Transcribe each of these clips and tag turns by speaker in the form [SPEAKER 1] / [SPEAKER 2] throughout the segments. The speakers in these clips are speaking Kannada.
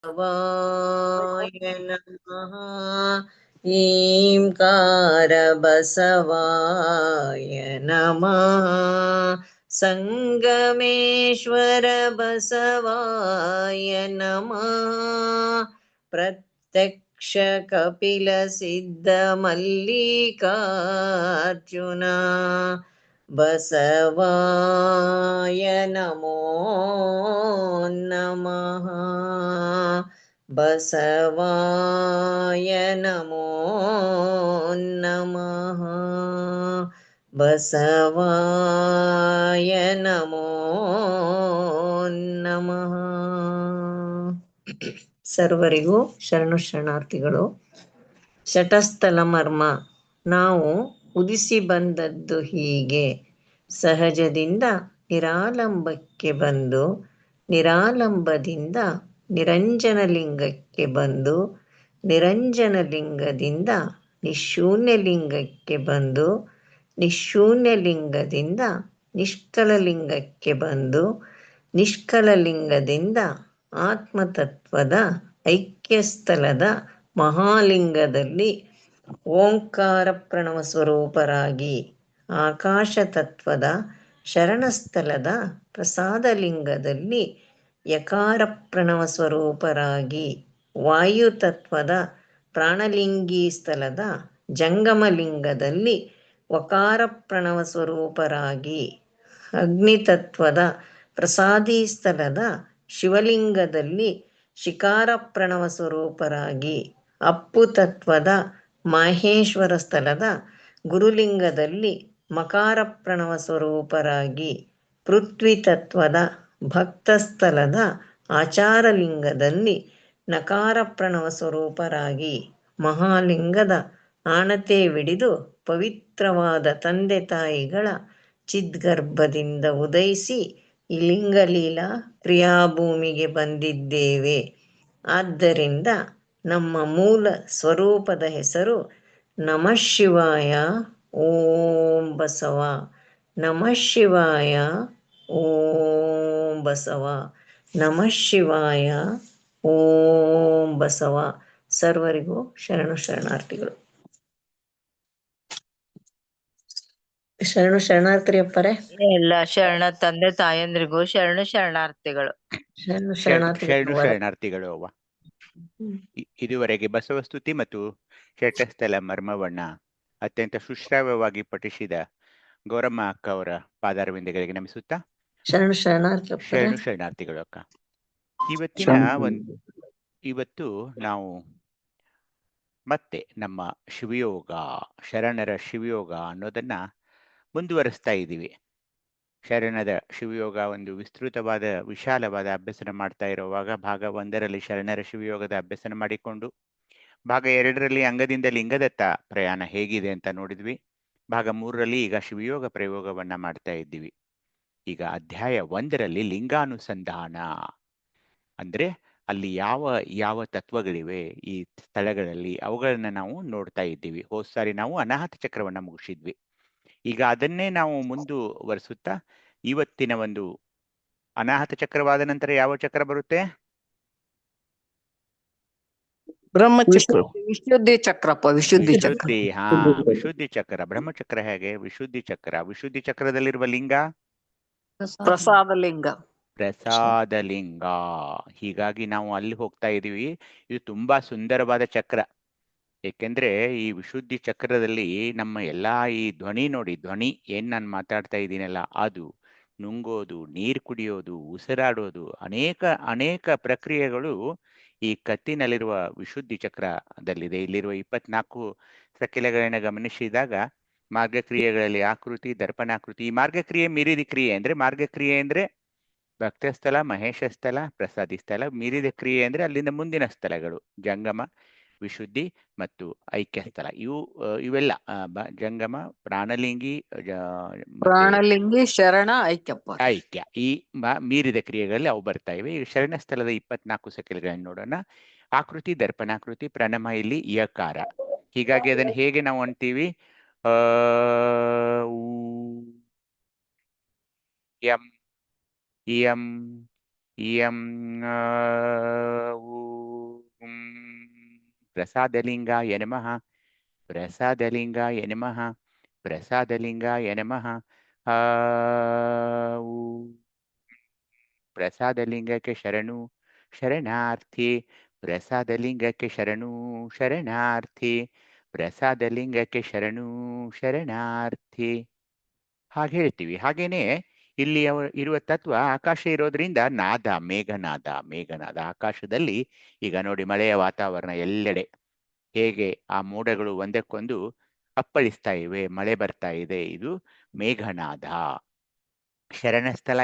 [SPEAKER 1] ಬಸವಾಯ ನಮಃ. ಈಂಕಾರ ಬಸವಾಯ ನಮಃ. ಸಂಗಮೇಶ್ವರ ಬಸವಾಯ ನಮಃ. ಪ್ರತ್ಯಕ್ಷ ಕಪಿಲ ಸಿದ್ಧ ಮಲ್ಲಿಕಾರ್ಜುನ ಬಸವಾಯ ನಮೋ ನಮಃ. ಬಸವಾಯ ನಮೋ ನಮಃ. ಬಸವಾಯ ನಮೋ ನಮಃ. ಸರ್ವರಿಗೂ ಶರಣು ಶರಣಾರ್ಥಿಗಳು. ಶಟಸ್ಥಲ ಮರ್ಮ. ನಾವು ಉದಿಸಿ ಬಂದದ್ದು ಹೀಗೆ. ಸಹಜದಿಂದ ನಿರಾಲಂಬಕ್ಕೆ ಬಂದು, ನಿರಾಲಂಬದಿಂದ ನಿರಂಜನಲಿಂಗಕ್ಕೆ ಬಂದು, ನಿರಂಜನಲಿಂಗದಿಂದ ನಿಶೂನ್ಯಲಿಂಗಕ್ಕೆ ಬಂದು, ನಿಶೂನ್ಯಲಿಂಗದಿಂದ ನಿಷ್ಕಲಲಿಂಗಕ್ಕೆ ಬಂದು, ನಿಷ್ಕಲಲಿಂಗದಿಂದ ಆತ್ಮತತ್ವದ ಐಕ್ಯಸ್ಥಲದ ಮಹಾಲಿಂಗದಲ್ಲಿ ಓಂಕಾರ ಪ್ರಣವ ಸ್ವರೂಪರಾಗಿ, ಆಕಾಶ ತತ್ವದ ಶರಣಸ್ಥಲದ ಪ್ರಸಾದಲಿಂಗದಲ್ಲಿ ಯಕಾರ ಪ್ರಣವ ಸ್ವರೂಪರಾಗಿ, ವಾಯುತತ್ವದ ಪ್ರಾಣಲಿಂಗೀ ಸ್ಥಳದ ಜಂಗಮಲಿಂಗದಲ್ಲಿ ವಕಾರ ಪ್ರಣವ ಸ್ವರೂಪರಾಗಿ, ಅಗ್ನಿತತ್ವದ ಪ್ರಸಾದೀ ಸ್ಥಳದ ಶಿವಲಿಂಗದಲ್ಲಿ ಶಿಕಾರ ಪ್ರಣವ ಸ್ವರೂಪರಾಗಿ, ಅಪ್ಪು ತತ್ವದ ಮಹೇಶ್ವರ ಸ್ಥಳದ ಗುರುಲಿಂಗದಲ್ಲಿ ಮಕಾರ ಪ್ರಣವ ಸ್ವರೂಪರಾಗಿ, ಪೃಥ್ವಿ ತತ್ವದ ಭಕ್ತಸ್ಥಳದ ಆಚಾರಲಿಂಗದಲ್ಲಿ ನಕಾರ ಪ್ರಣವ ಸ್ವರೂಪರಾಗಿ, ಮಹಾಲಿಂಗದ ಆಣತೆ ಪವಿತ್ರವಾದ ತಂದೆ ತಾಯಿಗಳ ಚಿದ್ಗರ್ಭದಿಂದ ಉದಯಿಸಿ ಈ ಲಿಂಗಲೀಲಾ ಕ್ರಿಯಾಭೂಮಿಗೆ ಬಂದಿದ್ದೇವೆ. ಆದ್ದರಿಂದ ನಮ್ಮ ಮೂಲ ಸ್ವರೂಪದ ಹೆಸರು ನಮಃ ಶಿವಾಯ. ಓಂ ಬಸವ. ನಮಃ ಶಿವಾಯ. ಓಂ ಬಸವ. ನಮಃ ಶಿವಾಯ. ಓಂ ಬಸವ. ಸರ್ವರಿಗೂ ಶರಣು ಶರಣಾರ್ಥಿಗಳು. ಶರಣು ಶರಣಾರ್ಥಿ ಅಪ್ಪರೇ.
[SPEAKER 2] ಎಲ್ಲ ಶರಣ ತಂದೆ ತಾಯಂದ್ರಿಗೂ ಶರಣು ಶರಣಾರ್ಥಿಗಳು.
[SPEAKER 1] ಶರಣು
[SPEAKER 3] ಶರಣು ಶರಣಾರ್ಥಿಗಳು ಅವ್ವ. ಇದುವರೆಗೆ ಬಸವಸ್ತುತಿ ಮತ್ತು ಶಟಸ್ಥಲ ಮರ್ಮವನ್ನ ಅತ್ಯಂತ ಸುಶ್ರಾವ್ಯವಾಗಿ ಪಠಿಸಿದ ಗೌರಮ್ಮ ಅಕ್ಕ ಅವರ ಪಾದಾರವಿಂದಗಳಿಗೆ ನಮಿಸುತ್ತಾ
[SPEAKER 1] ಶರಣು ಶರಣಾರ್ಥಿ
[SPEAKER 3] ಶರಣು ಶರಣಾರ್ಥಿಗಳು ಅಕ್ಕ. ಇವತ್ತು ನಾವು ಮತ್ತೆ ನಮ್ಮ ಶಿವಯೋಗ, ಶರಣರ ಶಿವಯೋಗ ಅನ್ನೋದನ್ನ ಮುಂದುವರಿಸ್ತಾ ಇದ್ದೀವಿ. ಶರಣದ ಶಿವಯೋಗ ಒಂದು ವಿಸ್ತೃತವಾದ ವಿಶಾಲವಾದ ಅಭ್ಯಸನ ಮಾಡ್ತಾ ಇರುವಾಗ ಭಾಗ 1ರಲ್ಲಿ ಶರಣರ ಶಿವಯೋಗದ ಅಭ್ಯಸನ ಮಾಡಿಕೊಂಡು ಭಾಗ 2ರಲ್ಲಿ ಅಂಗದಿಂದ ಲಿಂಗದತ್ತ ಪ್ರಯಾಣ ಹೇಗಿದೆ ಅಂತ ನೋಡಿದ್ವಿ. ಭಾಗ 3ರಲ್ಲಿ ಈಗ ಶಿವಯೋಗ ಪ್ರಯೋಗವನ್ನ ಮಾಡ್ತಾ ಇದ್ದೀವಿ. ಈಗ ಅಧ್ಯಾಯ 1ರಲ್ಲಿ ಲಿಂಗಾನುಸಂಧಾನ ಅಂದ್ರೆ ಅಲ್ಲಿ ಯಾವ ಯಾವ ತತ್ವಗಳಿವೆ ಈ ಸ್ಥಳಗಳಲ್ಲಿ ಅವುಗಳನ್ನ ನಾವು ನೋಡ್ತಾ ಇದ್ದೀವಿ. ಹೋದ್ ಸಾರಿ ನಾವು ಅನಾಹತ ಚಕ್ರವನ್ನ ಮುಗಿಸಿದ್ವಿ. ಈಗ ಅದನ್ನೇ ನಾವು ಮುಂದುವರಿಸುತ್ತಾ ಇವತ್ತಿನ ಒಂದು ಅನಾಹತ ಚಕ್ರವಾದ ನಂತರ ಯಾವ ಚಕ್ರ ಬರುತ್ತೆ?
[SPEAKER 4] ಬ್ರಹ್ಮಚಕ್ರ. ವಿಶುದ್ಧಿ ಚಕ್ರಪ್ಪ. ವಿಶುದ್ಧಿ ಚಕ್ರ.
[SPEAKER 3] ವಿಶುದ್ಧಿ ಚಕ್ರ. ಬ್ರಹ್ಮಚಕ್ರ ಹೇಗೆ? ವಿಶುದ್ಧಿ ಚಕ್ರ. ವಿಶುದ್ಧಿ ಚಕ್ರದಲ್ಲಿರುವ ಲಿಂಗ
[SPEAKER 4] ಪ್ರಸಾದಲಿಂಗ.
[SPEAKER 3] ಪ್ರಸಾದಲಿಂಗ. ಹೀಗಾಗಿ ನಾವು ಅಲ್ಲಿ ಹೋಗ್ತಾ ಇದೀವಿ. ಇದು ತುಂಬಾ ಸುಂದರವಾದ ಚಕ್ರ. ಏಕೆಂದ್ರೆ ಈ ವಿಶುದ್ಧಿ ಚಕ್ರದಲ್ಲಿ ನಮ್ಮ ಎಲ್ಲಾ ಈ ಧ್ವನಿ ನೋಡಿ, ಧ್ವನಿ ಏನ್ ನಾನು ಮಾತಾಡ್ತಾ ಇದ್ದೀನಲ್ಲ, ಅದು ನುಂಗೋದು, ನೀರು ಕುಡಿಯೋದು, ಉಸಿರಾಡೋದು, ಅನೇಕ ಪ್ರಕ್ರಿಯೆಗಳು ಈ ಕತ್ತಿನಲ್ಲಿರುವ ವಿಶುದ್ಧಿ ಚಕ್ರದಲ್ಲಿದೆ. ಇಲ್ಲಿರುವ 24 ಸಕ್ಕೆಲೆಗಳನ್ನ ಗಮನಿಸಿದಾಗ ಮಾರ್ಗಕ್ರಿಯೆಗಳಲ್ಲಿ ಆಕೃತಿ, ದರ್ಪಣಾಕೃತಿ, ಈ ಮಾರ್ಗಕ್ರಿಯೆ ಮೀರಿದ ಕ್ರಿಯೆ ಅಂದ್ರೆ, ಮಾರ್ಗಕ್ರಿಯೆ ಅಂದ್ರೆ ಭಕ್ತಸ್ಥಳ, ಮಹೇಶ ಸ್ಥಳ, ಪ್ರಸಾದಿ ಸ್ಥಳ. ಮೀರಿದ ಕ್ರಿಯೆ ಅಂದ್ರೆ ಅಲ್ಲಿಂದ ಮುಂದಿನ ಸ್ಥಳಗಳು ಜಂಗಮ, ವಿಶುದ್ಧಿ ಮತ್ತು ಐಕ್ಯ ಸ್ಥಳ. ಇವೆಲ್ಲ ಜಂಗಮ, ಪ್ರಾಣಲಿಂಗಿ,
[SPEAKER 4] ಪ್ರಾಣಲಿಂಗಿ, ಶರಣ,
[SPEAKER 3] ಐಕ್ಯ. ಈ ಮೀರಿದ ಕ್ರಿಯೆಗಳಲ್ಲಿ ಅವು ಬರ್ತಾ ಇವೆ. ಈಗ ಶರಣ ಸ್ಥಳದ 24 ಸೆಕೆಂಡ್ಗಳನ್ನು ನೋಡೋಣ. ಆಕೃತಿ, ದರ್ಪಣಾಕೃತಿ, ಪ್ರಣಮ, ಇಲ್ಲಿ ಯಕಾರ. ಹೀಗಾಗಿ ಅದನ್ನು ಹೇಗೆ ನಾವು ಅಂತೀವಿ? ಎಂ ಇಯಂ ಇಯಂ ಪ್ರಸಾದಲಿಂಗಾಯ ನಮಃ, ಪ್ರಸಾದಲಿಂಗಾಯ ನಮಃ, ಪ್ರಸಾದಲಿಂಗಾಯ ನಮಃ. ಪ್ರಸಾದಲಿಂಗಕ್ಕೆ ಶರಣು ಶರಣಾರ್ಥಿ, ಪ್ರಸಾದಲಿಂಗಕ್ಕೆ ಶರಣು ಶರಣಾರ್ಥಿ, ಪ್ರಸಾದಲಿಂಗಕ್ಕೆ ಶರಣು ಶರಣಾರ್ಥಿ. ಹಾಗೆ ಹೇಳ್ತೀವಿ. ಹಾಗೇನೆ ಇಲ್ಲಿ ಇರುವ ತತ್ವ ಆಕಾಶ ಇರೋದ್ರಿಂದ ನಾದ, ಮೇಘನಾದ. ಮೇಘನಾದ ಆಕಾಶದಲ್ಲಿ ಈಗ ನೋಡಿ ಮಳೆಯ ವಾತಾವರಣ ಎಲ್ಲೆಡೆ ಹೇಗೆ ಆ ಮೋಡಗಳು ಒಂದಕ್ಕೊಂದು ಅಪ್ಪಳಿಸ್ತಾ ಇವೆ, ಮಳೆ ಬರ್ತಾ ಇದೆ, ಇದು ಮೇಘನಾದ. ಶರಣಸ್ಥಳ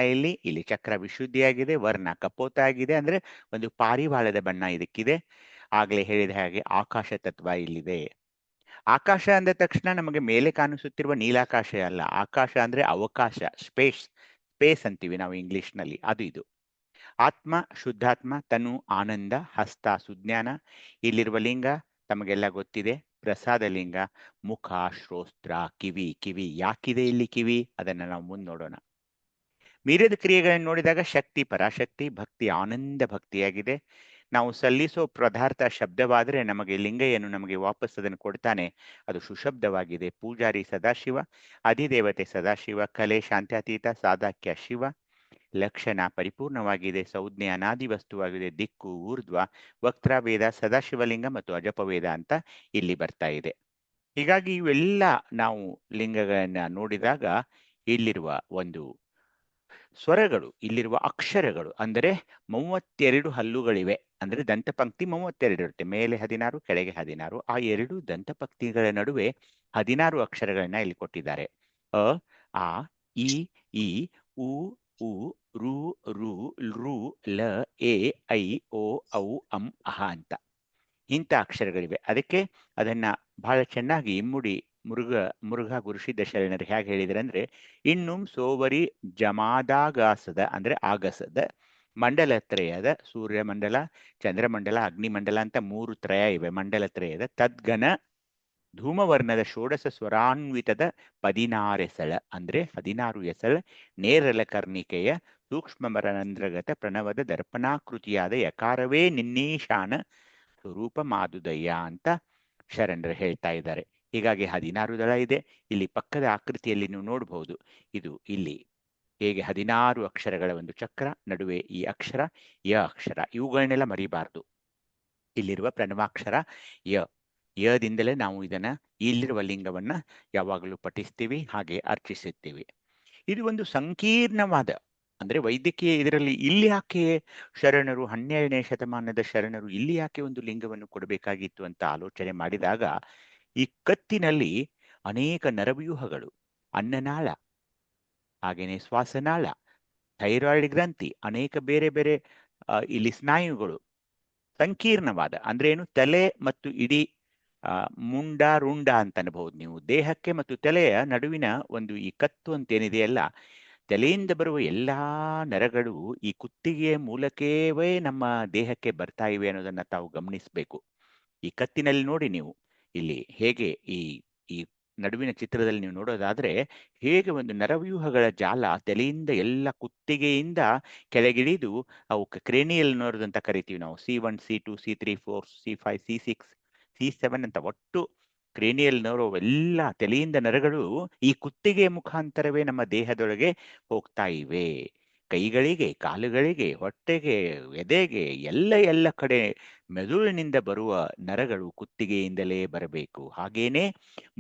[SPEAKER 3] ಇಲ್ಲಿ ಚಕ್ರ ವಿಶುದ್ಧಿಯಾಗಿದೆ, ವರ್ಣ ಕಪೋತ ಆಗಿದೆ, ಅಂದ್ರೆ ಒಂದು ಪಾರಿವಾಳದ ಬಣ್ಣ ಇದಕ್ಕಿದೆ. ಆಗ್ಲೇ ಹೇಳಿದ ಹಾಗೆ ಆಕಾಶ ತತ್ವ ಇಲ್ಲಿದೆ. ಆಕಾಶ ಅಂದ ತಕ್ಷಣ ನಮಗೆ ಮೇಲೆ ಕಾಣಿಸುತ್ತಿರುವ ನೀಲಾಕಾಶ ಅಲ್ಲ. ಆಕಾಶ ಅಂದ್ರೆ ಅವಕಾಶ, ಸ್ಪೇಸ್. ಸ್ಪೇಸ್ ಅಂತೀವಿ ನಾವು ಇಂಗ್ಲಿಷ್ನಲ್ಲಿ, ಅದು ಇದು. ಆತ್ಮ ಶುದ್ಧಾತ್ಮ, ತನು ಆನಂದ, ಹಸ್ತ ಸುಜ್ಞಾನ. ಇಲ್ಲಿರುವ ಲಿಂಗ ತಮಗೆಲ್ಲ ಗೊತ್ತಿದೆ, ಪ್ರಸಾದ ಲಿಂಗ. ಮುಖ, ಶ್ರೋಸ್ತ್ರ, ಕಿವಿ. ಕಿವಿ ಯಾಕಿದೆ ಇಲ್ಲಿ ಕಿವಿ, ಅದನ್ನ ನಾವು ಮುಂದೆ ನೋಡೋಣ. ಮೀರಿದ ಕ್ರಿಯೆಗಳನ್ನು ನೋಡಿದಾಗ ಶಕ್ತಿ ಪರಾಶಕ್ತಿ, ಭಕ್ತಿ ಆನಂದ ಭಕ್ತಿಯಾಗಿದೆ. ನಾವು ಸಲ್ಲಿಸೋ ಪದಾರ್ಥ ಶಬ್ದವಾದರೆ ನಮಗೆ ಲಿಂಗ ಏನು ನಮಗೆ ವಾಪಸ್ ಅದನ್ನು ಕೊಡ್ತಾನೆ, ಅದು ಸುಶಬ್ದವಾಗಿದೆ. ಪೂಜಾರಿ ಸದಾಶಿವ, ಅಧಿದೇವತೆ ಸದಾಶಿವ, ಕಲೆ ಶಾಂತ್ಯಾತೀತ, ಸಾದಾಕ್ಯ ಶಿವ. ಲಕ್ಷಣ ಪರಿಪೂರ್ಣವಾಗಿದೆ, ಸಂಜ್ಞೆ ಅನಾದಿ ವಸ್ತುವಾಗಿದೆ, ದಿಕ್ಕು ಊರ್ಧ್ವ, ವಕ್ತ್ರವೇದ, ಸದಾಶಿವಲಿಂಗ ಮತ್ತು ಅಜಪವೇದ ಅಂತ ಇಲ್ಲಿ ಬರ್ತಾ ಇದೆ. ಹೀಗಾಗಿ ಇವೆಲ್ಲ ನಾವು ಲಿಂಗಗಳನ್ನ ನೋಡಿದಾಗ ಇಲ್ಲಿರುವ ಒಂದು ಸ್ವರಗಳು, ಇಲ್ಲಿರುವ ಅಕ್ಷರಗಳು, ಅಂದರೆ 32 ಹಲ್ಲುಗಳಿವೆ. ಅಂದ್ರೆ ದಂತಪಂಕ್ತಿ 32 ಇರುತ್ತೆ, ಮೇಲೆ 16 ಕೆಳಗೆ 16. ಆ 2 ದಂತಪಂಕ್ತಿಗಳ ನಡುವೆ 16 ಅಕ್ಷರಗಳನ್ನ ಇಲ್ಲಿ ಕೊಟ್ಟಿದ್ದಾರೆ. ಅ, ಆ, ಇ, ಈ, ಉ, ಉ, ರು, ರು, ಋ, ಲ, ಎ, ಐ, ಓ, ಔ, ಅಂ, ಅಹ ಅಂತ ಇಂಥ ಅಕ್ಷರಗಳಿವೆ. ಅದಕ್ಕೆ ಅದನ್ನ ಬಹಳ ಚೆನ್ನಾಗಿ ಇಮ್ಮುಡಿ ಮುರುಘಾ ಗುರುಸಿದ್ಧ ಶರಣರು ಹೇಗೆ ಹೇಳಿದರೆ ಅಂದ್ರೆ, ಇನ್ನುಂ ಸೋವರಿ ಜಮಾದಾಗಾಸದ ಅಂದ್ರೆ ಆಗಸದ ಮಂಡಲತ್ರಯದ, ಸೂರ್ಯಮಂಡಲ, ಚಂದ್ರಮಂಡಲ, ಅಗ್ನಿಮಂಡಲ ಅಂತ 3 ತ್ರಯ ಇವೆ. ಮಂಡಲತ್ರಯದ ತದ್ಗನ ಧೂಮವರ್ಣದ ಷೋಡಶ ಸ್ವರಾನ್ವಿತದ 16 ಎಸಳ ಅಂದ್ರೆ 16 ಎಸಳ ನೇರಲ ಕರ್ಣಿಕೆಯ ಸೂಕ್ಷ್ಮರಂಧ್ರಗತ ಪ್ರಣವದ ದರ್ಪಣಾಕೃತಿಯಾದ ಯಕಾರವೇ ನಿನ್ನೀಶಾನ ಸ್ವರೂಪ ಮಾದುದಯ್ಯ ಅಂತ ಶರಣರು ಹೇಳ್ತಾ ಇದ್ದಾರೆ. ಹೀಗಾಗಿ 16 ದಳ ಇದೆ. ಇಲ್ಲಿ ಪಕ್ಕದ ಆಕೃತಿಯಲ್ಲಿ ನೀವು ನೋಡಬಹುದು, ಇದು ಇಲ್ಲಿ ಹೇಗೆ 16 ಅಕ್ಷರಗಳ ಒಂದು ಚಕ್ರ, ನಡುವೆ ಈ ಅಕ್ಷರ ಯ ಅಕ್ಷರ, ಇವುಗಳನ್ನೆಲ್ಲ ಮರಿಬಾರ್ದು. ಇಲ್ಲಿರುವ ಪ್ರಣವಾಕ್ಷರ ಯ, ಯದಿಂದಲೇ ನಾವು ಇದನ್ನ ಇಲ್ಲಿರುವ ಲಿಂಗವನ್ನ ಯಾವಾಗಲೂ ಪಠಿಸ್ತೀವಿ, ಹಾಗೆ ಅರ್ಚಿಸುತ್ತೀವಿ. ಇದು ಒಂದು ಸಂಕೀರ್ಣವಾದ, ಅಂದ್ರೆ ವೈದ್ಯಕೀಯ ಇದರಲ್ಲಿ ಇಲ್ಲಿ ಯಾಕೆ ಶರಣರು 12ನೇ ಶತಮಾನದ ಶರಣರು ಇಲ್ಲಿ ಯಾಕೆ ಒಂದು ಲಿಂಗವನ್ನು ಕೊಡಬೇಕಾಗಿತ್ತು ಅಂತ ಆಲೋಚನೆ ಮಾಡಿದಾಗ, ಈ ಕತ್ತಿನಲ್ಲಿ ಅನೇಕ ನರವ್ಯೂಹಗಳು, ಅನ್ನನಾಳ, ಹಾಗೇನೆ ಶ್ವಾಸನಾಳ, ಥೈರಾಯ್ಡ್ ಗ್ರಂಥಿ, ಅನೇಕ ಬೇರೆ ಬೇರೆ ಇಲ್ಲಿ ಸ್ನಾಯುಗಳು, ಸಂಕೀರ್ಣವಾದ ಅಂದ್ರೆ ಏನು, ತಲೆ ಮತ್ತು ಇಡೀ ಮುಂಡ ರುಂಡ ಅಂತ ಅನ್ಬಹುದು ನೀವು. ದೇಹಕ್ಕೆ ಮತ್ತು ತಲೆಯ ನಡುವಿನ ಒಂದು ಈ ಕತ್ತು ಅಂತೇನಿದೆಯಲ್ಲ, ತಲೆಯಿಂದ ಬರುವ ಎಲ್ಲಾ ನರಗಳು ಈ ಕುತ್ತಿಗೆಯ ಮೂಲಕವೇ ನಮ್ಮ ದೇಹಕ್ಕೆ ಬರ್ತಾ ಇವೆ ಅನ್ನೋದನ್ನ ತಾವು ಗಮನಿಸಬೇಕು. ಈ ಕತ್ತಿನಲ್ಲಿ ನೋಡಿ ನೀವು ಇಲ್ಲಿ ಹೇಗೆ ಈ ಈ ನಡುವಿನ ಚಿತ್ರದಲ್ಲಿ ನೀವು ನೋಡೋದಾದ್ರೆ, ಹೇಗೆ ಒಂದು ನರವ್ಯೂಹಗಳ ಜಾಲ ತಲೆಯಿಂದ ಎಲ್ಲ ಕುತ್ತಿಗೆಯಿಂದ ಕೆಳಗಿಳಿದು ಅವು ಕ್ರೇನಿಯಲ್ ನರ್ವ್ಸ್ ಅಂತ ಕರಿತೀವಿ ನಾವು. C1 C2 C3 4 C5 C6 C7 ಅಂತ ಒಟ್ಟು ಕ್ರೇನಿಯಲ್ ನರ್ವ್ ಎಲ್ಲ ತಲೆಯಿಂದ ನರಗಳು ಈ ಕುತ್ತಿಗೆಯ ಮುಖಾಂತರವೇ ನಮ್ಮ ದೇಹದೊಳಗೆ ಹೋಗ್ತಾ ಇವೆ. ಕೈಗಳಿಗೆ, ಕಾಲುಗಳಿಗೆ, ಹೊಟ್ಟೆಗೆ, ಎದೆಗೆ, ಎಲ್ಲ ಕಡೆ ಮೆದುಳಿನಿಂದ ಬರುವ ನರಗಳು ಕುತ್ತಿಗೆಯಿಂದಲೇ ಬರಬೇಕು. ಹಾಗೇನೆ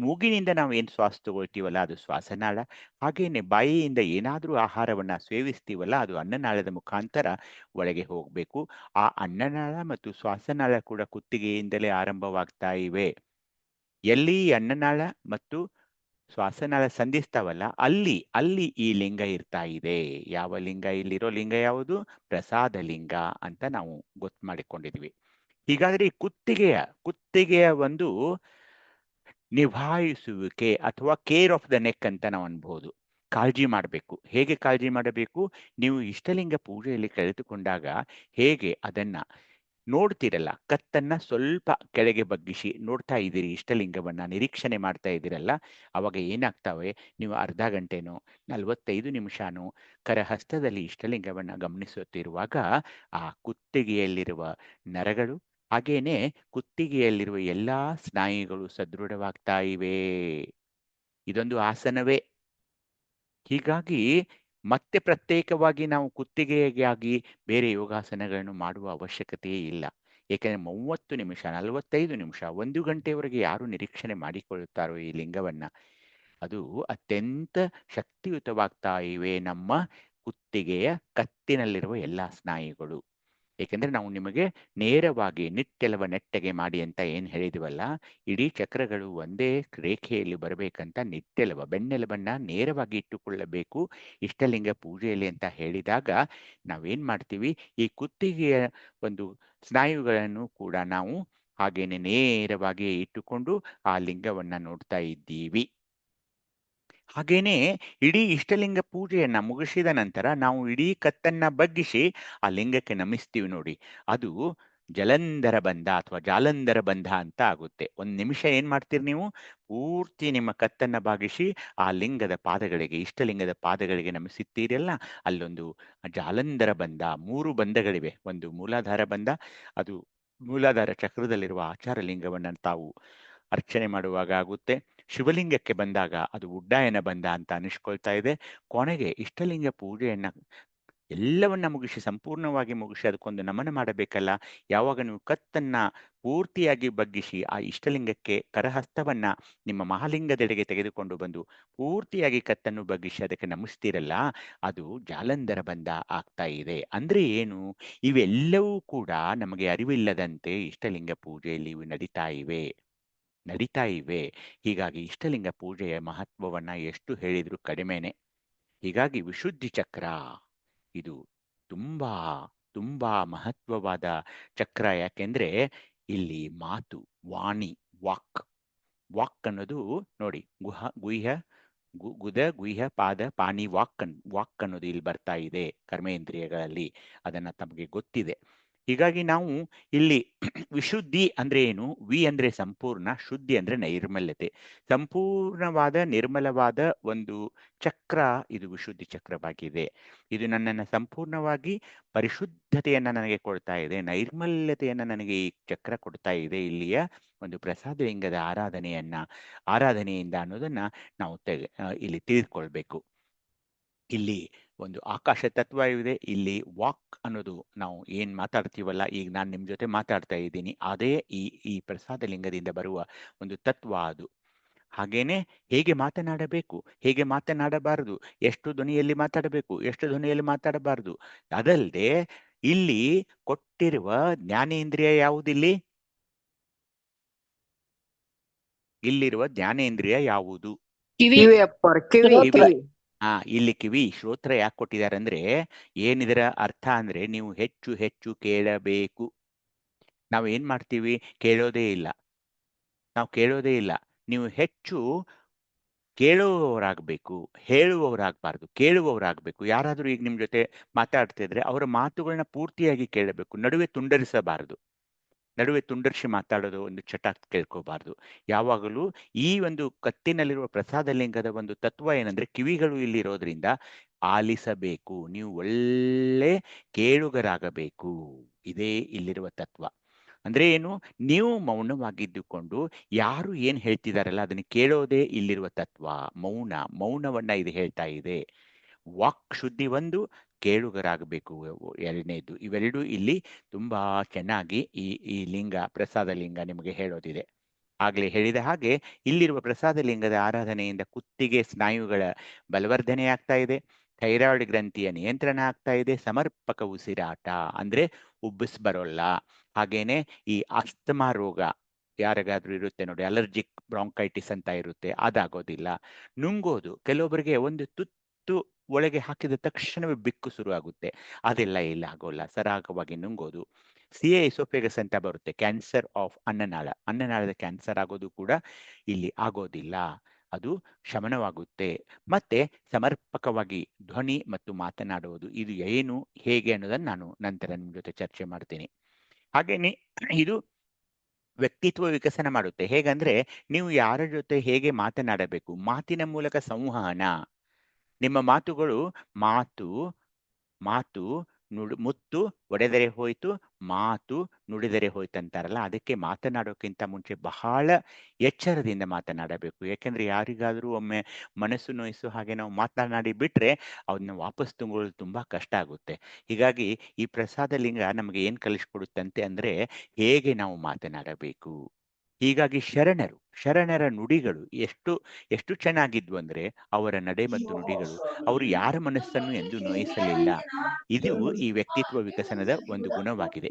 [SPEAKER 3] ಮೂಗಿನಿಂದ ನಾವು ಏನು ಶ್ವಾಸ ತಗೊಳ್ತೀವಲ್ಲ ಅದು ಶ್ವಾಸನಾಳ. ಹಾಗೇನೆ ಬಾಯಿಯಿಂದ ಏನಾದ್ರೂ ಆಹಾರವನ್ನ ಸೇವಿಸ್ತೀವಲ್ಲ ಅದು ಅನ್ನನಾಳದ ಮುಖಾಂತರ ಒಳಗೆ ಹೋಗ್ಬೇಕು. ಆ ಅನ್ನನಾಳ ಮತ್ತು ಶ್ವಾಸನಾಳ ಕೂಡ ಕುತ್ತಿಗೆಯಿಂದಲೇ ಆರಂಭವಾಗ್ತಾ ಇವೆ. ಎಲ್ಲಿ ಅನ್ನನಾಳ ಮತ್ತು ಶ್ವಾಸನಾಳ ಸಂಧಿಸ್ತಾವಲ್ಲ ಅಲ್ಲಿ ಈ ಲಿಂಗ ಇರ್ತಾ ಇದೆ. ಯಾವ ಲಿಂಗ? ಇಲ್ಲಿರೋ ಲಿಂಗ ಯಾವುದು? ಪ್ರಸಾದ ಲಿಂಗ ಅಂತ ನಾವು ಗೊತ್ತು ಮಾಡಿಕೊಂಡಿದ್ವಿ. ಹೀಗಾದ್ರೆ ಈ ಕುತ್ತಿಗೆಯ ಒಂದು ನಿಭಾಯಿಸುವಿಕೆ ಅಥವಾ ಕೇರ್ ಆಫ್ ದ ನೆಕ್ ಅಂತ ನಾವು ಅನ್ಬಹುದು. ಕಾಳಜಿ ಮಾಡಬೇಕು. ಹೇಗೆ ಕಾಳಜಿ ಮಾಡಬೇಕು? ನೀವು ಇಷ್ಟಲಿಂಗ ಪೂಜೆಯಲ್ಲಿ ಕಳೆದುಕೊಂಡಾಗ ಹೇಗೆ ಅದನ್ನ ನೋಡ್ತಿರಲ್ಲ, ಕತ್ತನ್ನ ಸ್ವಲ್ಪ ಕೆಳಗೆ ಬಗ್ಗಿಸಿ ನೋಡ್ತಾ ಇದ್ದೀರಿ, ಇಷ್ಟಲಿಂಗವನ್ನ ನಿರೀಕ್ಷಣೆ ಮಾಡ್ತಾ ಇದ್ದೀರಲ್ಲ, ಅವಾಗ ಏನಾಗ್ತಾವೆ, ನೀವು ಅರ್ಧ ಗಂಟೆನೋ 45 ನಿಮಿಷನೋ ಕರಹಸ್ತದಲ್ಲಿ ಇಷ್ಟಲಿಂಗವನ್ನ ಗಮನಿಸುತ್ತಿರುವಾಗ ಆ ಕುತ್ತಿಗೆಯಲ್ಲಿರುವ ನರಗಳು ಹಾಗೇನೆ ಕುತ್ತಿಗೆಯಲ್ಲಿರುವ ಎಲ್ಲಾ ಸ್ನಾಯುಗಳು ಸದೃಢವಾಗ್ತಾ ಇವೆ. ಇದೊಂದು ಆಸನವೇ. ಹೀಗಾಗಿ ಮತ್ತೆ ಪ್ರತ್ಯೇಕವಾಗಿ ನಾವು ಕುತ್ತಿಗೆಗಾಗಿ ಬೇರೆ ಯೋಗಾಸನಗಳನ್ನು ಮಾಡುವ ಅವಶ್ಯಕತೆಯೇ ಇಲ್ಲ. ಏಕೆಂದರೆ 30 ನಿಮಿಷ, 45 ನಿಮಿಷ, 1 ಗಂಟೆಯವರೆಗೆ ಯಾರು ನಿರೀಕ್ಷಣೆ ಮಾಡಿಕೊಳ್ಳುತ್ತಾರೋ ಈ ಲಿಂಗವನ್ನ, ಅದು ಅತ್ಯಂತ ಶಕ್ತಿಯುತವಾಗ್ತಾ ಇವೆ ನಮ್ಮ ಕುತ್ತಿಗೆಯ ಕತ್ತಿನಲ್ಲಿರುವ ಎಲ್ಲಾ ಸ್ನಾಯುಗಳು. ಏಕೆಂದ್ರೆ ನಾವು ನಿಮಗೆ ನೇರವಾಗಿ ನಿಟ್ಟೆಲವ ನೆಟ್ಟಗೆ ಮಾಡಿ ಅಂತ ಏನ್ ಹೇಳಿದ್ವಲ್ಲ, ಇಡೀ ಚಕ್ರಗಳು ಒಂದೇ ರೇಖೆಯಲ್ಲಿ ಬರಬೇಕಂತ ನಿಟ್ಟೆಲವ ಬೆನ್ನೆಲುಬನ್ನ ನೇರವಾಗಿ ಇಟ್ಟುಕೊಳ್ಳಬೇಕು ಇಷ್ಟಲಿಂಗ ಪೂಜೆಯಲ್ಲಿ ಅಂತ ಹೇಳಿದಾಗ ನಾವೇನ್ ಮಾಡ್ತೀವಿ, ಈ ಕುತ್ತಿಗೆಯ ಒಂದು ಸ್ನಾಯುಗಳನ್ನು ಕೂಡ ನಾವು ಹಾಗೇನೆ ನೇರವಾಗಿ ಇಟ್ಟುಕೊಂಡು ಆ ಲಿಂಗವನ್ನ ನೋಡ್ತಾ ಇದ್ದೀವಿ. ಹಾಗೇನೆ ಇಡೀ ಇಷ್ಟಲಿಂಗ ಪೂಜೆಯನ್ನ ಮುಗಿಸಿದ ನಂತರ ನಾವು ಇಡೀ ಕತ್ತನ್ನ ಬಗ್ಗಿಸಿ ಆ ಲಿಂಗಕ್ಕೆ ನಮಿಸ್ತೀವಿ ನೋಡಿ, ಅದು ಜಲಂಧರ ಬಂಧ ಅಥವಾ ಜಾಲಂಧರ ಬಂಧ ಅಂತ ಆಗುತ್ತೆ. 1 ನಿಮಿಷ ಏನ್ ಮಾಡ್ತೀರಿ ನೀವು, ಪೂರ್ತಿ ನಿಮ್ಮ ಕತ್ತನ್ನ ಬಾಗಿಸಿ ಆ ಲಿಂಗದ ಪಾದಗಳಿಗೆ, ಇಷ್ಟಲಿಂಗದ ಪಾದಗಳಿಗೆ ನಮಿಸುತ್ತೀರಲ್ಲ, ಅಲ್ಲೊಂದು ಜಾಲಂಧರ ಬಂಧ, 3 ಬಂಧಗಳಿವೆ. ಒಂದು ಮೂಲಾಧಾರ ಬಂಧ, ಅದು ಮೂಲಾಧಾರ ಚಕ್ರದಲ್ಲಿರುವ ಆಚಾರ ಲಿಂಗವನ್ನ ತಾವು ಅರ್ಚನೆ ಮಾಡುವಾಗ ಆಗುತ್ತೆ. ಶಿವಲಿಂಗಕ್ಕೆ ಬಂದಾಗ ಅದು ಉಡ್ಡಾಯನ ಬಂಧ ಅಂತ ಅನಿಸ್ಕೊಳ್ತಾ ಇದೆ. ಕೊನೆಗೆ ಇಷ್ಟಲಿಂಗ ಪೂಜೆಯನ್ನ ಎಲ್ಲವನ್ನ ಮುಗಿಸಿ, ಸಂಪೂರ್ಣವಾಗಿ ಮುಗಿಸಿ ಅದಕ್ಕೊಂದು ನಮನ ಮಾಡಬೇಕಲ್ಲ. ಯಾವಾಗ ನೀವು ಕತ್ತನ್ನ ಪೂರ್ತಿಯಾಗಿ ಬಗ್ಗಿಸಿ ಆ ಇಷ್ಟಲಿಂಗಕ್ಕೆ ಕರಹಸ್ತವನ್ನ ನಿಮ್ಮ ಮಹಾಲಿಂಗದೆಡೆಗೆ ತೆಗೆದುಕೊಂಡು ಬಂದು ಪೂರ್ತಿಯಾಗಿ ಕತ್ತನ್ನು ಬಗ್ಗಿಸಿ ಅದಕ್ಕೆ ನಮಿಸ್ತೀರಲ್ಲ, ಅದು ಜಾಲಂಧರ ಬಂಧ ಆಗ್ತಾ ಇದೆ. ಅಂದ್ರೆ ಏನು, ಇವೆಲ್ಲವೂ ಕೂಡ ನಮಗೆ ಅರಿವಿಲ್ಲದಂತೆ ಇಷ್ಟಲಿಂಗ ಪೂಜೆಯಲ್ಲಿ ಇವು ನಡೀತಾ ಇವೆ. ಹೀಗಾಗಿ ಇಷ್ಟಲಿಂಗ ಪೂಜೆಯ ಮಹತ್ವವನ್ನ ಎಷ್ಟು ಹೇಳಿದ್ರು ಕಡಿಮೆನೆ. ಹೀಗಾಗಿ ವಿಶುದ್ಧಿ ಚಕ್ರ ಇದು ತುಂಬಾ ತುಂಬಾ ಮಹತ್ವವಾದ ಚಕ್ರ. ಯಾಕೆಂದ್ರೆ ಇಲ್ಲಿ ಮಾತು, ವಾಣಿ, ವಾಕ್ ಅನ್ನೋದು ನೋಡಿ, ಗುದ ಗುಹ್ಯ ಪಾದ ಪಾಣಿ ವಾಕ್ ಅನ್ನೋದು ಇಲ್ಲಿ ಬರ್ತಾ ಇದೆ ಕರ್ಮೇಂದ್ರಿಯಗಳಲ್ಲಿ. ಅದನ್ನ ತಮಗೆ ಗೊತ್ತಿದೆ. ಹೀಗಾಗಿ ನಾವು ಇಲ್ಲಿ ವಿಶುದ್ಧಿ ಅಂದ್ರೆ ಏನು, ವಿ ಅಂದ್ರೆ ಸಂಪೂರ್ಣ, ಶುದ್ಧಿ ಅಂದ್ರೆ ನೈರ್ಮಲ್ಯತೆ. ಸಂಪೂರ್ಣವಾದ ನಿರ್ಮಲವಾದ ಒಂದು ಚಕ್ರ ಇದು ವಿಶುದ್ಧಿ ಚಕ್ರವಾಗಿದೆ. ಇದು ನನ್ನನ್ನು ಸಂಪೂರ್ಣವಾಗಿ ಪರಿಶುದ್ಧತೆಯನ್ನ ನನಗೆ ಕೊಡ್ತಾ ಇದೆ, ನೈರ್ಮಲ್ಯತೆಯನ್ನ ನನಗೆ ಈ ಚಕ್ರ ಕೊಡ್ತಾ ಇದೆ. ಇಲ್ಲಿಯ ಒಂದು ಪ್ರಸಾದ ಲಿಂಗದ ಆರಾಧನೆಯಿಂದ ಅನ್ನೋದನ್ನ ನಾವು ಇಲ್ಲಿ ತಿಳಿದುಕೊಳ್ಬೇಕು. ಇಲ್ಲಿ ಒಂದು ಆಕಾಶ ತತ್ವ ಇದೆ. ಇಲ್ಲಿ ವಾಕ್ ಅನ್ನೋದು ನಾವು ಏನ್ ಮಾತಾಡ್ತೀವಲ್ಲ, ಈಗ ನಾನು ನಿಮ್ ಜೊತೆ ಮಾತಾಡ್ತಾ ಇದ್ದೀನಿ, ಅದೇ ಈ ಪ್ರಸಾದ ಲಿಂಗದಿಂದ ಬರುವ ಒಂದು ತತ್ವ ಅದು. ಹಾಗೇನೆ ಹೇಗೆ ಮಾತನಾಡಬೇಕು, ಹೇಗೆ ಮಾತನಾಡಬಾರದು, ಎಷ್ಟು ಧ್ವನಿಯಲ್ಲಿ ಮಾತಾಡಬೇಕು, ಎಷ್ಟು ಧ್ವನಿಯಲ್ಲಿ ಮಾತಾಡಬಾರದು, ಅದಲ್ಲದೆ ಇಲ್ಲಿ ಕೊಟ್ಟಿರುವ ಜ್ಞಾನೇಂದ್ರಿಯ ಯಾವುದಿಲ್ಲಿ, ಇಲ್ಲಿರುವ ಜ್ಞಾನೇಂದ್ರಿಯ ಯಾವುದು,
[SPEAKER 4] ಕಿವಿ ಅಪ್ಪರ್ ಕಿವಿ.
[SPEAKER 3] ಇಲ್ಲಿ ಕಿವಿ, ಶ್ರೋತ್ರ ಯಾಕೆ ಕೊಟ್ಟಿದ್ದಾರೆ ಅಂದ್ರೆ, ಏನಿದರ ಅರ್ಥ ಅಂದ್ರೆ ನೀವು ಹೆಚ್ಚು ಹೆಚ್ಚು ಕೇಳಬೇಕು. ನಾವು ಏನ್ ಮಾಡ್ತೀವಿ, ಕೇಳೋದೇ ಇಲ್ಲ. ನೀವು ಹೆಚ್ಚು ಕೇಳುವವರಾಗಬೇಕು, ಹೇಳುವವರಾಗಬಾರ್ದು, ಕೇಳುವವರಾಗಬೇಕು. ಯಾರಾದ್ರೂ ಈಗ ನಿಮ್ ಜೊತೆ ಮಾತಾಡ್ತಿದ್ರೆ ಅವರ ಮಾತುಗಳನ್ನ ಪೂರ್ತಿಯಾಗಿ ಕೇಳಬೇಕು, ನಡುವೆ ತುಂಡರಿಸಬಾರದು. ನಡುವೆ ತುಂಡರಿಸಿ ಮಾತಾಡೋದು ಒಂದು ಚಟ ಕೇಳ್ಕೋಬಾರ್ದು. ಯಾವಾಗಲೂ ಈ ಒಂದು ಕತ್ತಿನಲ್ಲಿರುವ ಪ್ರಸಾದ ಲಿಂಗದ ಒಂದು ತತ್ವ ಏನಂದ್ರೆ, ಕಿವಿಗಳು ಇಲ್ಲಿರೋದ್ರಿಂದ ಆಲಿಸಬೇಕು, ನೀವು ಒಳ್ಳೆ ಕೇಳುಗರಾಗಬೇಕು. ಇದೇ ಇಲ್ಲಿರುವ ತತ್ವ. ಅಂದ್ರೆ ಏನು, ನೀವು ಮೌನವಾಗಿದ್ದುಕೊಂಡು ಯಾರು ಏನ್ ಹೇಳ್ತಿದಾರಲ್ಲ ಅದನ್ನ ಕೇಳೋದೇ ಇಲ್ಲಿರುವ ತತ್ವ. ಮೌನವನ್ನ ಇದು ಹೇಳ್ತಾ ಇದೆ. ವಾಕ್ ಶುದ್ಧಿ ಒಂದು, ಕೇಳುಗರಾಗಬೇಕು ಎರಡನೇದು. ಇವೆರಡೂ ಇಲ್ಲಿ ತುಂಬಾ ಚೆನ್ನಾಗಿ ಈ ಲಿಂಗ, ಪ್ರಸಾದ ಲಿಂಗ ನಿಮಗೆ ಹೇಳೋದಿದೆ. ಆಗ್ಲೇ ಹೇಳಿದ ಹಾಗೆ ಇಲ್ಲಿರುವ ಪ್ರಸಾದ ಲಿಂಗದ ಆರಾಧನೆಯಿಂದ ಕುತ್ತಿಗೆ ಸ್ನಾಯುಗಳ ಬಲವರ್ಧನೆ ಆಗ್ತಾ ಇದೆ, ಥೈರಾಯ್ಡ್ ಗ್ರಂಥಿಯ ನಿಯಂತ್ರಣ ಆಗ್ತಾ ಇದೆ, ಸಮರ್ಪಕ ಉಸಿರಾಟ ಅಂದ್ರೆ ಉಬ್ಬಿಸ್ ಬರೋಲ್ಲ. ಹಾಗೇನೆ ಈ ಆಸ್ತಮಾ ರೋಗ ಯಾರಿಗಾದ್ರೂ ಇರುತ್ತೆ ನೋಡಿ, ಅಲರ್ಜಿಕ್ ಬ್ರಾಂಕೈಟಿಸ್ ಅಂತ ಇರುತ್ತೆ, ಅದಾಗೋದಿಲ್ಲ. ನುಂಗೋದು, ಕೆಲವೊಬ್ಬರಿಗೆ ಒಂದು ತುತ್ತು ಒಳಗೆ ಹಾಕಿದ ತಕ್ಷಣವೇ ಬಿಕ್ಕು ಶುರು ಆಗುತ್ತೆ, ಅದೆಲ್ಲ ಇಲ್ಲ, ಆಗೋಲ್ಲ. ಸರಾಗವಾಗಿ ನುಂಗೋದು. ಎಸೋಫೇಗಸ್ ಅಂತ ಬರುತ್ತೆ, ಕ್ಯಾನ್ಸರ್ ಆಫ್ ಅನ್ನನಾಳದ ಕ್ಯಾನ್ಸರ್ ಆಗೋದು ಕೂಡ ಇಲ್ಲಿ ಆಗೋದಿಲ್ಲ, ಅದು ಶಮನವಾಗುತ್ತೆ. ಮತ್ತೆ ಸಮರ್ಪಕವಾಗಿ ಧ್ವನಿ ಮತ್ತು ಮಾತನಾಡುವುದು, ಇದು ಏನು ಹೇಗೆ ಅನ್ನೋದನ್ನ ನಾನು ನಂತರ ನಿಮ್ ಜೊತೆ ಚರ್ಚೆ ಮಾಡ್ತೀನಿ. ಹಾಗೇನೆ ಇದು ವ್ಯಕ್ತಿತ್ವ ವಿಕಸನ ಮಾಡುತ್ತೆ. ಹೇಗಂದ್ರೆ ನೀವು ಯಾರ ಜೊತೆ ಹೇಗೆ ಮಾತನಾಡಬೇಕು, ಮಾತಿನ ಮೂಲಕ ಸಂವಹನ. ನಿಮ್ಮ ಮಾತುಗಳು ಮಾತು ಮುತ್ತು ಒಡೆದರೆ ಹೋಯ್ತು, ಮಾತು ನುಡಿದರೆ ಹೋಯ್ತು ಅಂತಾರಲ್ಲ, ಅದಕ್ಕೆ ಮಾತನಾಡೋಕ್ಕಿಂತ ಮುಂಚೆ ಬಹಳ ಎಚ್ಚರದಿಂದ ಮಾತನಾಡಬೇಕು. ಯಾಕೆಂದ್ರೆ ಯಾರಿಗಾದ್ರೂ ಒಮ್ಮೆ ಮನಸ್ಸು ನೋಯಿಸು ಹಾಗೆ ನಾವು ಮಾತನಾಡಿ ಬಿಟ್ರೆ ಅವನ್ನ ವಾಪಸ್ ತುಂಬೋದು ತುಂಬಾ ಕಷ್ಟ ಆಗುತ್ತೆ. ಹೀಗಾಗಿ ಈ ಪ್ರಸಾದ ಲಿಂಗ ನಮಗೆ ಏನ್ ಕಲಿಸ್ಕೊಡುತ್ತಂತೆ ಅಂದ್ರೆ ಹೇಗೆ ನಾವು ಮಾತನಾಡಬೇಕು. ಹೀಗಾಗಿ ಶರಣರ ನುಡಿಗಳು ಎಷ್ಟು ಎಷ್ಟು ಚೆನ್ನಾಗಿದ್ವು ಅಂದ್ರೆ ಅವರ ನಡೆ ಮತ್ತು ನುಡಿಗಳು ಅವರು ಯಾರ ಮನಸ್ಸನ್ನು ಎಂದೂ ನೋಯಿಸಲಿಲ್ಲ. ಇದು ಈ ವ್ಯಕ್ತಿತ್ವ ವಿಕಸನದ ಒಂದು ಗುಣವಾಗಿದೆ.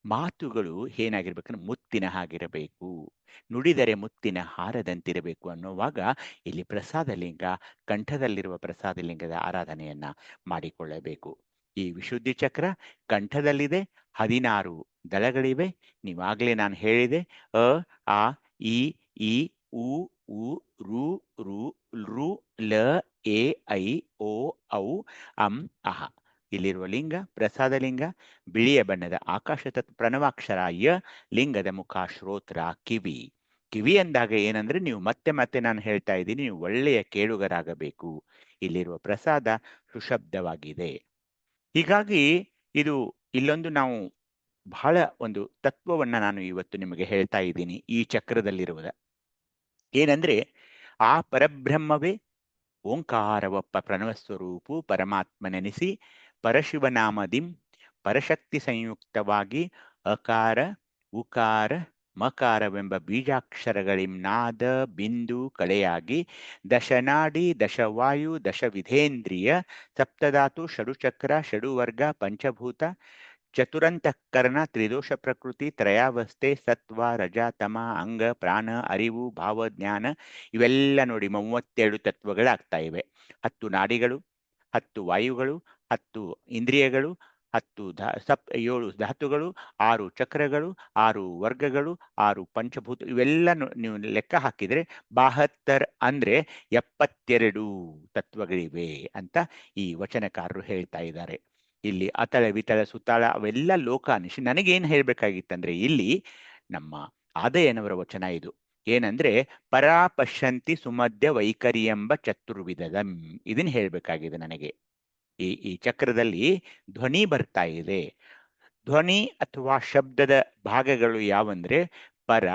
[SPEAKER 3] ಮಾತುಗಳು ಏನಾಗಿರ್ಬೇಕಂದ್ರೆ ಮುತ್ತಿನ ಹಾಗಿರಬೇಕು, ನುಡಿದರೆ ಮುತ್ತಿನ ಹಾರದಂತಿರಬೇಕು ಅನ್ನುವಾಗ ಇಲ್ಲಿ ಪ್ರಸಾದ ಲಿಂಗ, ಕಂಠದಲ್ಲಿರುವ ಪ್ರಸಾದ ಲಿಂಗದ ಆರಾಧನೆಯನ್ನ ಮಾಡಿಕೊಳ್ಳಬೇಕು. ಈ ವಿಶುದ್ಧಿ ಚಕ್ರ ಕಂಠದಲ್ಲಿದೆ, 16 ದಳಗಳಿವೆ. ನೀವಾಗಲೇ ನಾನು ಹೇಳಿದೆ, ಅ ಆ ಇ ಈ ಉ ಉ ರು ರು ಋ ಲ ಎ ಐ ಓ ಔ ಅಂ ಅಹ. ಇಲ್ಲಿರುವ ಲಿಂಗ ಪ್ರಸಾದ ಲಿಂಗ, ಬಿಳಿಯ ಬಣ್ಣದ ಆಕಾಶ ಪ್ರಣವಾಕ್ಷರ ಯ, ಲಿಂಗದ ಮುಖ ಶ್ರೋತ್ರ ಕಿವಿ. ಕಿವಿ ಅಂದಾಗ ಏನಂದ್ರೆ ನೀವು ಮತ್ತೆ ಮತ್ತೆ ನಾನು ಹೇಳ್ತಾ ಇದ್ದೀನಿ, ನೀವು ಒಳ್ಳೆಯ ಕೇಳುಗರಾಗಬೇಕು. ಇಲ್ಲಿರುವ ಪ್ರಸಾದ ಸುಶಬ್ದವಾಗಿದೆ. ಹೀಗಾಗಿ ಇದು ಇಲ್ಲೊಂದು ನಾವು ಬಹಳ ಒಂದು ತತ್ವವನ್ನ ನಾನು ಇವತ್ತು ನಿಮಗೆ ಹೇಳ್ತಾ ಇದ್ದೀನಿ. ಈ ಚಕ್ರದಲ್ಲಿರುವುದ ಏನಂದ್ರೆ ಆ ಪರಬ್ರಹ್ಮವೇ ಓಂಕಾರವಪ್ಪ ಪ್ರಣವಸ್ವರೂಪು ಪರಮಾತ್ಮನೆನಿಸಿ ಪರಶಿವನಾಮದಿಂ ಪರಶಕ್ತಿ ಸಂಯುಕ್ತವಾಗಿ ಅಕಾರ ಉಕಾರ ಮಕಾರವೆಂಬ ಬೀಜಾಕ್ಷರಗಳಿಂ ನಾದ ಬಿಂದು ಕಳೆಯಾಗಿ ದಶನಾಡಿ ದಶವಾಯು ದಶವಿಧೇಂದ್ರಿಯ ಸಪ್ತಧಾತು ಷಡುಚಕ್ರ ಷಡುವರ್ಗ ಪಂಚಭೂತ ಚತುರಂತಃಕರಣ ತ್ರಿದೋಷ ಪ್ರಕೃತಿ ತ್ರಯಾವಸ್ಥೆ ಸತ್ವ ರಜ ತಮ ಅಂಗ ಪ್ರಾಣ ಅರಿವು ಭಾವ ಜ್ಞಾನ ಇವೆಲ್ಲ ನೋಡಿ 32 ತತ್ವಗಳಾಗ್ತಾ ಇವೆ. 10 ನಾಡಿಗಳು, 10 ವಾಯುಗಳು, 10 ಇಂದ್ರಿಯಗಳು, 7 ಧಾತುಗಳು, 6 ಚಕ್ರಗಳು, 6 ವರ್ಗಗಳು, 6 ಪಂಚಭೂತ ಇವೆಲ್ಲ ನೀವು ಲೆಕ್ಕ ಹಾಕಿದ್ರೆ 72 ಅಂದ್ರೆ 72 ತತ್ವಗಳಿವೆ ಅಂತ ಈ ವಚನಕಾರರು ಹೇಳ್ತಾ ಇದ್ದಾರೆ. ಇಲ್ಲಿ ಅತಳ ವಿತಳ ಸುತ್ತಳ ಅವೆಲ್ಲ ಲೋಕಾನಿಶಿ. ನನಗೇನು ಹೇಳ್ಬೇಕಾಗಿತ್ತಂದ್ರೆ ಇಲ್ಲಿ ನಮ್ಮ ಆದಯನವರ ವಚನ ಇದು ಏನಂದ್ರೆ ಪರಾ ಪಶ್ಯಂತಿ ಸುಮಧ್ಯ ವೈಖರಿ ಎಂಬ ಚತುರ್ವಿಧದಂ. ಇದನ್ನ ಹೇಳ್ಬೇಕಾಗಿದೆ ನನಗೆ. ಈ ಚಕ್ರದಲ್ಲಿ ಧ್ವನಿ ಬರ್ತಾ ಇದೆ. ಧ್ವನಿ ಅಥವಾ ಶಬ್ದದ ಭಾಗಗಳು ಯಾವಂದ್ರೆ ಪರ,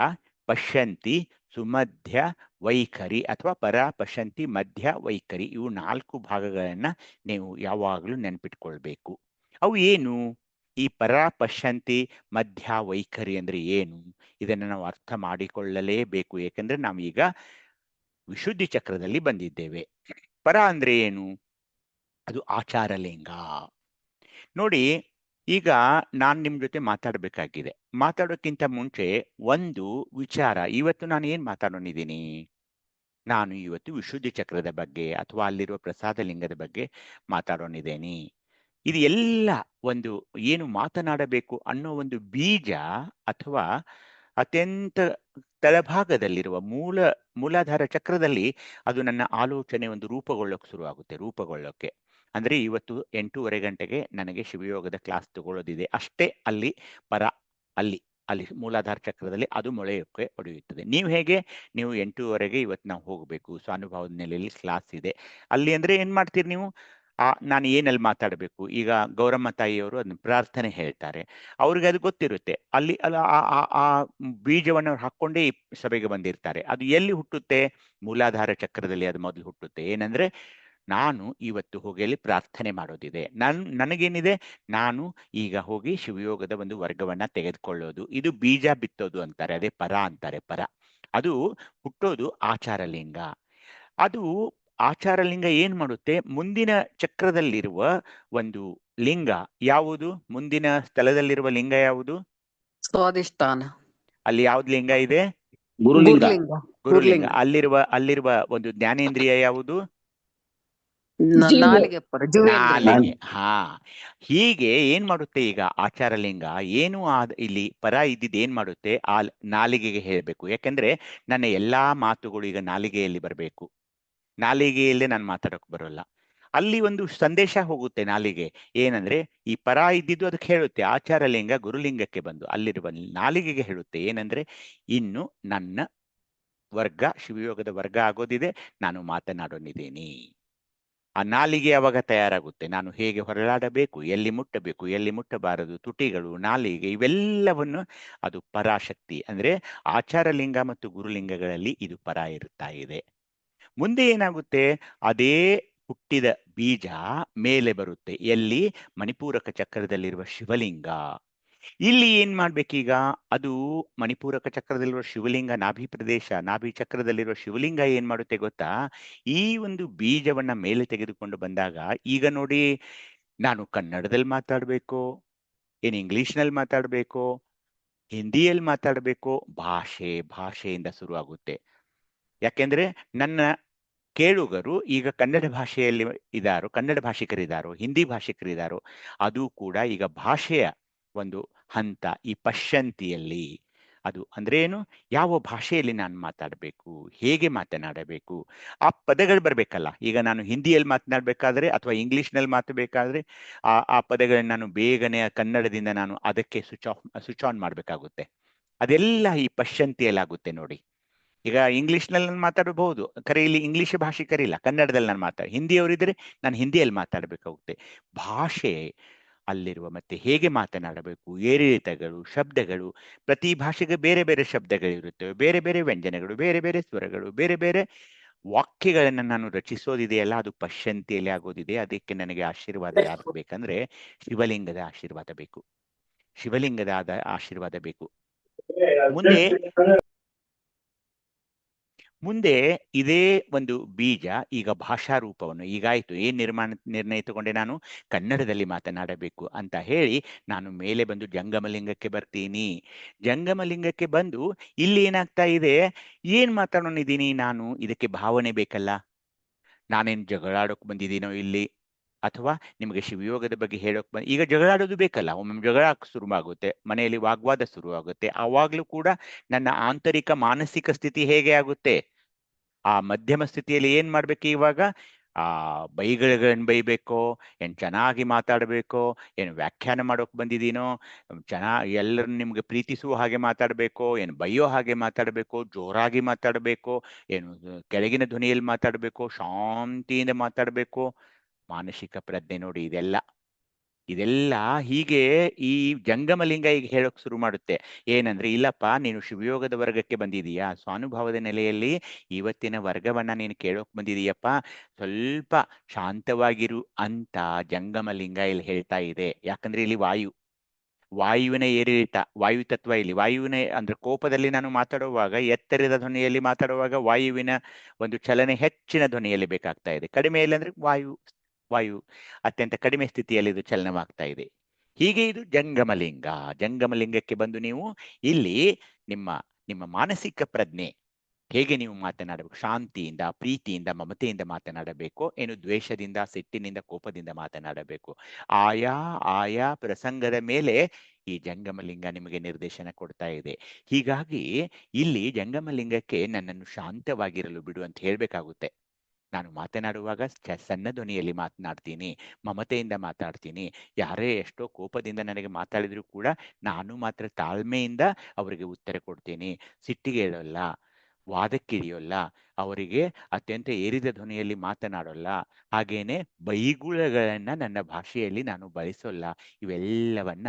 [SPEAKER 3] ಪಶ್ಯಂತಿ, ಸುಮಧ್ಯ, ವೈಖರಿ ಅಥವಾ ಪರ, ಪಶ್ಯಂತಿ, ಮಧ್ಯ, ವೈಖರಿ. ಇವು 4 ಭಾಗಗಳನ್ನ ನೀವು ಯಾವಾಗಲೂ ನೆನ್ಪಿಟ್ಕೊಳ್ಬೇಕು. ಅವು ಏನು? ಈ ಪರ, ಪಶ್ಯಂತಿ, ಮಧ್ಯ, ವೈಖರಿ ಅಂದ್ರೆ ಏನು? ಇದನ್ನು ನಾವು ಅರ್ಥ ಮಾಡಿಕೊಳ್ಳಲೇಬೇಕು. ಏಕೆಂದ್ರೆ ನಾವೀಗ ವಿಶುದ್ಧಿ ಚಕ್ರದಲ್ಲಿ ಬಂದಿದ್ದೇವೆ. ಪರ ಅಂದ್ರೆ ಏನು? ಅದು ಆಚಾರಲಿಂಗ. ನೋಡಿ, ಈಗ ನಾನು ನಿಮ್ ಜೊತೆ ಮಾತಾಡಬೇಕಾಗಿದೆ. ಮಾತಾಡೋಕ್ಕಿಂತ ಮುಂಚೆ ಒಂದು ವಿಚಾರ, ಇವತ್ತು ನಾನು ಏನ್ ಮಾತಾಡೋನಿದ್ದೀನಿ? ನಾನು ಇವತ್ತು ವಿಶುದ್ಧಿ ಚಕ್ರದ ಬಗ್ಗೆ ಅಥವಾ ಅಲ್ಲಿರುವ ಪ್ರಸಾದ ಲಿಂಗದ ಬಗ್ಗೆ ಮಾತಾಡೋನಿದ್ದೇನೆ. ಇದು ಎಲ್ಲ ಒಂದು ಏನು ಮಾತನಾಡಬೇಕು ಅನ್ನೋ ಒಂದು ಬೀಜ ಅಥವಾ ಅತ್ಯಂತ ತಳಭಾಗದಲ್ಲಿರುವ ಮೂಲಾಧಾರ ಚಕ್ರದಲ್ಲಿ ಅದು ನನ್ನ ಆಲೋಚನೆ ಒಂದು ರೂಪುಗೊಳ್ಳೋಕೆ. ಅಂದ್ರೆ ಇವತ್ತು 8:30 ಗಂಟೆಗೆ ನನಗೆ ಶಿವಯೋಗದ ಕ್ಲಾಸ್ ತಗೊಳ್ಳೋದಿದೆ ಅಷ್ಟೇ. ಅಲ್ಲಿ ಅಲ್ಲಿ ಮೂಲಾಧಾರ ಚಕ್ರದಲ್ಲಿ ಅದು ಮೊಳೆಯೋಕೆ ಹೊಡೆಯುತ್ತದೆ. ನೀವು ಹೇಗೆ? ನೀವು 8:30ಗೆ ಇವತ್ತು ನಾವು ಹೋಗಬೇಕು, ಸ್ವಾನುಭಾವದ ನೆಲೆಯಲ್ಲಿ ಕ್ಲಾಸ್ ಇದೆ ಅಲ್ಲಿ ಅಂದ್ರೆ ಏನ್ ಮಾಡ್ತೀರಿ ನೀವು? ನಾನು ಏನಲ್ಲಿ ಮಾತಾಡಬೇಕು? ಈಗ ಗೌರಮ್ಮ ತಾಯಿಯವರು ಅದನ್ನ ಪ್ರಾರ್ಥನೆ ಹೇಳ್ತಾರೆ, ಅವ್ರಿಗೆ ಅದು ಗೊತ್ತಿರುತ್ತೆ. ಅಲ್ಲಿ ಆ ಬೀಜವನ್ನು ಅವ್ರು ಹಾಕೊಂಡೇ ಈ ಸಭೆಗೆ ಬಂದಿರ್ತಾರೆ. ಅದು ಎಲ್ಲಿ ಹುಟ್ಟುತ್ತೆ? ಮೂಲಾಧಾರ ಚಕ್ರದಲ್ಲಿ ಅದು ಮೊದಲು ಹುಟ್ಟುತ್ತೆ. ಏನಂದ್ರೆ ನಾನು ಇವತ್ತು ಹೋಗಿ ಅಲ್ಲಿ ಪ್ರಾರ್ಥನೆ ಮಾಡೋದಿದೆ. ನನಗೇನಿದೆ? ನಾನು ಈಗ ಹೋಗಿ ಶಿವಯೋಗದ ಒಂದು ವರ್ಗವನ್ನ ತೆಗೆದುಕೊಳ್ಳೋದು. ಇದು ಬೀಜ ಬಿತ್ತೋದು ಅಂತಾರೆ, ಅದೇ ಪರ ಅಂತಾರೆ. ಪರ ಅದು ಹುಟ್ಟೋದು ಆಚಾರಲಿಂಗ. ಅದು ಆಚಾರಲಿಂಗ ಏನ್ ಮಾಡುತ್ತೆ? ಮುಂದಿನ ಚಕ್ರದಲ್ಲಿರುವ ಒಂದು ಲಿಂಗ ಯಾವುದು? ಮುಂದಿನ ಸ್ಥಳದಲ್ಲಿರುವ ಲಿಂಗ ಯಾವುದು?
[SPEAKER 4] ಸ್ವಾಧಿಷ್ಠಾನ.
[SPEAKER 3] ಅಲ್ಲಿ ಯಾವ್ದು ಲಿಂಗ ಇದೆ? ಗುರುಲಿಂಗ. ಅಲ್ಲಿರುವ ಒಂದು ಜ್ಞಾನೇಂದ್ರಿಯ ಯಾವುದು?
[SPEAKER 4] ನಾಲಿಗೆ.
[SPEAKER 3] ಹಾ. ಹೀಗೆ ಏನ್ ಮಾಡುತ್ತೆ ಈಗ ಆಚಾರಲಿಂಗ? ಏನು ಇಲ್ಲಿ ಪರ ಇದ್ದಿದ್ದು ಏನ್ ಮಾಡುತ್ತೆ? ಆ ನಾಲಿಗೆಗೆ ಹೇಳ್ಬೇಕು. ಯಾಕಂದ್ರೆ ನನ್ನ ಎಲ್ಲಾ ಮಾತುಗಳು ಈಗ ನಾಲಿಗೆಯಲ್ಲಿ ಬರಬೇಕು. ನಾಲಿಗೆಯಲ್ಲೇ ನಾನು ಮಾತಾಡೋಕೆ ಬರೋಲ್ಲ. ಅಲ್ಲಿ ಒಂದು ಸಂದೇಶ ಹೋಗುತ್ತೆ ನಾಲಿಗೆ. ಏನಂದ್ರೆ ಈ ಪರ ಇದ್ದಿದ್ದು ಅದಕ್ಕೆ ಹೇಳುತ್ತೆ. ಆಚಾರಲಿಂಗ ಗುರುಲಿಂಗಕ್ಕೆ ಬಂದು ಅಲ್ಲಿರುವ ನಾಲಿಗೆಗೆ ಹೇಳುತ್ತೆ ಏನಂದ್ರೆ ಇನ್ನು ನನ್ನ ವರ್ಗ ಶಿವಯೋಗದ ವರ್ಗ ಆಗೋದಿದೆ, ನಾನು ಮಾತನಾಡೋನಿದ್ದೀನಿ. ಆ ನಾಲಿಗೆ ಯಾವಾಗ ತಯಾರಾಗುತ್ತೆ, ನಾನು ಹೇಗೆ ಹೊರಳಾಡಬೇಕು, ಎಲ್ಲಿ ಮುಟ್ಟಬೇಕು, ಎಲ್ಲಿ ಮುಟ್ಟಬಾರದು, ತುಟಿಗಳು, ನಾಲಿಗೆ, ಇವೆಲ್ಲವನ್ನು ಅದು ಪರಾಶಕ್ತಿ ಅಂದ್ರೆ ಆಚಾರ ಲಿಂಗ ಮತ್ತು ಗುರುಲಿಂಗಗಳಲ್ಲಿ ಇದು ಪರ ಇರುತ್ತಾ ಇದೆ. ಮುಂದೆ ಏನಾಗುತ್ತೆ, ಅದೇ ಹುಟ್ಟಿದ ಬೀಜ ಮೇಲೆ ಬರುತ್ತೆ. ಎಲ್ಲಿ? ಮಣಿಪೂರಕ ಚಕ್ರದಲ್ಲಿರುವ ಶಿವಲಿಂಗ. ಇಲ್ಲಿ ಏನ್ ಮಾಡ್ಬೇಕೀಗ, ಅದು ಮಣಿಪೂರಕ ಚಕ್ರದಲ್ಲಿರುವ ಶಿವಲಿಂಗ, ನಾಭಿ ಪ್ರದೇಶ, ನಾಭಿ ಚಕ್ರದಲ್ಲಿರುವ ಶಿವಲಿಂಗ ಏನ್ ಮಾಡುತ್ತೆ ಗೊತ್ತಾ, ಈ ಒಂದು ಬೀಜವನ್ನ ಮೇಲೆ ತೆಗೆದುಕೊಂಡು ಬಂದಾಗ, ಈಗ ನೋಡಿ, ನಾನು ಕನ್ನಡದಲ್ಲಿ ಮಾತಾಡ್ಬೇಕು, ಏನ್ ಇಂಗ್ಲಿಷ್ನಲ್ಲಿ ಮಾತಾಡ್ಬೇಕು, ಹಿಂದಿಯಲ್ಲಿ ಮಾತಾಡ್ಬೇಕು, ಭಾಷೆಯಿಂದ ಶುರು ಆಗುತ್ತೆ. ಯಾಕೆಂದ್ರೆ ನನ್ನ ಕೇಳುಗರು ಈಗ ಕನ್ನಡ ಭಾಷೆಯಲ್ಲಿ ಇದ್ದಾರೋ, ಕನ್ನಡ ಭಾಷಿಕರಿದ್ದಾರೋ, ಹಿಂದಿ ಭಾಷಿಕರಿದ್ದಾರೋ, ಅದು ಕೂಡ ಈಗ ಭಾಷೆಯ ಒಂದು ಹಂತ. ಈ ಪಶ್ಯಂತಿಯಲ್ಲಿ ಅದು ಅಂದ್ರೆ ಏನು, ಯಾವ ಭಾಷೆಯಲ್ಲಿ ನಾನು ಮಾತಾಡಬೇಕು, ಹೇಗೆ ಮಾತನಾಡಬೇಕು, ಆ ಪದಗಳು ಬರ್ಬೇಕಲ್ಲ. ಈಗ ನಾನು ಹಿಂದಿಯಲ್ಲಿ ಮಾತನಾಡಬೇಕಾದ್ರೆ ಅಥವಾ ಇಂಗ್ಲಿಷ್ನಲ್ಲಿ ಮಾತಾಡಬೇಕಾದ್ರೆ ಆ ಪದಗಳನ್ನ ನಾನು ಬೇಗನೆ ಕನ್ನಡದಿಂದ ನಾನು ಅದಕ್ಕೆ ಸ್ವಿಚ್ ಆನ್ ಮಾಡಬೇಕಾಗುತ್ತೆ. ಅದೆಲ್ಲ ಈ ಪಶ್ಯಂತಿಯಲ್ಲಿ ಆಗುತ್ತೆ ನೋಡಿ. ಈಗ ಇಂಗ್ಲಿಷ್ನಲ್ಲಿ ನಾನು ಮಾತಾಡಬಹುದು, ಖರೆ ಇಲ್ಲಿ ಇಂಗ್ಲಿಷ್ ಭಾಷಿಕರಿಲ್ಲ, ಕನ್ನಡದಲ್ಲಿ ನಾನು ಹಿಂದಿಯವರಿದ್ರೆ ನಾನು ಹಿಂದಿಯಲ್ಲಿ ಮಾತಾಡಬೇಕಾಗುತ್ತೆ. ಭಾಷೆ ಅಲ್ಲಿರುವ ಮತ್ತೆ ಹೇಗೆ ಮಾತನಾಡಬೇಕು, ಏರಿಳಿತಗಳು, ಶಬ್ದಗಳು, ಪ್ರತಿ ಭಾಷೆಗೆ ಬೇರೆ ಬೇರೆ ಶಬ್ದಗಳಿರುತ್ತವೆ, ಬೇರೆ ಬೇರೆ ವ್ಯಂಜನಗಳು, ಬೇರೆ ಬೇರೆ ಸ್ವರಗಳು, ಬೇರೆ ಬೇರೆ ವಾಕ್ಯಗಳನ್ನು ನಾನು ರಚಿಸೋದಿದೆಯಲ್ಲ, ಅದು ಪಶ್ಯಂತಿಯಲ್ಲಿ ಆಗೋದಿದೆ. ಅದಕ್ಕೆ ನನಗೆ ಆಶೀರ್ವಾದ ಯಾರು ಬೇಕಂದ್ರೆ ಶಿವಲಿಂಗದ ಆಶೀರ್ವಾದ ಬೇಕು, ಶಿವಲಿಂಗದ ಆಶೀರ್ವಾದ ಬೇಕು. ಮುಂದೆ ಇದೇ ಒಂದು ಬೀಜ ಈಗ ಭಾಷಾ ರೂಪವನ್ನು, ಈಗಾಯ್ತು ಏನ್ ನಿರ್ಣಯ ತಗೊಂಡೆ, ನಾನು ಕನ್ನಡದಲ್ಲಿ ಮಾತನಾಡಬೇಕು ಅಂತ ಹೇಳಿ ನಾನು ಮೇಲೆ ಬಂದು ಜಂಗಮಲಿಂಗಕ್ಕೆ ಬರ್ತೀನಿ. ಜಂಗಮಲಿಂಗಕ್ಕೆ ಬಂದು ಇಲ್ಲಿ ಏನಾಗ್ತಾ ಇದೆ, ಏನ್ ಮಾತಾಡೋನಿದ್ದೀನಿ ನಾನು, ಇದಕ್ಕೆ ಭಾವನೆ ಬೇಕಲ್ಲ. ನಾನೇನ್ ಜಗಳಾಡೋಕ್ ಬಂದಿದ್ದೀನೋ ಇಲ್ಲಿ, ಅಥವಾ ನಿಮಗೆ ಶಿವಯೋಗದ ಬಗ್ಗೆ ಹೇಳೋಕ್ ಈಗ ಜಗಳಾಡೋದು ಬೇಕಲ್ಲ. ಒಮ್ಮೆ ಜಗಳ ಶುರುವಾಗುತ್ತೆ, ಮನೆಯಲ್ಲಿ ವಾಗ್ವಾದ ಶುರುವಾಗುತ್ತೆ. ಆವಾಗ್ಲೂ ಕೂಡ ನನ್ನ ಆಂತರಿಕ ಮಾನಸಿಕ ಸ್ಥಿತಿ ಹೇಗೆ ಆಗುತ್ತೆ, ಆ ಮಧ್ಯಮ ಸ್ಥಿತಿಯಲ್ಲಿ ಏನ್ ಮಾಡ್ಬೇಕು ಇವಾಗ, ಆ ಬೈಗಳನ್ನ ಬೈಬೇಕೋ, ಏನ್ ಚೆನ್ನಾಗಿ ಮಾತಾಡ್ಬೇಕೋ, ಏನ್ ವ್ಯಾಖ್ಯಾನ ಮಾಡೋಕ್ ಬಂದಿದ್ದೀನೋ, ಎಲ್ಲರನ್ನು ನಿಮ್ಗೆ ಪ್ರೀತಿಸುವ ಹಾಗೆ ಮಾತಾಡ್ಬೇಕೋ, ಏನು ಬೈಯೋ ಹಾಗೆ ಮಾತಾಡ್ಬೇಕೋ, ಜೋರಾಗಿ ಮಾತಾಡ್ಬೇಕೋ, ಏನು ಕೆಳಗಿನ ಧ್ವನಿಯಲ್ಲಿ ಮಾತಾಡ್ಬೇಕೋ, ಶಾಂತಿಯಿಂದ ಮಾತಾಡ್ಬೇಕೋ, ಮಾನಸಿಕ ಪ್ರಜ್ಞೆ ನೋಡಿ. ಇದೆಲ್ಲ ಹೀಗೆ ಈ ಜಂಗಮಲಿಂಗ ಈಗ ಹೇಳೋಕ್ ಶುರು ಮಾಡುತ್ತೆ. ಏನಂದ್ರೆ, ಇಲ್ಲಪ್ಪ ನೀನು ಶಿವಯೋಗದ ವರ್ಗಕ್ಕೆ ಬಂದಿದೀಯಾ, ಸ್ವಾನುಭಾವದ ನೆಲೆಯಲ್ಲಿ ಇವತ್ತಿನ ವರ್ಗವನ್ನ ನೀನು ಕೇಳೋಕ್ ಬಂದಿದೀಯಪ್ಪ, ಸ್ವಲ್ಪ ಶಾಂತವಾಗಿರು ಅಂತ ಜಂಗಮಲಿಂಗ ಇಲ್ಲಿ ಹೇಳ್ತಾ ಇದೆ. ಯಾಕಂದ್ರೆ ಇಲ್ಲಿ ವಾಯುವಿನ ಏರಿಳಿತ, ವಾಯು ತತ್ವ ಇಲ್ಲಿ. ವಾಯುವಿನ ಅಂದ್ರೆ ಕೋಪದಲ್ಲಿ ನಾನು ಮಾತಾಡುವಾಗ, ಎತ್ತರದ ಧ್ವನಿಯಲ್ಲಿ ಮಾತಾಡುವಾಗ ವಾಯುವಿನ ಒಂದು ಚಲನೆ ಹೆಚ್ಚಿನ ಧ್ವನಿಯಲ್ಲಿ ಬೇಕಾಗ್ತಾ ಇದೆ. ಕಡಿಮೆಯಲ್ಲಿ ಅಂದ್ರೆ ವಾಯು ಅತ್ಯಂತ ಕಡಿಮೆ ಸ್ಥಿತಿಯಲ್ಲಿ ಇದು ಚಲನವಾಗ್ತಾ ಇದೆ. ಹೀಗೆ ಇದು ಜಂಗಮಲಿಂಗ. ಜಂಗಮಲಿಂಗಕ್ಕೆ ಬಂದು ನೀವು ಇಲ್ಲಿ ನಿಮ್ಮ ಮಾನಸಿಕ ಪ್ರಜ್ಞೆ ಹೇಗೆ ನೀವು ಮಾತನಾಡಬೇಕು, ಶಾಂತಿಯಿಂದ, ಪ್ರೀತಿಯಿಂದ, ಮಮತೆಯಿಂದ ಮಾತನಾಡಬೇಕು, ಏನು ದ್ವೇಷದಿಂದ, ಸಿಟ್ಟಿನಿಂದ, ಕೋಪದಿಂದ ಮಾತನಾಡಬೇಕು. ಆಯಾ ಪ್ರಸಂಗದ ಮೇಲೆ ಈ ಜಂಗಮಲಿಂಗ ನಿಮಗೆ ನಿರ್ದೇಶನ ಕೊಡ್ತಾ ಇದೆ. ಹೀಗಾಗಿ ಇಲ್ಲಿ ಜಂಗಮಲಿಂಗಕ್ಕೆ ನನ್ನನ್ನು ಶಾಂತವಾಗಿರಲು ಬಿಡು ಅಂತ ಹೇಳ್ಬೇಕಾಗುತ್ತೆ. ನಾನು ಮಾತನಾಡುವಾಗ ಸಣ್ಣ ಧ್ವನಿಯಲ್ಲಿ ಮಾತನಾಡ್ತೀನಿ, ಮಮತೆಯಿಂದ ಮಾತಾಡ್ತೀನಿ. ಯಾರೇ ಎಷ್ಟೋ ಕೋಪದಿಂದ ನನಗೆ ಮಾತಾಡಿದ್ರು ಕೂಡ ನಾನು ಮಾತ್ರ ತಾಳ್ಮೆಯಿಂದ ಅವರಿಗೆ ಉತ್ತರ ಕೊಡ್ತೀನಿ. ಸಿಟ್ಟಿಗೆ ಹೇಳೋಲ್ಲ, ವಾದಕ್ಕಿಳಿಯೋಲ್ಲ, ಅವರಿಗೆ ಅತ್ಯಂತ ಏರಿದ ಧ್ವನಿಯಲ್ಲಿ ಮಾತನಾಡೋಲ್ಲ, ಹಾಗೇನೆ ಬೈಗುಳಗಳನ್ನ ನನ್ನ ಭಾಷೆಯಲ್ಲಿ ನಾನು ಬಳಸೋಲ್ಲ. ಇವೆಲ್ಲವನ್ನ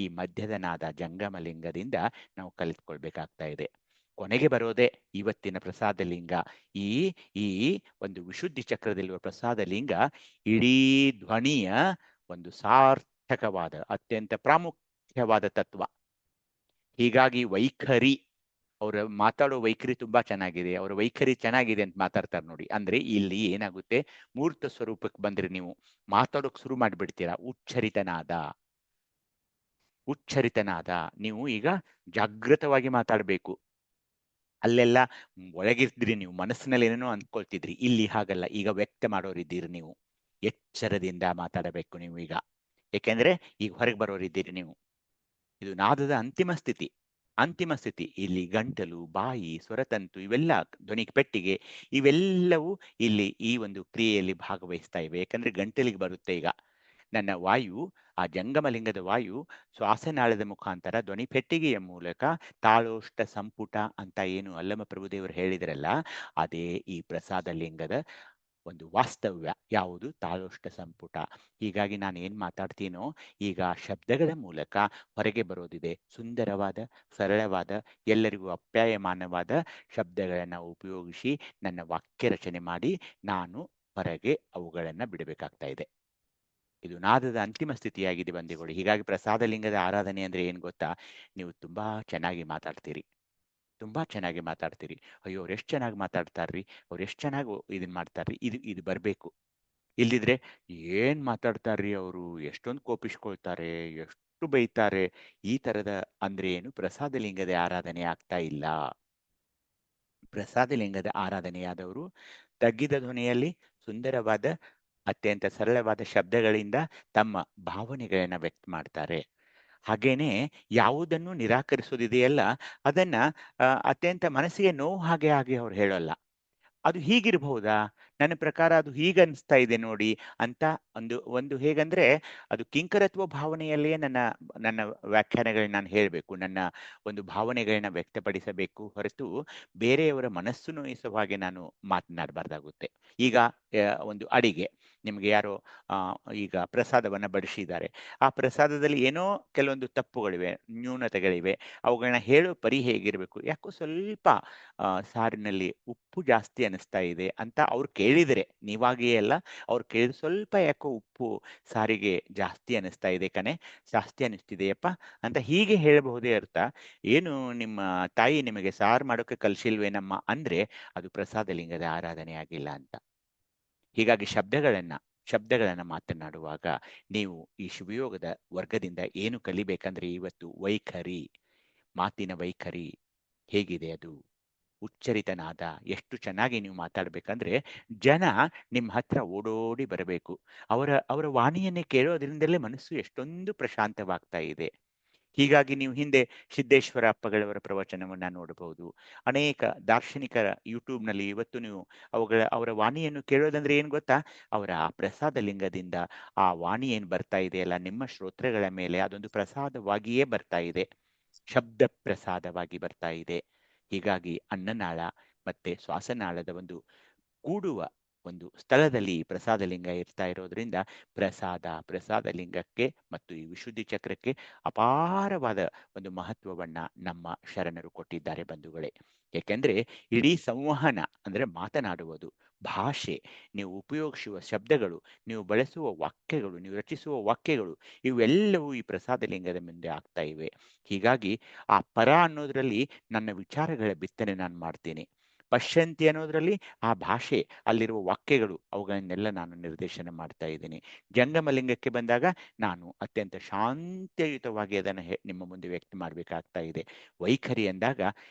[SPEAKER 3] ಈ ಮಧ್ಯದ ನಾದ ಜಂಗಮಲಿಂಗದಿಂದ ನಾವು ಕಲಿತ್ಕೊಳ್ಬೇಕಾಗ್ತಾ ಇದೆ. ಕೊನೆಗೆ ಬರೋದೇ ಇವತ್ತಿನ ಪ್ರಸಾದ ಲಿಂಗ. ಈ ಒಂದು ವಿಶುದ್ಧಿ ಚಕ್ರದಲ್ಲಿರುವ ಪ್ರಸಾದ ಲಿಂಗ ಇಡೀ ಧ್ವನಿಯ ಒಂದು ಸಾರ್ಥಕವಾದ, ಅತ್ಯಂತ ಪ್ರಾಮುಖ್ಯವಾದ ತತ್ವ. ಹೀಗಾಗಿ ವೈಖರಿ, ಅವರ ಮಾತಾಡೋ ವೈಖರಿ ತುಂಬಾ ಚೆನ್ನಾಗಿದೆ, ಅವರ ವೈಖರಿ ಚೆನ್ನಾಗಿದೆ ಅಂತ ಮಾತಾಡ್ತಾರೆ ನೋಡಿ. ಅಂದ್ರೆ ಇಲ್ಲಿ ಏನಾಗುತ್ತೆ, ಮೂರ್ತ ಸ್ವರೂಪಕ್ಕೆ ಬಂದ್ರೆ ನೀವು ಮಾತಾಡೋಕ್ ಶುರು ಮಾಡಿಬಿಡ್ತೀರಾ. ಉಚ್ಚರಿತನಾದ ನೀವು ಈಗ ಜಾಗೃತವಾಗಿ ಮಾತಾಡಬೇಕು. ಅಲ್ಲೆಲ್ಲ ಒಳಗಿದ್ರಿ ನೀವು, ಮನಸ್ಸಿನಲ್ಲಿ ಏನೇನೋ ಅಂದ್ಕೊಳ್ತಿದ್ರಿ. ಇಲ್ಲಿ ಹಾಗಲ್ಲ, ಈಗ ವ್ಯಕ್ತ ಮಾಡೋರಿದ್ದೀರಿ ನೀವು. ಎಚ್ಚರದಿಂದ ಮಾತಾಡಬೇಕು ನೀವು ಈಗ, ಏಕೆಂದ್ರೆ ಈಗ ಹೊರಗೆ ಬರೋರಿದ್ದೀರಿ ನೀವು. ಇದು ನಾದದ ಅಂತಿಮ ಸ್ಥಿತಿ. ಇಲ್ಲಿ ಗಂಟಲು, ಬಾಯಿ, ಸ್ವರತಂತು, ಇವೆಲ್ಲ ಧ್ವನಿ ಪೆಟ್ಟಿಗೆ, ಇವೆಲ್ಲವೂ ಇಲ್ಲಿ ಈ ಒಂದು ಕ್ರಿಯೆಯಲ್ಲಿ ಭಾಗವಹಿಸ್ತಾ ಇವೆ. ಯಾಕಂದ್ರೆ ಗಂಟಲಿಗೆ ಬರುತ್ತೆ ಈಗ ನನ್ನ ವಾಯು, ಆ ಜಂಗಮಲಿಂಗದ ವಾಯು ಶ್ವಾಸನಾಳದ ಮುಖಾಂತರ ಧ್ವನಿ ಪೆಟ್ಟಿಗೆಯ ಮೂಲಕ ತಾಳೋಷ್ಟ ಸಂಪುಟ ಅಂತ ಏನು ಅಲ್ಲಮ ಪ್ರಭುದೇವರು ಹೇಳಿದ್ರಲ್ಲ, ಅದೇ ಈ ಪ್ರಸಾದ ಲಿಂಗದ ಒಂದು ವಾಸ್ತವ್ಯ ಯಾವುದು ತಾಳೋಷ್ಟ ಸಂಪುಟ. ಹೀಗಾಗಿ ನಾನು ಏನು ಮಾತಾಡ್ತೀನೋ ಈಗ ಶಬ್ದಗಳ ಮೂಲಕ ಹೊರಗೆ ಬರೋದಿದೆ. ಸುಂದರವಾದ, ಸರಳವಾದ, ಎಲ್ಲರಿಗೂ ಅಪ್ಯಾಯಮಾನವಾದ ಶಬ್ದಗಳನ್ನು ಉಪಯೋಗಿಸಿ ನನ್ನ ವಾಕ್ಯ ರಚನೆ ಮಾಡಿ ನಾನು ಹೊರಗೆ ಅವುಗಳನ್ನು ಬಿಡಬೇಕಾಗ್ತಾ ಇದೆ. ಇದು ನಾದದ ಅಂತಿಮ ಸ್ಥಿತಿಯಾಗಿದೆ ಬಂದಿಗಳು. ಹೀಗಾಗಿ ಪ್ರಸಾದ ಲಿಂಗದ ಆರಾಧನೆ ಅಂದ್ರೆ ಏನು ಗೊತ್ತಾ? ನೀವು ತುಂಬಾ ಚೆನ್ನಾಗಿ ಮಾತಾಡ್ತೀರಿ, ತುಂಬಾ ಚೆನ್ನಾಗಿ ಮಾತಾಡ್ತೀರಿ. ಅಯ್ಯೋ ಅವ್ರು ಎಷ್ಟು ಚೆನ್ನಾಗಿ ಮಾತಾಡ್ತಾರ್ರಿ, ಅವ್ರು ಎಷ್ಟು ಚೆನ್ನಾಗಿ ಇದನ್ನ ಮಾಡ್ತಾರ್ರಿ, ಇದು ಬರಬೇಕು. ಇಲ್ದಿದ್ರೆ ಏನ್ ಮಾತಾಡ್ತಾರ್ರಿ ಅವರು, ಎಷ್ಟೊಂದು ಕೋಪಿಸ್ಕೊಳ್ತಾರೆ, ಎಷ್ಟು ಬೈತಾರೆ, ಈ ತರದ ಅಂದ್ರೆ ಏನು? ಪ್ರಸಾದ ಲಿಂಗದ ಆರಾಧನೆ ಆಗ್ತಾ ಇಲ್ಲ. ಪ್ರಸಾದ ಲಿಂಗದ ಆರಾಧನೆಯಾದವರು ತಗ್ಗಿದ ಧ್ವನಿಯಲ್ಲಿ ಸುಂದರವಾದ, ಅತ್ಯಂತ ಸರಳವಾದ ಶಬ್ದಗಳಿಂದ ತಮ್ಮ ಭಾವನೆಗಳನ್ನ ವ್ಯಕ್ತ ಮಾಡ್ತಾರೆ. ಹಾಗೇನೆ ಯಾವುದನ್ನು ನಿರಾಕರಿಸೋದಿದೆಯಲ್ಲ ಅದನ್ನ ಅತ್ಯಂತ ಮನಸ್ಸಿಗೆ ನೋವು ಹಾಗೆ ಅವ್ರು ಹೇಳೋಲ್ಲ. ಅದು ಹೀಗಿರಬಹುದಾ, ನನ್ನ ಪ್ರಕಾರ ಅದು ಹೀಗನ್ನಿಸ್ತಾ ಇದೆ ನೋಡಿ ಅಂತ ಒಂದು ಒಂದು ಹೇಗಂದ್ರೆ ಅದು ಕಿಂಕರತ್ವ ಭಾವನೆಯಲ್ಲಿಯೇ ನನ್ನ ನನ್ನ ವ್ಯಾಖ್ಯಾನಗಳನ್ನ ನಾನು ಹೇಳಬೇಕು, ನನ್ನ ಒಂದು ಭಾವನೆಗಳನ್ನ ವ್ಯಕ್ತಪಡಿಸಬೇಕು ಹೊರತು ಬೇರೆಯವರ ಮನಸ್ಸು ನೋಯಿಸುವ ಹಾಗೆ ನಾನು ಮಾತನಾಡಬಾರ್ದಾಗುತ್ತೆ. ಈಗ ಒಂದು ಅಡಿಗೆ, ನಿಮ್ಗೆ ಯಾರೋ ಈಗ ಪ್ರಸಾದವನ್ನ ಬಡಿಸಿದ್ದಾರೆ, ಆ ಪ್ರಸಾದದಲ್ಲಿ ಏನೋ ಕೆಲವೊಂದು ತಪ್ಪುಗಳಿವೆ, ನ್ಯೂನತೆಗಳಿವೆ, ಅವುಗಳನ್ನ ಹೇಳೋ ಪರಿ ಹೇಗಿರ್ಬೇಕು, ಯಾಕೋ ಸ್ವಲ್ಪ ಸಾರಿನಲ್ಲಿ ಉಪ್ಪು ಜಾಸ್ತಿ ಅನಿಸ್ತಾ ಇದೆ ಅಂತ ಅವ್ರು ಕೇಳಿದರೆ, ನೀವಾಗಿಯೇ ಅಲ್ಲ, ಅವ್ರು ಕೇಳಿದ್ರೆ ಸ್ವಲ್ಪ ಯಾಕೋ ಉಪ್ಪು ಸಾರಿಗೆ ಜಾಸ್ತಿ ಅನಿಸ್ತಾ ಇದೆ ಕಣೆ, ಜಾಸ್ತಿ ಅನಿಸ್ತಿದೆಯಪ್ಪ ಅಂತ ಹೀಗೆ ಹೇಳಬಹುದೇ ಅರ್ಥ. ಏನು ನಿಮ್ಮ ತಾಯಿ ನಿಮಗೆ ಸಾರು ಮಾಡೋಕೆ ಕಲ್ಸಿಲ್ವೇನಮ್ಮ ಅಂದ್ರೆ ಅದು ಪ್ರಸಾದ ಲಿಂಗದ ಆರಾಧನೆ ಆಗಿಲ್ಲ ಅಂತ. ಹೀಗಾಗಿ ಶಬ್ದಗಳನ್ನ ಮಾತನಾಡುವಾಗ ನೀವು ಈ ಶಿವಯೋಗದ ವರ್ಗದಿಂದ ಏನು ಕಲಿಬೇಕಂದ್ರೆ ಇವತ್ತು ವೈಖರಿ, ಮಾತಿನ ವೈಖರಿ ಹೇಗಿದೆ, ಅದು ಉಚ್ಚರಿತನಾದ ಎಷ್ಟು ಚೆನ್ನಾಗಿ ನೀವು ಮಾತಾಡ್ಬೇಕಂದ್ರೆ ಜನ ನಿಮ್ಮ ಹತ್ರ ಓಡೋಡಿ ಬರಬೇಕು. ಅವರ ವಾಣಿಯನ್ನೇ ಕೇಳೋದ್ರಿಂದಲೇ ಮನಸ್ಸು ಎಷ್ಟೊಂದು ಪ್ರಶಾಂತವಾಗ್ತಾ ಇದೆ. ಹೀಗಾಗಿ ನೀವು ಹಿಂದೆ ಸಿದ್ದೇಶ್ವರ ಅಪ್ಪಗಳವರ ಪ್ರವಚನವನ್ನ ನೋಡಬಹುದು. ಅನೇಕ ದಾರ್ಶನಿಕರ ಯೂಟ್ಯೂಬ್ನಲ್ಲಿ ಇವತ್ತು ನೀವು ಅವರ ವಾಣಿಯನ್ನು ಕೇಳೋದಂದ್ರೆ ಏನು ಗೊತ್ತಾ? ಅವರ ಆ ಪ್ರಸಾದ ಲಿಂಗದಿಂದ ಆ ವಾಣಿ ಏನು ಬರ್ತಾ ಇದೆಯಲ್ಲ ನಿಮ್ಮ ಶ್ರೋತ್ರಗಳ ಮೇಲೆ, ಅದೊಂದು ಪ್ರಸಾದವಾಗಿಯೇ ಬರ್ತಾ ಇದೆ, ಶಬ್ದ ಪ್ರಸಾದವಾಗಿ ಬರ್ತಾ ಇದೆ. ಹೀಗಾಗಿ ಅನ್ನನಾಳ ಮತ್ತೆ ಶ್ವಾಸನಾಳದ ಒಂದು ಕೂಡುವ ಒಂದು ಸ್ಥಳದಲ್ಲಿ ಪ್ರಸಾದ ಲಿಂಗ ಇರ್ತಾ ಇರೋದ್ರಿಂದ ಪ್ರಸಾದ ಲಿಂಗಕ್ಕೆ ಮತ್ತು ಈ ವಿಶುದ್ಧಿ ಚಕ್ರಕ್ಕೆ ಅಪಾರವಾದ ಒಂದು ಮಹತ್ವವನ್ನ ನಮ್ಮ ಶರಣರು ಕೊಟ್ಟಿದ್ದಾರೆ ಬಂಧುಗಳೇ. ಏಕೆಂದ್ರೆ ಇಡೀ ಸಂವಹನ ಅಂದ್ರೆ ಮಾತನಾಡುವುದು, ಭಾಷೆ, ನೀವು ಉಪಯೋಗಿಸುವ ಶಬ್ದಗಳು, ನೀವು ಬಳಸುವ ವಾಕ್ಯಗಳು, ನೀವು ರಚಿಸುವ ವಾಕ್ಯಗಳು, ಇವೆಲ್ಲವೂ ಈ ಪ್ರಸಾದ ಲಿಂಗದ ಮುಂದೆ ಆಗ್ತಾ ಇವೆ. ಹೀಗಾಗಿ ಆ ಪರ ಅನ್ನೋದ್ರಲ್ಲಿ ನನ್ನ ವಿಚಾರಗಳ ಬಿತ್ತನೆ ನಾನು ಮಾಡ್ತೀನಿ. ಪಶ್ಯಂತಿ ಅನ್ನೋದ್ರಲ್ಲಿ ಆ ಭಾಷೆ, ಅಲ್ಲಿರುವ ವಾಕ್ಯಗಳು, ಅವುಗಳನ್ನೆಲ್ಲ ನಾನು ನಿರ್ದೇಶನ ಮಾಡ್ತಾ ಇದ್ದೀನಿ. ಜಂಗಮ ಲಿಂಗಕ್ಕೆ ಬಂದಾಗ ನಾನು ಅತ್ಯಂತ ಶಾಂತಿಯುತವಾಗಿ ಅದನ್ನು ನಿಮ್ಮ ಮುಂದೆ ವ್ಯಕ್ತ ಮಾಡಬೇಕಾಗ್ತಾ ಇದೆ. ವೈಖರಿ ಎಂದಾಗ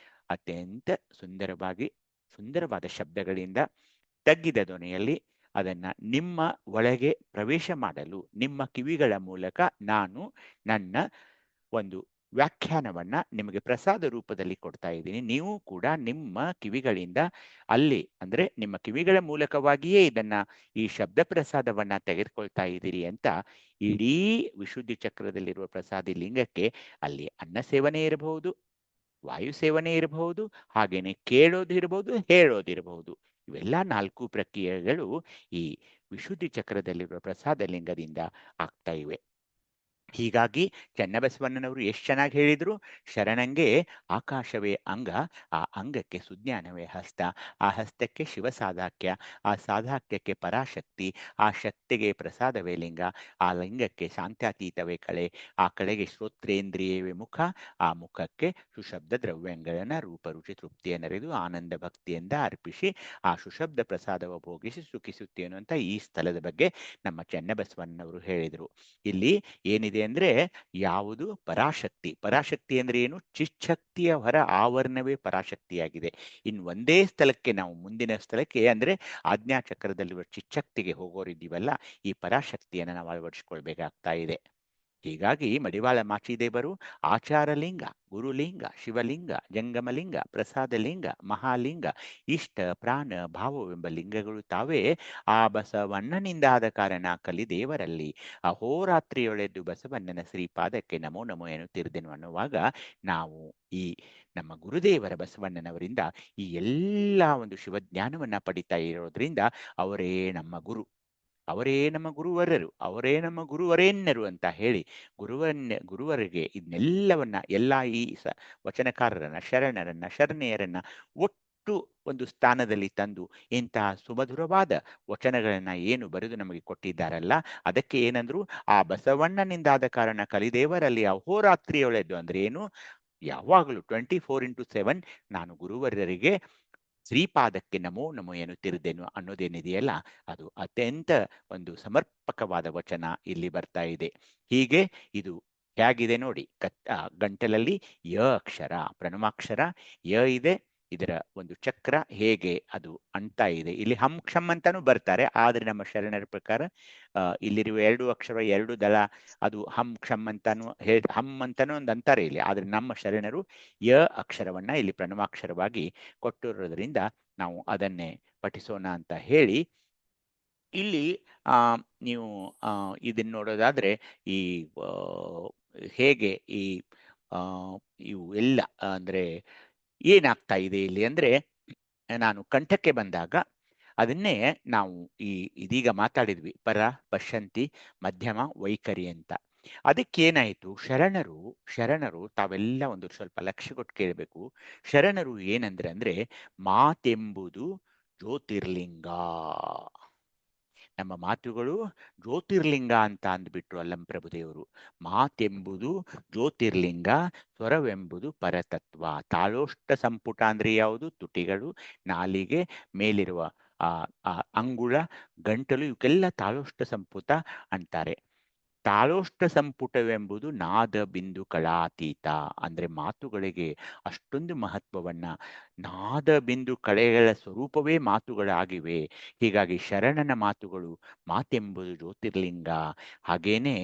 [SPEAKER 3] ಅತ್ಯಂತ ಸುಂದರವಾದ ಶಬ್ದಗಳಿಂದ ತಗ್ಗಿದ ಧ್ವನಿಯಲ್ಲಿ ಅದನ್ನ ನಿಮ್ಮ ಒಳಗೆ ಪ್ರವೇಶ ಮಾಡಲು ನಿಮ್ಮ ಕಿವಿಗಳ ಮೂಲಕ ನಾನು ನನ್ನ ಒಂದು ವ್ಯಾಖ್ಯಾನವನ್ನ ನಿಮಗೆ ಪ್ರಸಾದ ರೂಪದಲ್ಲಿ ಕೊಡ್ತಾ ಇದ್ದೀನಿ. ನೀವು ಕೂಡ ನಿಮ್ಮ ಕಿವಿಗಳಿಂದ ಅಲ್ಲಿ ಅಂದ್ರೆ ನಿಮ್ಮ ಕಿವಿಗಳ ಮೂಲಕವಾಗಿಯೇ ಈ ಶಬ್ದ ಪ್ರಸಾದವನ್ನ ತೆಗೆದುಕೊಳ್ತಾ ಇದ್ದೀರಿ ಅಂತ ಇಡೀ ವಿಶುದ್ಧಿ ಚಕ್ರದಲ್ಲಿರುವ ಪ್ರಸಾದಿ ಲಿಂಗಕ್ಕೆ ಅಲ್ಲಿ ಅನ್ನ ಸೇವನೆ ಇರಬಹುದು, ವಾಯು ಸೇವನೆ ಇರಬಹುದು, ಹಾಗೇನೆ ಕೇಳೋದಿರಬಹುದು, ಹೇಳೋದಿರಬಹುದು. ಇವೆಲ್ಲ 4 ಪ್ರಕ್ರಿಯೆಗಳು ಈ ವಿಶುದ್ಧಿ ಚಕ್ರದಲ್ಲಿರುವ ಪ್ರಸಾದ ಲಿಂಗದಿಂದ ಆಗ್ತಾ ಇವೆ. ಹೀಗಾಗಿ ಚನ್ನಬಸವಣ್ಣನವರು ಎಷ್ಟು ಚೆನ್ನಾಗಿ ಹೇಳಿದ್ರು, ಶರಣಂಗೆ ಆಕಾಶವೇ ಅಂಗ, ಆ ಅಂಗಕ್ಕೆ ಸುಜ್ಞಾನವೇ ಹಸ್ತ, ಆ ಹಸ್ತಕ್ಕೆ ಶಿವ ಸಾಧಾಕ್ಯ, ಆ ಸಾಧಾಕ್ಯಕ್ಕೆ ಪರಾಶಕ್ತಿ, ಆ ಶಕ್ತಿಗೆ ಪ್ರಸಾದವೇ ಲಿಂಗ, ಆ ಲಿಂಗಕ್ಕೆ ಶಾಂತ್ಯಾತೀತವೇ ಕಳೆ, ಆ ಕಳೆಗೆ ಶ್ರೋತ್ರೇಂದ್ರಿಯವೇ ಮುಖ, ಆ ಮುಖಕ್ಕೆ ಸುಶಬ್ದ ದ್ರವ್ಯಗಳನ್ನು ರೂಪ ರುಚಿ ತೃಪ್ತಿಯನ್ನರಿದು ಆನಂದ ಭಕ್ತಿಯಿಂದ ಅರ್ಪಿಸಿ ಆ ಸುಶಬ್ದ ಪ್ರಸಾದವ ಭೋಗಿಸಿ ಸುಖಿಸುತ್ತೇನು ಅಂತ ಈ ಸ್ಥಳದ ಬಗ್ಗೆ ನಮ್ಮ ಚನ್ನಬಸವಣ್ಣನವರು ಹೇಳಿದರು. ಇಲ್ಲಿ ಏನಿದೆ ಅಂದ್ರೆ ಯಾವುದು ಪರಾಶಕ್ತಿ ಅಂದ್ರೆ ಏನು? ಚಿಚ್ಛಕ್ತಿಯ ಹೊರ ಆವರಣವೇ ಪರಾಶಕ್ತಿಯಾಗಿದೆ. ಇನ್ನು ಒಂದೇ ಸ್ಥಳಕ್ಕೆ ನಾವು ಮುಂದಿನ ಸ್ಥಳಕ್ಕೆ ಅಂದ್ರೆ ಆಜ್ಞಾಚಕ್ರದಲ್ಲಿರುವ ಚಿಚ್ಛಕ್ತಿಗೆ ಹೋಗೋರಿದ್ದೀವಲ್ಲ, ಈ ಪರಾಶಕ್ತಿಯನ್ನು ನಾವು ಅಳವಡಿಸಿಕೊಳ್ಬೇಕಾಗ್ತಾ ಇದೆ. ಹೀಗಾಗಿ ಮಡಿವಾಳ ಮಾಚಿದೇವರು ಆಚಾರಲಿಂಗ, ಗುರುಲಿಂಗ, ಶಿವಲಿಂಗ, ಜಂಗಮಲಿಂಗ, ಪ್ರಸಾದಲಿಂಗ, ಮಹಾಲಿಂಗ, ಇಷ್ಟ, ಪ್ರಾಣ, ಭಾವವೆಂಬ ಲಿಂಗಗಳು ತಾವೇ ಆ ಬಸವಣ್ಣನಿಂದಾದ ಕಾರಣ ಕಲಿದೇವರಲ್ಲಿ ಅಹೋರಾತ್ರಿಯೊಳೆದ್ದು ಬಸವಣ್ಣನ ಶ್ರೀಪಾದಕ್ಕೆ ನಮೋ ನಮೋ ಎನ್ನುತ್ತಿರುದೆನು ಅನ್ನುವಾಗ ನಾವು ಈ ನಮ್ಮ ಗುರುದೇವರ ಬಸವಣ್ಣನವರಿಂದ ಈ ಎಲ್ಲ ಒಂದು ಶಿವಜ್ಞಾನವನ್ನ ಪಡಿತಾ ಇರೋದ್ರಿಂದ ಅವರೇ ನಮ್ಮ ಗುರು, ಅವರೇ ನಮ್ಮ ಗುರುವರರು, ಅವರೇ ನಮ್ಮ ಗುರುವರೇಣ್ಯರು ಅಂತ ಹೇಳಿ ಗುರುವರಿಗೆ ಇದನ್ನೆಲ್ಲವನ್ನ ಎಲ್ಲ ಈ ವಚನಕಾರರನ್ನ, ಶರಣರನ್ನ, ಶರಣೆಯರನ್ನ ಒಟ್ಟು ಒಂದು ಸ್ಥಾನದಲ್ಲಿ ತಂದು ಇಂತಹ ಸುಮಧುರವಾದ ವಚನಗಳನ್ನ ಏನು ಬರೆದು ನಮಗೆ ಕೊಟ್ಟಿದ್ದಾರಲ್ಲ, ಅದಕ್ಕೆ ಏನಂದ್ರು, ಆ ಬಸವಣ್ಣನಿಂದಾದ ಕಾರಣ ಕಲಿದೇವರಲ್ಲಿ ಅಹೋರಾತ್ರಿಯೊಳೆದ್ದು ಅಂದ್ರೆ ಏನು, ಯಾವಾಗಲೂ 24x7 ನಾನು ಗುರುವರರಿಗೆ ಶ್ರೀಪಾದಕ್ಕೆ ನಮೋ ನಮೋ ಎನ್ನುತ್ತಿರುತ್ತೇನು ಅನ್ನೋದೇನಿದೆಯಲ್ಲ, ಅದು ಅತ್ಯಂತ ಒಂದು ಸಮರ್ಪಕವಾದ ವಚನ ಇಲ್ಲಿ ಬರ್ತಾ ಇದೆ. ಹೀಗೆ ಇದು ಹೇಗಿದೆ ನೋಡಿ, ಗಂಟಲಲ್ಲಿ ಯ ಅಕ್ಷರ, ಪ್ರಣವಾಕ್ಷರ ಯ ಇದೆ, ಇದರ ಒಂದು ಚಕ್ರ ಹೇಗೆ ಅದು ಅಂತಾ ಇದೆ. ಇಲ್ಲಿ ಹಂ ಕ್ಷಮ್ ಅಂತಾನು ಬರ್ತಾರೆ, ಆದ್ರೆ ನಮ್ಮ ಶರಣರ ಪ್ರಕಾರ ಇಲ್ಲಿರುವ 2 ಅಕ್ಷರ 2 ದಳ ಅದು ಹಂ ಕ್ಷಮ್ ಅಂತಾನು ಹಂ ಅಂತಾನು ಒಂದು ಅಂತಾರೆ ಇಲ್ಲಿ, ಆದ್ರೆ ನಮ್ಮ ಶರಣರು ಯ ಅಕ್ಷರವನ್ನ ಇಲ್ಲಿ ಪ್ರಣವಾಕ್ಷರವಾಗಿ ಕೊಟ್ಟಿರೋದ್ರಿಂದ ನಾವು ಅದನ್ನೇ ಪಠಿಸೋಣ ಅಂತ ಹೇಳಿ, ಇಲ್ಲಿ ನೀವು ಇದನ್ನ ನೋಡೋದಾದ್ರೆ ಈ ಹೇಗೆ ಈ ಇವು ಎಲ್ಲ ಅಂದ್ರೆ ಏನಾಗ್ತಾ ಇದೆ ಇಲ್ಲಿ ಅಂದ್ರೆ, ನಾನು ಕಂಠಕ್ಕೆ ಬಂದಾಗ ಅದನ್ನೇ ನಾವು ಇದೀಗ ಮಾತಾಡಿದ್ವಿ, ಪರ, ಪಶ್ಯಂತಿ, ಮಧ್ಯಮ, ವೈಖರಿ ಅಂತ. ಅದಕ್ಕೇನಾಯ್ತು, ಶರಣರು ತಾವೆಲ್ಲ ಒಂದು ಸ್ವಲ್ಪ ಲಕ್ಷ್ಯ ಕೊಟ್ಟು ಕೇಳಬೇಕು. ಶರಣರು ಏನಂದ್ರೆ ಅಂದ್ರೆ ಮಾತೆಂಬುದು ಜ್ಯೋತಿರ್ಲಿಂಗ, ನಮ್ಮ ಮಾತುಗಳು ಜ್ಯೋತಿರ್ಲಿಂಗ ಅಂತ ಅಂದ್ಬಿಟ್ರು ಅಲ್ಲಂ ಪ್ರಭುದೇವರು. ಮಾತೆಂಬುದು ಜ್ಯೋತಿರ್ಲಿಂಗ, ಸ್ವರವೆಂಬುದು ಪರತತ್ವ. ತಾಳೋಷ್ಟ ಸಂಪುಟ ಅಂದ್ರೆ ಯಾವುದು, ತುಟಿಗಳು, ನಾಲಿಗೆ, ಮೇಲಿರುವ ಅಂಗುಳ, ಗಂಟಲು, ಇವಕ್ಕೆಲ್ಲ ತಾಳೋಷ್ಟ ಸಂಪುಟ ಅಂತಾರೆ. ತಾಳೋಷ್ಟ ಸಂಪುಟವೆಂಬುದು ನಾದ ಬಿಂದು ಕಳಾತೀತ, ಅಂದ್ರೆ ಮಾತುಗಳಿಗೆ ಅಷ್ಟೊಂದು ಮಹತ್ವವನ್ನ, ನಾದ ಬಿಂದು ಕಳೆಗಳ ಸ್ವರೂಪವೇ ಮಾತುಗಳಾಗಿವೆ. ಹೀಗಾಗಿ ಶರಣನ ಮಾತುಗಳು ಮಾತೆಂಬುದು ಜ್ಯೋತಿರ್ಲಿಂಗ. ಹಾಗೇನೆ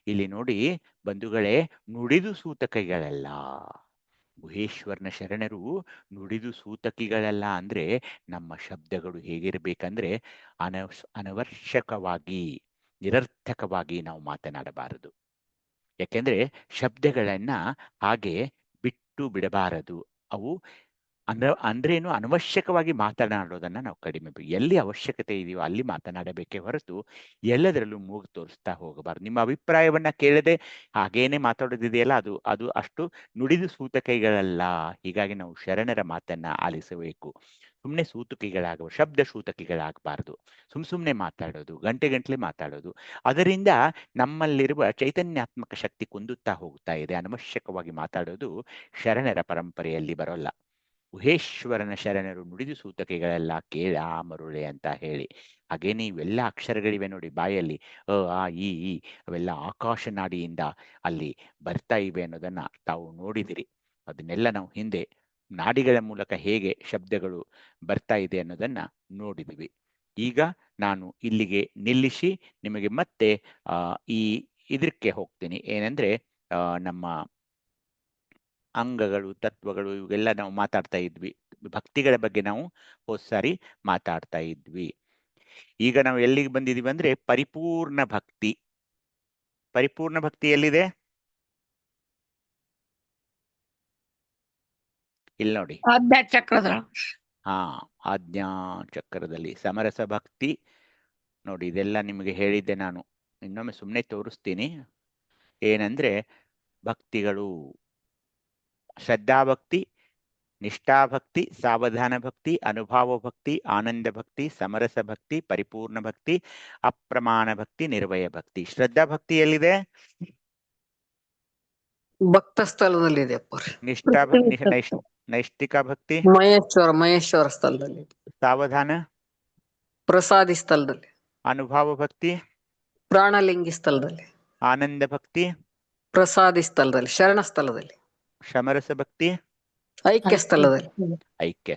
[SPEAKER 3] ಇಲ್ಲಿ ನೋಡಿ ಬಂಧುಗಳೇ, ನುಡಿದು ಸೂತಕಗಳಲ್ಲ. ಗುಹೇಶ್ವರನ ಶರಣರು ನುಡಿದು ಸೂತಕಿಗಳಲ್ಲ. ಅಂದ್ರೆ ನಮ್ಮ ಶಬ್ದಗಳು ಹೇಗಿರ್ಬೇಕಂದ್ರೆ ಅನವಶ್ಯಕವಾಗಿ, ನಿರರ್ಥಕವಾಗಿ ನಾವು ಮಾತನಾಡಬಾರದು. ಯಾಕೆಂದ್ರೆ ಶಬ್ದಗಳನ್ನ ಹಾಗೆ ಬಿಟ್ಟು ಬಿಡಬಾರದು. ಅವು ಅಂದ್ರೇನು, ಅನವಶ್ಯಕವಾಗಿ ಮಾತನಾಡೋದನ್ನ ನಾವು ಕಡಿಮೆ, ಎಲ್ಲಿ ಅವಶ್ಯಕತೆ ಇದೆಯೋ ಅಲ್ಲಿ ಮಾತನಾಡಬೇಕೇ ಹೊರತು ಎಲ್ಲದರಲ್ಲೂ ಮೂಗು ತೋರಿಸ್ತಾ ಹೋಗಬಾರ್ದು. ನಿಮ್ಮ ಅಭಿಪ್ರಾಯವನ್ನ ಕೇಳದೆ ಹಾಗೇನೆ ಮಾತಾಡೋದಿದೆಯಲ್ಲ, ಅದು ಅಷ್ಟು ನುಡಿದು ಸೂತಕೈಗಳಲ್ಲ. ಹೀಗಾಗಿ ನಾವು ಶರಣರ ಮಾತನ್ನ ಆಲಿಸಬೇಕು. ಸುಮ್ಮನೆ ಶಬ್ದ ಸೂತಕಿಗಳಾಗಬಾರ್ದು. ಸುಮ್ಮನೆ ಮಾತಾಡೋದು, ಗಂಟೆ ಮಾತಾಡೋದು, ಅದರಿಂದ ನಮ್ಮಲ್ಲಿರುವ ಚೈತನ್ಯಾತ್ಮಕ ಶಕ್ತಿ ಕುಂದುತ್ತಾ ಹೋಗ್ತಾ ಇದೆ. ಅನವಶ್ಯಕವಾಗಿ ಮಾತಾಡೋದು ಶರಣರ ಪರಂಪರೆಯಲ್ಲಿ ಬರೋಲ್ಲ. ಗುಹೇಶ್ವರನ ಶರಣರು ನುಡಿದು ಸೂತಕಿಗಳೆಲ್ಲ ಕೇಳ ಮರುಳೆ ಅಂತ ಹೇಳಿ. ಹಾಗೇನೆ ಇವೆಲ್ಲ ಅಕ್ಷರಗಳಿವೆ ನೋಡಿ ಬಾಯಲ್ಲಿ, ಆ ಈ ಅವೆಲ್ಲ ಆಕಾಶ ನಾಡಿಯಿಂದ ಅಲ್ಲಿ ಬರ್ತಾ ಇವೆ ಅನ್ನೋದನ್ನ ತಾವು ನೋಡಿದಿರಿ. ಅದನ್ನೆಲ್ಲ ನಾವು ಹಿಂದೆ ನಾಡಿಗಳ ಮೂಲಕ ಹೇಗೆ ಶಬ್ದಗಳು ಬರ್ತಾ ಇದೆ ಅನ್ನೋದನ್ನ ನೋಡಿದ್ವಿ. ಈಗ ನಾನು ಇಲ್ಲಿಗೆ ನಿಲ್ಲಿಸಿ ನಿಮಗೆ ಮತ್ತೆ ಇದಕ್ಕೆ ಹೋಗ್ತೀನಿ. ಏನಂದ್ರೆ ನಮ್ಮ ಅಂಗಗಳು, ತತ್ವಗಳು, ಇವೆಲ್ಲ ನಾವು ಮಾತಾಡ್ತಾ ಇದ್ವಿ. ಭಕ್ತಿಗಳ ಬಗ್ಗೆ ನಾವು ಹೋದ ಸಾರಿ ಮಾತಾಡ್ತಾ ಇದ್ವಿ. ಈಗ ನಾವು ಎಲ್ಲಿಗೆ ಬಂದಿದೀವಿ ಅಂದ್ರೆ ಪರಿಪೂರ್ಣ ಭಕ್ತಿ. ಪರಿಪೂರ್ಣ ಭಕ್ತಿ ಎಲ್ಲಿದೆ? ಇಲ್ಲಿ ನೋಡಿ,
[SPEAKER 4] ಆಜ್ಞಾ ಚಕ್ರದ
[SPEAKER 3] ಆಜ್ಞಾ ಚಕ್ರದಲ್ಲಿ ಸಮರಸ ಭಕ್ತಿ ನೋಡಿ. ಇದೆಲ್ಲ ನಿಮಗೆ ಹೇಳಿದ್ದೆ ನಾನು, ಇನ್ನೊಮ್ಮೆ ಸುಮ್ಮನೆ ತೋರಿಸ್ತೀನಿ. ಏನಂದ್ರೆ ಭಕ್ತಿಗಳು ಶ್ರದ್ಧಾಭಕ್ತಿ, ನಿಷ್ಠಾಭಕ್ತಿ, ಸಾವಧಾನ ಭಕ್ತಿ, ಅನುಭಾವ ಭಕ್ತಿ, ಆನಂದ ಭಕ್ತಿ, ಸಮರಸ ಭಕ್ತಿ, ಪರಿಪೂರ್ಣ ಭಕ್ತಿ, ಅಪ್ರಮಾಣ ಭಕ್ತಿ, ನಿರ್ವಯ ಭಕ್ತಿ. ಶ್ರದ್ಧಾ ಭಕ್ತಿ ಎಲ್ಲಿದೆ?
[SPEAKER 4] ಭಕ್ತ ಸ್ಥಳದಲ್ಲಿದೆ ಅಪ್ಪ.
[SPEAKER 3] ನೈಷ್ಠಿಕ ಭಕ್ತಿ
[SPEAKER 4] ಮಹೇಶ್ವರ ಸ್ಥಳದಲ್ಲಿ.
[SPEAKER 3] ಸಾವಧಾನ
[SPEAKER 4] ಪ್ರಸಾದಿ ಸ್ಥಳದಲ್ಲಿ.
[SPEAKER 3] ಅನುಭಾವ ಭಕ್ತಿ
[SPEAKER 4] ಪ್ರಾಣಲಿಂಗಿ ಸ್ಥಳದಲ್ಲಿ.
[SPEAKER 3] ಆನಂದ ಭಕ್ತಿ
[SPEAKER 4] ಪ್ರಸಾದಿ ಸ್ಥಳದಲ್ಲಿ, ಶರಣ ಸ್ಥಳದಲ್ಲಿ.
[SPEAKER 3] ಸಮರಸ ಭಕ್ತಿ
[SPEAKER 4] ಐಕ್ಯ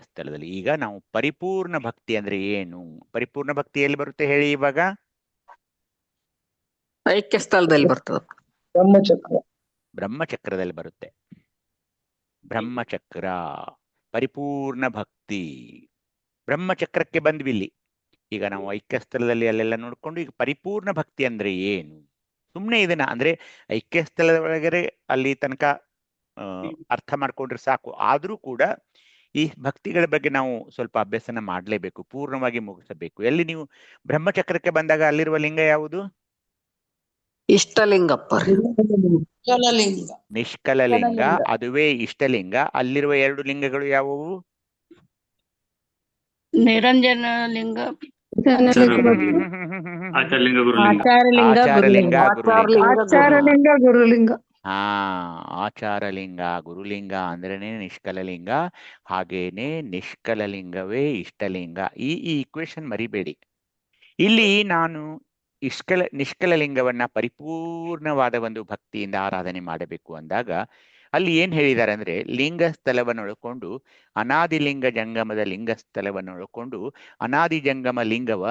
[SPEAKER 4] ಸ್ಥಳದಲ್ಲಿ.
[SPEAKER 3] ಈಗ ನಾವು ಪರಿಪೂರ್ಣ ಭಕ್ತಿ ಅಂದ್ರೆ ಏನು? ಪರಿಪೂರ್ಣ ಭಕ್ತಿ ಎಲ್ಲಿ ಬರುತ್ತೆ ಹೇಳಿ? ಇವಾಗ
[SPEAKER 4] ಐಕ್ಯ ಸ್ಥಳದಲ್ಲಿ ಬರ್ತದ.
[SPEAKER 5] ಬ್ರಹ್ಮಚಕ್ರ.
[SPEAKER 3] ಬ್ರಹ್ಮಚಕ್ರದಲ್ಲಿ ಬರುತ್ತೆ. ಬ್ರಹ್ಮಚಕ್ರ ಪರಿಪೂರ್ಣ ಭಕ್ತಿ. ಬ್ರಹ್ಮಚಕ್ರಕ್ಕೆ ಬಂದ್ವಿ ಇಲ್ಲಿ. ಈಗ ನಾವು ಐಕ್ಯ ಸ್ಥಳದಲ್ಲಿ ಅಲ್ಲೆಲ್ಲ ನೋಡ್ಕೊಂಡು ಈಗ ಪರಿಪೂರ್ಣ ಭಕ್ತಿ ಅಂದ್ರೆ ಏನು, ಸುಮ್ಮನೆ ಇದನ್ನ ಅಂದ್ರೆ ಐಕ್ಯ ಸ್ಥಳದ ಒಳಗಡೆ ಅಲ್ಲಿ ತನಕ ಅರ್ಥ ಮಾಡ್ಕೊಂಡ್ರೆ ಸಾಕು. ಆದ್ರೂ ಕೂಡ ಈ ಭಕ್ತಿಗಳ ಬಗ್ಗೆ ನಾವು ಸ್ವಲ್ಪ ಅಭ್ಯಾಸನ ಮಾಡಲೇಬೇಕು, ಪೂರ್ಣವಾಗಿ ಮುಗಿಸಬೇಕು. ಎಲ್ಲಿ ನೀವು ಬ್ರಹ್ಮಚಕ್ರಕ್ಕೆ ಬಂದಾಗ ಅಲ್ಲಿರುವ ಲಿಂಗ ಯಾವುದು?
[SPEAKER 4] ಇಷ್ಟಲಿಂಗಪ್ಪ ರೀ.
[SPEAKER 3] ನಿಷ್ಕಲ ಲಿಂಗ, ಅದುವೇ ಇಷ್ಟಲಿಂಗ. ಅಲ್ಲಿರುವ 2 ಲಿಂಗಗಳು ಯಾವುವು?
[SPEAKER 6] ನಿರಂಜನ ಲಿಂಗ,
[SPEAKER 3] ಆಚಾರಲಿಂಗ,
[SPEAKER 5] ಗುರುಲಿಂಗ.
[SPEAKER 3] ಹಾ, ಆಚಾರಲಿಂಗ ಗುರುಲಿಂಗ ಅಂದ್ರೇನೆ ನಿಷ್ಕಲಲಿಂಗ. ಹಾಗೇನೆ ನಿಷ್ಕಲಲಿಂಗವೇ ಇಷ್ಟಲಿಂಗ. ಈ ಇಕ್ವೇಶನ್ ಮರಿಬೇಡಿ. ಇಲ್ಲಿ ನಾನು ನಿಷ್ಕಲಲಿಂಗವನ್ನ ಪರಿಪೂರ್ಣವಾದ ಒಂದು ಭಕ್ತಿಯಿಂದ ಆರಾಧನೆ ಮಾಡಬೇಕು ಅಂದಾಗ ಅಲ್ಲಿ ಏನ್ ಹೇಳಿದ್ದಾರೆ ಅಂದ್ರೆ, ಲಿಂಗ ಸ್ಥಳವನ್ನು ಒಳಕೊಂಡು ಅನಾದಿ ಲಿಂಗ ಜಂಗಮದ ಲಿಂಗ ಸ್ಥಳವನ್ನು ಒಳಕೊಂಡು ಅನಾದಿ ಜಂಗಮ ಲಿಂಗವ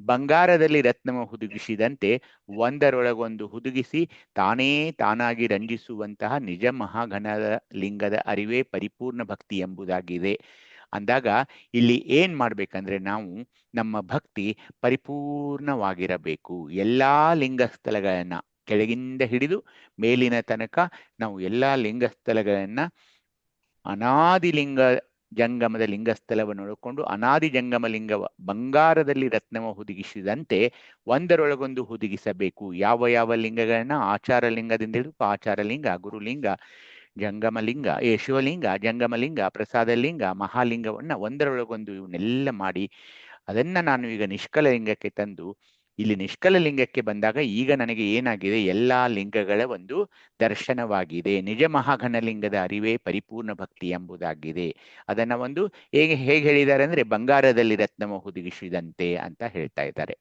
[SPEAKER 3] ಬಂಗಾರದಲ್ಲಿ ರತ್ನವ ಹುದುಗಿಸಿದಂತೆ ಒಂದರೊಳಗೊಂದು ಹುದುಗಿಸಿ ತಾನೇ ತಾನಾಗಿ ರಂಜಿಸುವಂತಹ ನಿಜ ಮಹಾಘನದ ಲಿಂಗದ ಅರಿವೇ ಪರಿಪೂರ್ಣ ಭಕ್ತಿ ಎಂಬುದಾಗಿದೆ ಅಂದಾಗ ಇಲ್ಲಿ ಏನ್ ಮಾಡ್ಬೇಕಂದ್ರೆ, ನಾವು ನಮ್ಮ ಭಕ್ತಿ ಪರಿಪೂರ್ಣವಾಗಿರಬೇಕು. ಎಲ್ಲಾ ಲಿಂಗ ಸ್ಥಳಗಳನ್ನ ಕೆಳಗಿಂದ ಹಿಡಿದು ಮೇಲಿನ ತನಕ ನಾವು ಎಲ್ಲಾ ಲಿಂಗ ಸ್ಥಳಗಳನ್ನ ಅನಾದಿ ಲಿಂಗ ಜಂಗಮದ ಲಿಂಗ ಸ್ಥಳವನ್ನು ನೋಡಿಕೊಂಡು ಅನಾದಿ ಜಂಗಮ ಲಿಂಗವ ಬಂಗಾರದಲ್ಲಿ ರತ್ನವ ಹುದುಗಿಸಿದಂತೆ ಒಂದರೊಳಗೊಂದು ಹುದುಗಿಸಬೇಕು. ಯಾವ ಯಾವ ಲಿಂಗಗಳನ್ನ? ಆಚಾರ ಲಿಂಗದಿಂದ ಹಿಡಿದು ಆಚಾರಲಿಂಗ, ಗುರುಲಿಂಗ, ಜಂಗಮಲಿಂಗ, ಶಿವಲಿಂಗ, ಜಂಗಮಲಿಂಗ, ಪ್ರಸಾದಲಿಂಗ, ಮಹಾಲಿಂಗವನ್ನ ಒಂದರೊಳಗೊಂದು ಇವನ್ನೆಲ್ಲ ಮಾಡಿ ಅದನ್ನ ನಾನು ಈಗ ನಿಷ್ಕಲಲಿಂಗಕ್ಕೆ ತಂದು, ಇಲ್ಲಿ ನಿಷ್ಕಲಲಿಂಗಕ್ಕೆ ಬಂದಾಗ ಈಗ ನನಗೆ ಏನಾಗಿದೆ, ಎಲ್ಲಾ ಲಿಂಗಗಳ ಒಂದು ದರ್ಶನವಾಗಿದೆ. ನಿಜ ಮಹಾಘನಲಿಂಗದ ಅರಿವೇ ಪರಿಪೂರ್ಣ ಭಕ್ತಿ ಎಂಬುದಾಗಿದೆ. ಅದನ್ನ ಒಂದು ಹೇಗೆ ಹೇಳಿದ್ದಾರೆ ಅಂದ್ರೆ, ಬಂಗಾರದಲ್ಲಿ ರತ್ನವ ಹುದುಗಿಸಿದಂತೆ ಅಂತ ಹೇಳ್ತಾ ಇದ್ದಾರೆ.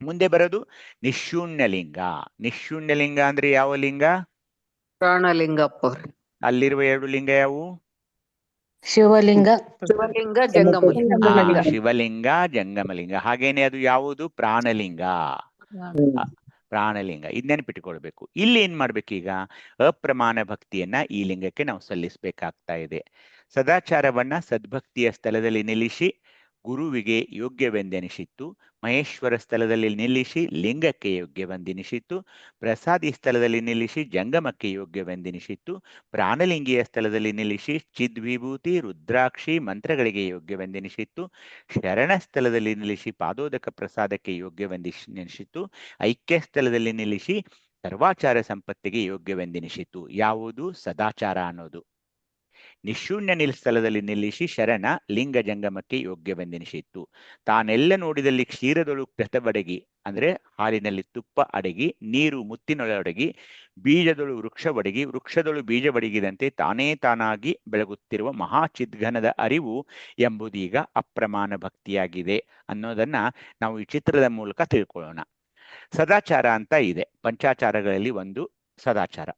[SPEAKER 3] ಮುಂದೆ ಬರೋದು ನಿಶೂನ್ಯಲಿಂಗ. ನಿಶೂನ್ಯಲಿಂಗ ಅಂದ್ರೆ ಯಾವ ಲಿಂಗ?
[SPEAKER 4] ಪ್ರಾಣಲಿಂಗಪ್ಪ ರೀ.
[SPEAKER 3] ಅಲ್ಲಿರುವ 2 ಲಿಂಗ ಯಾವುವು?
[SPEAKER 6] ಶಿವಲಿಂಗ,
[SPEAKER 4] ಶಿವಲಿಂಗ, ಜಂಗಮಲಿಂಗ.
[SPEAKER 3] ಶಿವಲಿಂಗ, ಜಂಗಮಲಿಂಗ. ಹಾಗೇನೆ ಅದು ಯಾವುದು? ಪ್ರಾಣಲಿಂಗ. ಪ್ರಾಣಲಿಂಗ. ಇದ್ ನೆನಪಿಟ್ಟುಕೊಳ್ಬೇಕು. ಇಲ್ಲಿ ಏನ್ ಮಾಡ್ಬೇಕೀಗ? ಅಪ್ರಮಾಣ ಭಕ್ತಿಯನ್ನ ಈ ಲಿಂಗಕ್ಕೆ ನಾವು ಸಲ್ಲಿಸಬೇಕಾಗ್ತಾ ಇದೆ. ಸದಾಚಾರವನ್ನ ಸದ್ಭಕ್ತಿಯ ಸ್ಥಳದಲ್ಲಿ ನಿಲ್ಲಿಸಿ ಗುರುವಿಗೆ ಯೋಗ್ಯವೆಂದೆನಿಸಿತ್ತು. ಮಹೇಶ್ವರ ಸ್ಥಳದಲ್ಲಿ ನಿಲ್ಲಿಸಿ ಲಿಂಗಕ್ಕೆ ಯೋಗ್ಯವೆಂದೆನಿಸಿತ್ತು. ಪ್ರಸಾದಿ ಸ್ಥಳದಲ್ಲಿ ನಿಲ್ಲಿಸಿ ಜಂಗಮಕ್ಕೆ ಯೋಗ್ಯವೆಂದೆನಿಸಿತ್ತು. ಪ್ರಾಣಲಿಂಗಿಯ ಸ್ಥಳದಲ್ಲಿ ನಿಲ್ಲಿಸಿ ಚಿದ್ವಿಭೂತಿ ರುದ್ರಾಕ್ಷಿ ಮಂತ್ರಗಳಿಗೆ ಯೋಗ್ಯವೆಂದೆನಿಸಿತ್ತು. ಶರಣ ಸ್ಥಳದಲ್ಲಿ ನಿಲ್ಲಿಸಿ ಪಾದೋದಕ ಪ್ರಸಾದಕ್ಕೆ ಯೋಗ್ಯವೆಂದೆನಿಸಿತ್ತು. ಐಕ್ಯ ಸ್ಥಳದಲ್ಲಿ ನಿಲ್ಲಿಸಿ ಸರ್ವಾಚಾರ ಸಂಪತ್ತಿಗೆ ಯೋಗ್ಯವೆಂದೆನಿಸಿತ್ತು. ಯಾವುದು? ಸದಾಚಾರ ಅನ್ನೋದು. ನಿಶೂನ್ಯ ಸ್ಥಳದಲ್ಲಿ ನಿಲ್ಲಿಸಿ ಶರಣ ಲಿಂಗ ಜಂಗಮಕ್ಕೆ ಯೋಗ್ಯವೆಂದೆನಿಸಿತ್ತು. ತಾನೆಲ್ಲ ನೋಡಿದಲ್ಲಿ ಕ್ಷೀರದೊಳು ಘೃತವಡಗಿ ಅಂದ್ರೆ ಹಾಲಿನಲ್ಲಿ ತುಪ್ಪ ಅಡಗಿ, ನೀರು ಮುತ್ತಿನೊಳಗಡಗಿ, ಬೀಜದೊಳು ವೃಕ್ಷ ಒಡಗಿ, ವೃಕ್ಷದೊಳು ಬೀಜ ಒಡಗಿದಂತೆ ತಾನೇ ತಾನಾಗಿ ಬೆಳಗುತ್ತಿರುವ ಮಹಾಚಿದ್ಘನದ ಅರಿವು ಎಂಬುದೀಗ ಅಪ್ರಮಾಣ ಭಕ್ತಿಯಾಗಿದೆ ಅನ್ನೋದನ್ನ ನಾವು ಈ ಚಿತ್ರದ ಮೂಲಕ ತಿಳ್ಕೊಳ್ಳೋಣ. ಸದಾಚಾರ ಅಂತ ಇದೆ. ಪಂಚಾಚಾರಗಳಲ್ಲಿ ಒಂದು ಸದಾಚಾರ.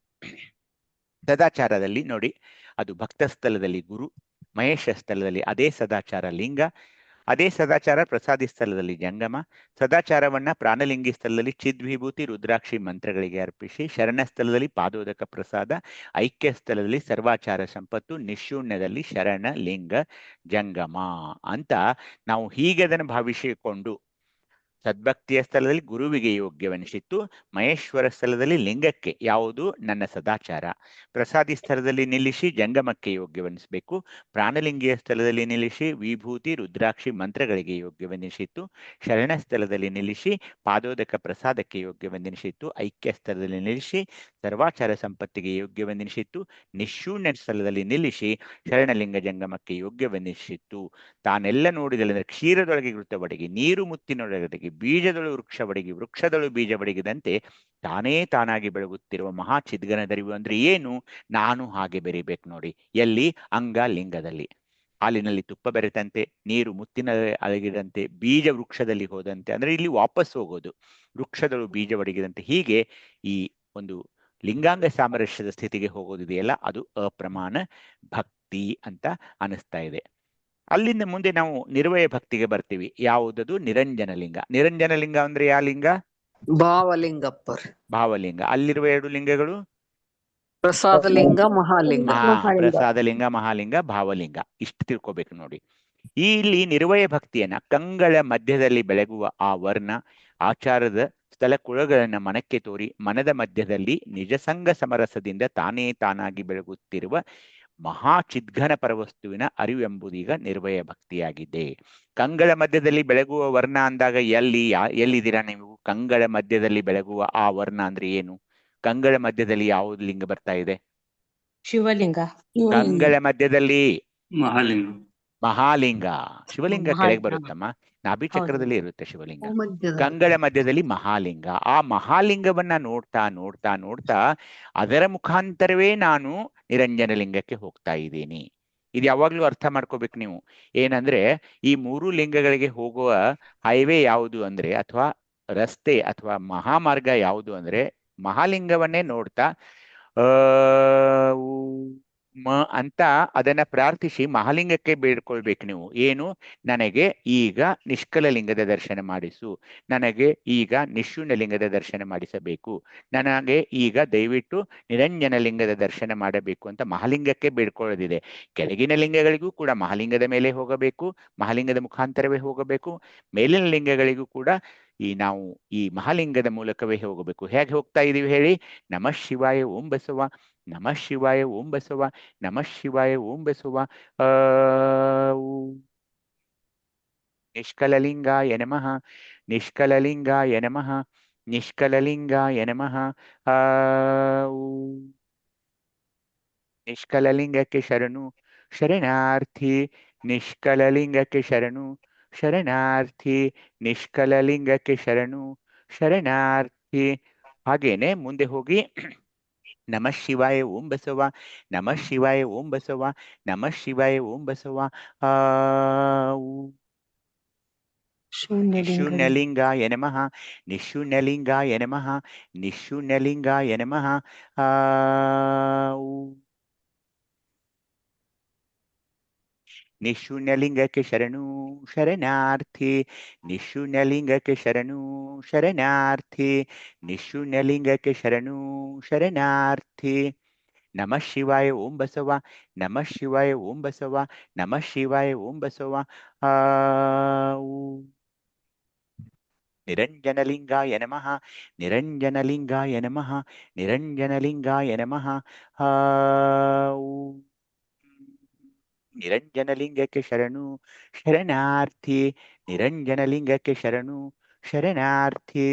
[SPEAKER 3] ಸದಾಚಾರದಲ್ಲಿ ನೋಡಿ, ಅದು ಭಕ್ತ ಸ್ಥಳದಲ್ಲಿ ಗುರು, ಮಹೇಶ ಸ್ಥಳದಲ್ಲಿ ಅದೇ ಸದಾಚಾರ ಲಿಂಗ, ಅದೇ ಸದಾಚಾರ ಪ್ರಸಾದಿ ಸ್ಥಳದಲ್ಲಿ ಜಂಗಮ. ಸದಾಚಾರವನ್ನ ಪ್ರಾಣಲಿಂಗಿ ಸ್ಥಳದಲ್ಲಿ ಚಿದ್ವಿಭೂತಿ ರುದ್ರಾಕ್ಷಿ ಮಂತ್ರಗಳಿಗೆ ಅರ್ಪಿಸಿ, ಶರಣ ಸ್ಥಳದಲ್ಲಿ ಪಾದೋದಕ ಪ್ರಸಾದ, ಐಕ್ಯ ಸ್ಥಳದಲ್ಲಿ ಸರ್ವಾಚಾರ ಸಂಪತ್ತು, ನಿಶೂನ್ಯದಲ್ಲಿ ಶರಣ ಲಿಂಗ ಜಂಗಮ ಅಂತ ನಾವು ಹೀಗೆ ಅದನ್ನು ಭಾವಿಸಿಕೊಂಡು, ಸದ್ಭಕ್ತಿಯ ಸ್ಥಳದಲ್ಲಿ ಗುರುವಿಗೆ ಯೋಗ್ಯವೆನಿಸಿತ್ತು, ಮಹೇಶ್ವರ ಸ್ಥಳದಲ್ಲಿ ಲಿಂಗಕ್ಕೆ ಯಾವುದು? ನನ್ನ ಸದಾಚಾರ. ಪ್ರಸಾದಿ ಸ್ಥಳದಲ್ಲಿ ನಿಲ್ಲಿಸಿ ಜಂಗಮಕ್ಕೆ ಯೋಗ್ಯವೆನಿಸಬೇಕು. ಪ್ರಾಣಲಿಂಗಿಯ ಸ್ಥಳದಲ್ಲಿ ನಿಲ್ಲಿಸಿ ವಿಭೂತಿ ರುದ್ರಾಕ್ಷಿ ಮಂತ್ರಗಳಿಗೆ ಯೋಗ್ಯವೆನಿಸಿತ್ತು. ಶರಣ ಸ್ಥಳದಲ್ಲಿ ನಿಲ್ಲಿಸಿ ಪಾದೋದಕ ಪ್ರಸಾದಕ್ಕೆ ಯೋಗ್ಯವೆನಿಸಿತ್ತು. ಐಕ್ಯ ಸ್ಥಳದಲ್ಲಿ ನಿಲ್ಲಿಸಿ ಸರ್ವಾಚಾರ ಸಂಪತ್ತಿಗೆ ಯೋಗ್ಯವೆನಿಸಿತ್ತು. ನಿಶೂನ್ಯ ಸ್ಥಳದಲ್ಲಿ ನಿಲ್ಲಿಸಿ ಶರಣಲಿಂಗ ಜಂಗಮಕ್ಕೆ ಯೋಗ್ಯವೆನಿಸಿತ್ತು. ತಾನೆಲ್ಲ ನೋಡಿದಲ್ಲಿ ಕ್ಷೀರದೊಳಗೆ ಘೃತವಡಗಿ, ನೀರು ಮುತ್ತಿನೊಳಗಡೆಗೆ, ಬೀಜದಳು ವೃಕ್ಷ ಒಡಗಿ, ವೃಕ್ಷದಳು ಬೀಜ ಒಡಗಿದಂತೆ ತಾನೇ ತಾನಾಗಿ ಬೆಳಗುತ್ತಿರುವ ಮಹಾ ಚಿದ್ಗನದರಿವು ಅಂದ್ರೆ ಏನು? ನಾನು ಹಾಗೆ ಬೆರಿಬೇಕು ನೋಡಿ. ಎಲ್ಲಿ? ಅಂಗ ಲಿಂಗದಲ್ಲಿ. ಹಾಲಿನಲ್ಲಿ ತುಪ್ಪ ಬೆರೆತಂತೆ, ನೀರು ಮುತ್ತಿನ ಅಡಗಿದಂತೆ, ಬೀಜ ವೃಕ್ಷದಲ್ಲಿ ಹೋದಂತೆ ಅಂದ್ರೆ ಇಲ್ಲಿ ವಾಪಸ್ ಹೋಗೋದು, ವೃಕ್ಷದಳು ಬೀಜ ಒಡಗಿದಂತೆ. ಹೀಗೆ ಈ ಒಂದು ಲಿಂಗಾಂಗ ಸಾಮರಸ್ಯದ ಸ್ಥಿತಿಗೆ ಹೋಗೋದಿದೆಯಲ್ಲ, ಅದು ಅಪ್ರಮಾಣ ಭಕ್ತಿ ಅಂತ ಅನಿಸ್ತಾ ಇದೆ. ಅಲ್ಲಿಂದ ಮುಂದೆ ನಾವು ನಿರ್ವಯ ಭಕ್ತಿಗೆ ಬರ್ತೀವಿ. ಯಾವುದದು? ನಿರಂಜನ ಲಿಂಗ. ನಿರಂಜನ ಲಿಂಗ ಅಂದ್ರೆ ಯಾವ ಲಿಂಗ?
[SPEAKER 4] ಭಾವಲಿಂಗಪ್ಪರ್
[SPEAKER 3] ಭಾವಲಿಂಗ. ಅಲ್ಲಿರುವ 2 ಲಿಂಗಗಳು
[SPEAKER 4] ಪ್ರಸಾದಲಿಂಗ ಮಹಾಲಿಂಗ.
[SPEAKER 3] ಪ್ರಸಾದಲಿಂಗ, ಮಹಾಲಿಂಗ, ಭಾವಲಿಂಗ. ಇಷ್ಟು ತಿಳ್ಕೊಬೇಕು ನೋಡಿ. ಇಲ್ಲಿ ನಿರ್ವಯ ಭಕ್ತಿಯನ್ನ ಕಂಗಳ ಮಧ್ಯದಲ್ಲಿ ಬೆಳಗುವ ಆ ವರ್ಣ ಆಚಾರದ ಸ್ಥಳಕುಳಗಳನ್ನ ಮನಕ್ಕೆ ತೋರಿ ಮನದ ಮಧ್ಯದಲ್ಲಿ ನಿಜಸಂಗ ಸಮರಸದಿಂದ ತಾನೇ ತಾನಾಗಿ ಬೆಳಗುತ್ತಿರುವ ಮಹಾ ಚಿದ್ಘನ ಪರವಸ್ತುವಿನ ಅರಿವೆಂಬುದೀಗ ನಿರ್ವಯ ಭಕ್ತಿಯಾಗಿದೆ. ಕಂಗಳ ಮಧ್ಯದಲ್ಲಿ ಬೆಳಗುವ ವರ್ಣ ಅಂದಾಗ ಎಲ್ಲಿದ್ದೀರಾ ನೀವು? ಕಂಗಳ ಮಧ್ಯದಲ್ಲಿ ಬೆಳಗುವ ಆ ವರ್ಣ ಅಂದ್ರೆ ಏನು? ಕಂಗಳ ಮಧ್ಯದಲ್ಲಿ ಯಾವುದು ಲಿಂಗ ಬರ್ತಾ ಇದೆ?
[SPEAKER 6] ಶಿವಲಿಂಗ.
[SPEAKER 3] ಕಂಗಳ ಮಧ್ಯದಲ್ಲಿ
[SPEAKER 7] ಮಹಾಲಿಂಗ.
[SPEAKER 3] ಮಹಾಲಿಂಗ. ಶಿವಲಿಂಗ ಕೆಳಗೆ ಬರುತ್ತಮ್ಮ, ನಾಭಿ ಚಕ್ರದಲ್ಲಿ ಇರುತ್ತೆ ಶಿವಲಿಂಗ. ಕಂಗಳ ಮಧ್ಯದಲ್ಲಿ ಮಹಾಲಿಂಗ. ಆ ಮಹಾಲಿಂಗವನ್ನ ನೋಡ್ತಾ ನೋಡ್ತಾ ನೋಡ್ತಾ ಅದರ ಮುಖಾಂತರವೇ ನಾನು ನಿರಂಜನ ಲಿಂಗಕ್ಕೆ ಹೋಗ್ತಾ ಇದ್ದೀನಿ. ಇದು ಯಾವಾಗ್ಲೂ ಅರ್ಥ ಮಾಡ್ಕೋಬೇಕು ನೀವು. ಏನಂದ್ರೆ ಈ 3 ಲಿಂಗಗಳಿಗೆ ಹೋಗುವ ಹೈವೇ ಯಾವುದು ಅಂದ್ರೆ, ಅಥವಾ ರಸ್ತೆ ಅಥವಾ ಮಹಾಮಾರ್ಗ ಯಾವುದು ಅಂದ್ರೆ, ಮಹಾಲಿಂಗವನ್ನೇ ನೋಡ್ತಾ ಅಂತ ಅದನ್ನ ಪ್ರಾರ್ಥಿಸಿ ಮಹಾಲಿಂಗಕ್ಕೆ ಬೇಡ್ಕೊಳ್ಬೇಕು ನೀವು. ಏನು? ನನಗೆ ಈಗ ನಿಷ್ಕಲ ಲಿಂಗದ ದರ್ಶನ ಮಾಡಿಸು, ನನಗೆ ಈಗ ನಿಶೂನ್ಯ ಲಿಂಗದ ದರ್ಶನ ಮಾಡಿಸಬೇಕು, ನನಗೆ ಈಗ ದಯವಿಟ್ಟು ನಿರಂಜನ ಲಿಂಗದ ದರ್ಶನ ಮಾಡಬೇಕು ಅಂತ ಮಹಾಲಿಂಗಕ್ಕೆ ಬೇಡ್ಕೊಳ್ಳೋದಿದೆ. ಕೆಳಗಿನ ಲಿಂಗಗಳಿಗೂ ಕೂಡ ಮಹಾಲಿಂಗದ ಮೇಲೆ ಹೋಗಬೇಕು, ಮಹಾಲಿಂಗದ ಮುಖಾಂತರವೇ ಹೋಗಬೇಕು. ಮೇಲಿನ ಲಿಂಗಗಳಿಗೂ ಕೂಡ ನಾವು ಈ ಮಹಾಲಿಂಗದ ಮೂಲಕವೇ ಹೋಗಬೇಕು. ಹೇಗೆ ಹೋಗ್ತಾ ಇದೀವಿ ಹೇಳಿ? ನಮಃ ಶಿವಾಯ ಓಂ ಬಸವ, ನಮಃ ಶಿವಾಯ ಓಂ ಬಸವ, ನಮಃ ಶಿವಾಯ ಓಂ ಬಸವ. ನಿಷ್ಕಲಲಿಂಗಾಯ ನಮಃ, ನಿಷ್ಕಲಲಿಂಗಾಯ ನಮಃ, ನಿಷ್ಕಲಲಿಂಗಾಯ ನಮಃ. ನಿಷ್ಕಲಲಿಂಗಕ್ಕೆ ಶರಣು ಶರಣಾರ್ಥಿ, ನಿಷ್ಕಲಲಿಂಗಕ್ಕೆ ಶರಣು ಶರಣಾರ್ಥಿ, ನಿಷ್ಕಲಲಿಂಗಕ್ಕೆ ಶರಣು ಶರಣಾರ್ಥಿ. ಹಾಗೇನೆ ಮುಂದೆ ಹೋಗಿ ನಮಃ ಶಿವಾಯ ಓಂ ಬಸವ, ನಮಃ ಶಿವಾಯ ಓಂ ಬಸವ, ನಮಃ ಶಿವಾಯ ಓಂ ಬಸವ. ನಿಶೂನ್ಯಲಿಂಗಾಯ ನಮಃ, ನಿಶೂನ್ಯಲಿಂಗಾಯ ನಮಃ, ನಿಶೂನ್ಯಲಿಂಗಾಯ ನಮಃ. ನಿಶೂನ್ಯಲಿಂಗಕ್ಕೆ ಶರಣು ಶರಣಾರ್ಥಿ, ನಿಶೂನ್ಯಲಿಂಗಕ್ಕೆ ಶರಣು ಶರಣಾರ್ಥಿ, ನಿಶೂನ್ಯಲಿಂಗಕ್ಕೆ ಶರಣು ಶರಣಾರ್ಥಿ. ನಮಃ ಶಿವಾಯ ಓಂ ಬಸವ, ನಮಃ ಶಿವಾಯ ಓಂ ಬಸವ, ನಮಃ ಶಿವಾಯ ಓಂ ಬಸವ. ನಿರಂಜನಲಿಂಗಾಯ ನಮಃ, ನಿರಂಜನಲಿಂಗಾಯ ನಮಃ, ನಿರಂಜನಲಿಂಗಾಯ ನಮಃ. ನಿರಂಜನಲಿಂಗಕ್ಕೆ ಶರಣು ಶರಣಾರ್ಥಿ, ನಿರಂಜನಲಿಂಗಕ್ಕೆ ಶರಣು ಶರಣಾರ್ಥಿ,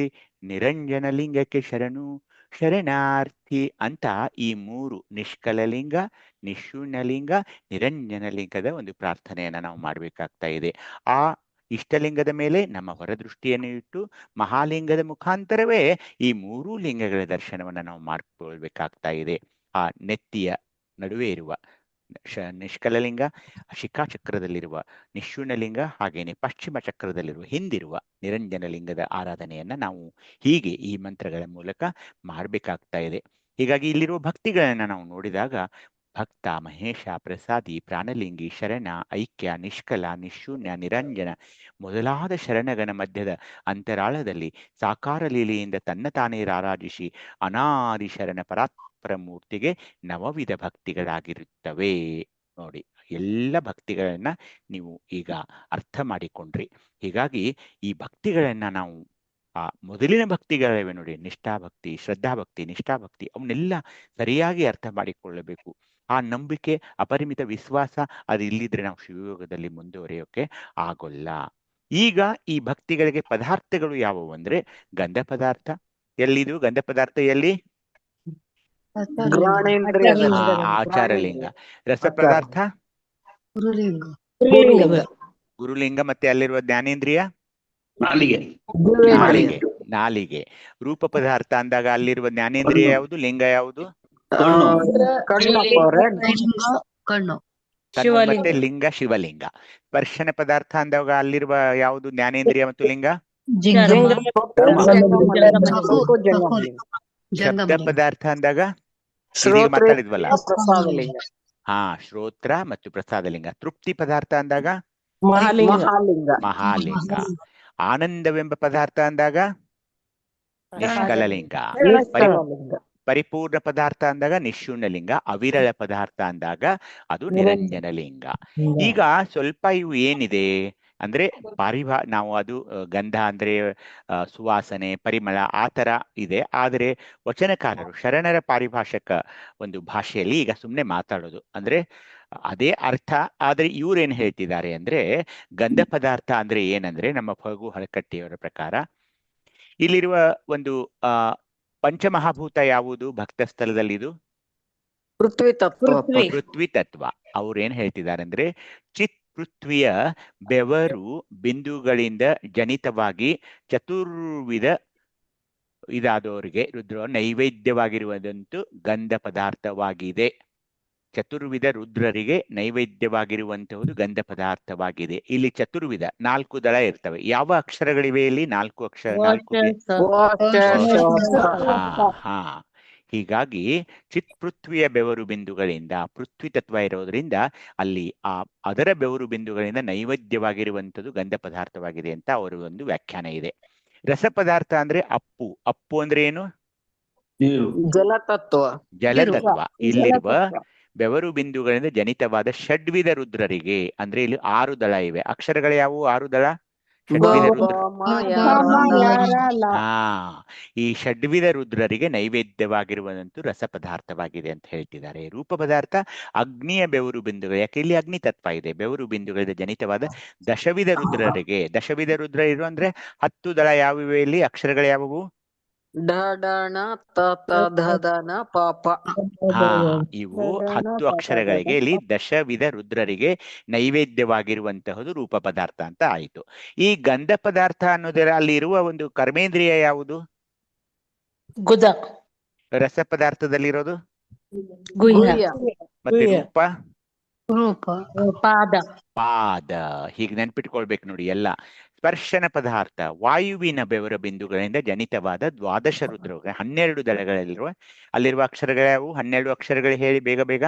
[SPEAKER 3] ನಿರಂಜನಲಿಂಗಕ್ಕೆ ಶರಣು ಶರಣಾರ್ಥಿ ಅಂತ ಈ 3 ನಿಷ್ಕಲಲಿಂಗ, ನಿಶೂನ್ಯಲಿಂಗ, ನಿರಂಜನಲಿಂಗದ ಒಂದು ಪ್ರಾರ್ಥನೆಯನ್ನ ನಾವು ಮಾಡಬೇಕಾಗ್ತಾ ಇದೆ. ಆ ಇಷ್ಟಲಿಂಗದ ಮೇಲೆ ನಮ್ಮ ಹೊರದೃಷ್ಟಿಯನ್ನು ಇಟ್ಟು ಮಹಾಲಿಂಗದ ಮುಖಾಂತರವೇ ಈ 3 ಲಿಂಗಗಳ ದರ್ಶನವನ್ನು ನಾವು ಮಾಡಿಕೊಳ್ಬೇಕಾಗ್ತಾ ಇದೆ. ಆ ನೆತ್ತಿಯ ನಡುವೆ ಇರುವ ನಿಷ್ಕಲಲಿಂಗ, ಶಿಖಾಚಕ್ರದಲ್ಲಿರುವ ನಿಶೂನ್ಯಲಿಂಗ, ಹಾಗೇನೆ ಪಶ್ಚಿಮ ಚಕ್ರದಲ್ಲಿರುವ ಹಿಂದಿರುವ ನಿರಂಜನ ಲಿಂಗದ ಆರಾಧನೆಯನ್ನ ನಾವು ಹೀಗೆ ಈ ಮಂತ್ರಗಳ ಮೂಲಕ ಮಾಡಬೇಕಾಗ್ತಾ ಇದೆ. ಹೀಗಾಗಿ ಇಲ್ಲಿರುವ ಭಕ್ತಿಗಳನ್ನ ನಾವು ನೋಡಿದಾಗ ಭಕ್ತ, ಮಹೇಶ, ಪ್ರಸಾದಿ, ಪ್ರಾಣಲಿಂಗಿ, ಶರಣ, ಐಕ್ಯ, ನಿಷ್ಕಲ, ನಿಶೂನ್ಯ, ನಿರಂಜನ ಮೊದಲಾದ ಶರಣಗಣ ಮಧ್ಯದ ಅಂತರಾಳದಲ್ಲಿ ಸಾಕಾರ ಲೀಲೆಯಿಂದ ತನ್ನ ತಾನೇ ರಾರಾಜಿಸಿ ಅನಾದಿ ಶರಣ ಪರಾತ್ಪರ ಮೂರ್ತಿಗೆ ನವವಿಧ ಭಕ್ತಿಗಳಾಗಿರುತ್ತವೆ. ನೋಡಿ, ಎಲ್ಲ ಭಕ್ತಿಗಳನ್ನ ನೀವು ಈಗ ಅರ್ಥ ಮಾಡಿಕೊಂಡ್ರಿ. ಹೀಗಾಗಿ ಈ ಭಕ್ತಿಗಳನ್ನ ನಾವು ಆ ಮೊದಲಿನ ಭಕ್ತಿಗಳಿವೆ ನೋಡಿ, ನಿಷ್ಠಾಭಕ್ತಿ, ಶ್ರದ್ಧಾಭಕ್ತಿ, ನಿಷ್ಠಾಭಕ್ತಿ, ಅವನ್ನೆಲ್ಲ ಸರಿಯಾಗಿ ಅರ್ಥ ಮಾಡಿಕೊಳ್ಳಬೇಕು. ಆ ನಂಬಿಕೆ, ಅಪರಿಮಿತ ವಿಶ್ವಾಸ ಅದು ಇಲ್ಲಿದ್ರೆ ನಾವು ಶಿವಯೋಗದಲ್ಲಿ ಮುಂದುವರಿಯೋಕೆ ಆಗೋಲ್ಲ. ಈಗ ಈ ಭಕ್ತಿಗಳಿಗೆ ಪದಾರ್ಥಗಳು ಯಾವುವು ಅಂದ್ರೆ, ಗಂಧ ಪದಾರ್ಥ. ಎಲ್ಲಿದು ಗಂಧ ಪದಾರ್ಥ? ಎಲ್ಲಿ? ಆಚಾರಲಿಂಗ. ರಸ ಪದಾರ್ಥ ಗುರುಲಿಂಗ. ಮತ್ತೆ ಅಲ್ಲಿರುವ ಜ್ಞಾನೇಂದ್ರಿಯ
[SPEAKER 7] ನಾಲಿಗೆ.
[SPEAKER 3] ನಾಲಿಗೆ. ನಾಲಿಗೆ. ರೂಪ ಪದಾರ್ಥ ಅಂದಾಗ ಅಲ್ಲಿರುವ ಜ್ಞಾನೇಂದ್ರಿಯ ಯಾವುದು? ಲಿಂಗ ಯಾವುದು?
[SPEAKER 4] ಕಣ್ಣು.
[SPEAKER 3] ಮತ್ತೆ ಲಿಂಗ ಶಿವಲಿಂಗ. ಸ್ಪರ್ಶನ ಪದಾರ್ಥ ಅಂದಾಗ ಅಲ್ಲಿರುವ ಯಾವುದು ಜ್ಞಾನೇಂದ್ರಿಯ ಮತ್ತು ಲಿಂಗ? ಶಬ್ದ ಪದಾರ್ಥ ಅಂದಾಗ ಮಾತಾಡಿದ್ವಲ್ಲ, ಹಾ, ಶ್ರೋತ್ರ ಮತ್ತು ಪ್ರಸಾದಲಿಂಗ. ತೃಪ್ತಿ ಪದಾರ್ಥ ಅಂದಾಗ ಮಹಾಲಿಂಗ. ಆನಂದವೆಂಬ ಪದಾರ್ಥ ಅಂದಾಗ ನಿಷ್ಕಲಲಿಂಗ.
[SPEAKER 4] ಶಿವಲಿಂಗ.
[SPEAKER 3] ಪರಿಪೂರ್ಣ ಪದಾರ್ಥ ಅಂದಾಗ ನಿಶೂನ್ಯಲಿಂಗ, ಅವಿರಳ ಪದಾರ್ಥ ಅಂದಾಗ ಅದು ನಿರಂಜನ ಲಿಂಗ. ಈಗ ಸ್ವಲ್ಪ ಇವು ಏನಿದೆ ಅಂದ್ರೆ ನಾವು ಅದು ಗಂಧ ಅಂದ್ರೆ ಸುವಾಸನೆ, ಪರಿಮಳ ಆ ತರ ಇದೆ. ಆದರೆ ವಚನಕಾರರು ಶರಣರ ಪಾರಿಭಾಷಕ ಒಂದು ಭಾಷೆಯಲ್ಲಿ ಈಗ ಸುಮ್ಮನೆ ಮಾತಾಡೋದು ಅಂದ್ರೆ ಅದೇ ಅರ್ಥ. ಆದ್ರೆ ಇವ್ರೇನ್ ಹೇಳ್ತಿದ್ದಾರೆ ಅಂದ್ರೆ ಗಂಧ ಪದಾರ್ಥ ಅಂದ್ರೆ ಏನಂದ್ರೆ ನಮ್ಮ ಫಗು ಹಳಕಟ್ಟಿಯವರ ಪ್ರಕಾರ ಇಲ್ಲಿರುವ ಒಂದು ಪಂಚಮಹಾಭೂತ ಯಾವುದು ಭಕ್ತ ಸ್ಥಳದಲ್ಲಿ? ಇದು
[SPEAKER 4] ಪೃಥ್ವಿ ತತ್ವ.
[SPEAKER 3] ಪೃಥ್ವಿ ತತ್ವ. ಅವ್ರು ಏನ್ ಹೇಳ್ತಿದ್ದಾರೆ ಅಂದ್ರೆ ಚಿತ್ ಪೃಥ್ವಿಯ ಬೆವರು ಬಿಂದುಗಳಿಂದ ಜನಿತವಾಗಿ ಚತುರ್ವಿಧ ಇದಾದವರಿಗೆ ರುದ್ರ ನೈವೇದ್ಯವಾಗಿರುವುದಂತೂ ಗಂಧ ಪದಾರ್ಥವಾಗಿದೆ. ಚತುರ್ವಿಧ ರುದ್ರರಿಗೆ ನೈವೇದ್ಯವಾಗಿರುವಂತಹುದು ಗಂಧ ಪದಾರ್ಥವಾಗಿದೆ. ಇಲ್ಲಿ ಚತುರ್ವಿಧ 4 ದಳ ಇರ್ತವೆ. ಯಾವ ಅಕ್ಷರಗಳಿವೆ ಇಲ್ಲಿ? 4 ಅಕ್ಷರ. 4 ಹಾ. ಹೀಗಾಗಿ ಚಿತ್ ಪೃಥ್ವಿಯ ಬೆವರು ಬಿಂದುಗಳಿಂದ ಪೃಥ್ವಿ ತತ್ವ ಇರೋದ್ರಿಂದ ಅಲ್ಲಿ ಅದರ ಬೆವರು ಬಿಂದುಗಳಿಂದ ನೈವೇದ್ಯವಾಗಿರುವಂಥದ್ದು ಗಂಧ ಪದಾರ್ಥವಾಗಿದೆ ಅಂತ ಅವರ ಒಂದು ವ್ಯಾಖ್ಯಾನ ಇದೆ. ರಸ ಪದಾರ್ಥ ಅಂದ್ರೆ ಅಪ್ಪು. ಅಪ್ಪು ಅಂದ್ರೆ ಏನು?
[SPEAKER 4] ಜಲತತ್ವ.
[SPEAKER 3] ಜಲತತ್ವ. ಇಲ್ಲಿರುವ ಬೆವರು ಬಿಂದುಗಳಿಂದ ಜನಿತವಾದ ಷಡ್ವಿಧ ರುದ್ರರಿಗೆ ಅಂದ್ರೆ ಇಲ್ಲಿ 6 ದಳ ಇವೆ. ಅಕ್ಷರಗಳು ಯಾವುವು? 6 ದಳ ಷಡ್ವಿಧ ರುದ್ರ. ಈ ಷಡ್ವಿಧ ರುದ್ರರಿಗೆ ನೈವೇದ್ಯವಾಗಿರುವಂತೂ ರಸ ಪದಾರ್ಥವಾಗಿದೆ ಅಂತ ಹೇಳ್ತಿದ್ದಾರೆ. ರೂಪ ಪದಾರ್ಥ ಅಗ್ನಿಯ ಬೆವರು ಬಿಂದುಗಳು. ಯಾಕೆ ಇಲ್ಲಿ ಅಗ್ನಿ ತತ್ವ ಇದೆ. ಬೆವರು ಬಿಂದುಗಳಿಂದ ಜನಿತವಾದ ದಶವಿಧ ರುದ್ರರಿಗೆ. ದಶವಿಧ ರುದ್ರ ಇರು ಅಂದ್ರೆ 10 ದಳ ಯಾವಿವೆ ಇಲ್ಲಿ? ಅಕ್ಷರಗಳು ಯಾವುವು?
[SPEAKER 4] ಢ ಧನ ಪಾಪ.
[SPEAKER 3] ಇವು 10 ಅಕ್ಷರಗಳಿಗೆ ಇಲ್ಲಿ ದಶವಿಧ ರುದ್ರರಿಗೆ ನೈವೇದ್ಯವಾಗಿರುವಂತಹದ್ದು ರೂಪ ಪದಾರ್ಥ ಅಂತ ಆಯಿತು. ಈ ಗಂಧ ಪದಾರ್ಥ ಅನ್ನೋದರ ಅಲ್ಲಿ ಇರುವ ಒಂದು ಕರ್ಮೇಂದ್ರಿಯ ಯಾವುದು?
[SPEAKER 6] ಗುದ.
[SPEAKER 3] ರಸ ಪದಾರ್ಥದಲ್ಲಿರೋದು
[SPEAKER 6] ಗುಹ್ಯ.
[SPEAKER 3] ಮತ್ತೆ ರೂಪ
[SPEAKER 6] ಪಾದ.
[SPEAKER 3] ಪಾದ. ಹೀಗೆ ನೆನ್ಪಿಟ್ಕೊಳ್ಬೇಕು ನೋಡಿ ಎಲ್ಲ. ಸ್ಪರ್ಶನ ಪದಾರ್ಥ ವಾಯುವಿನ ಬೆವರ ಬಿಂದುಗಳಿಂದ ಜನಿತವಾದ ದ್ವಾದಶ ರುದ್ರ 12 ದಳಗಳಲ್ಲಿರುವ ಅಲ್ಲಿರುವ ಅಕ್ಷರಗಳು ಯಾವುವು? 12 ಅಕ್ಷರಗಳು ಹೇಳಿ ಬೇಗ ಬೇಗ.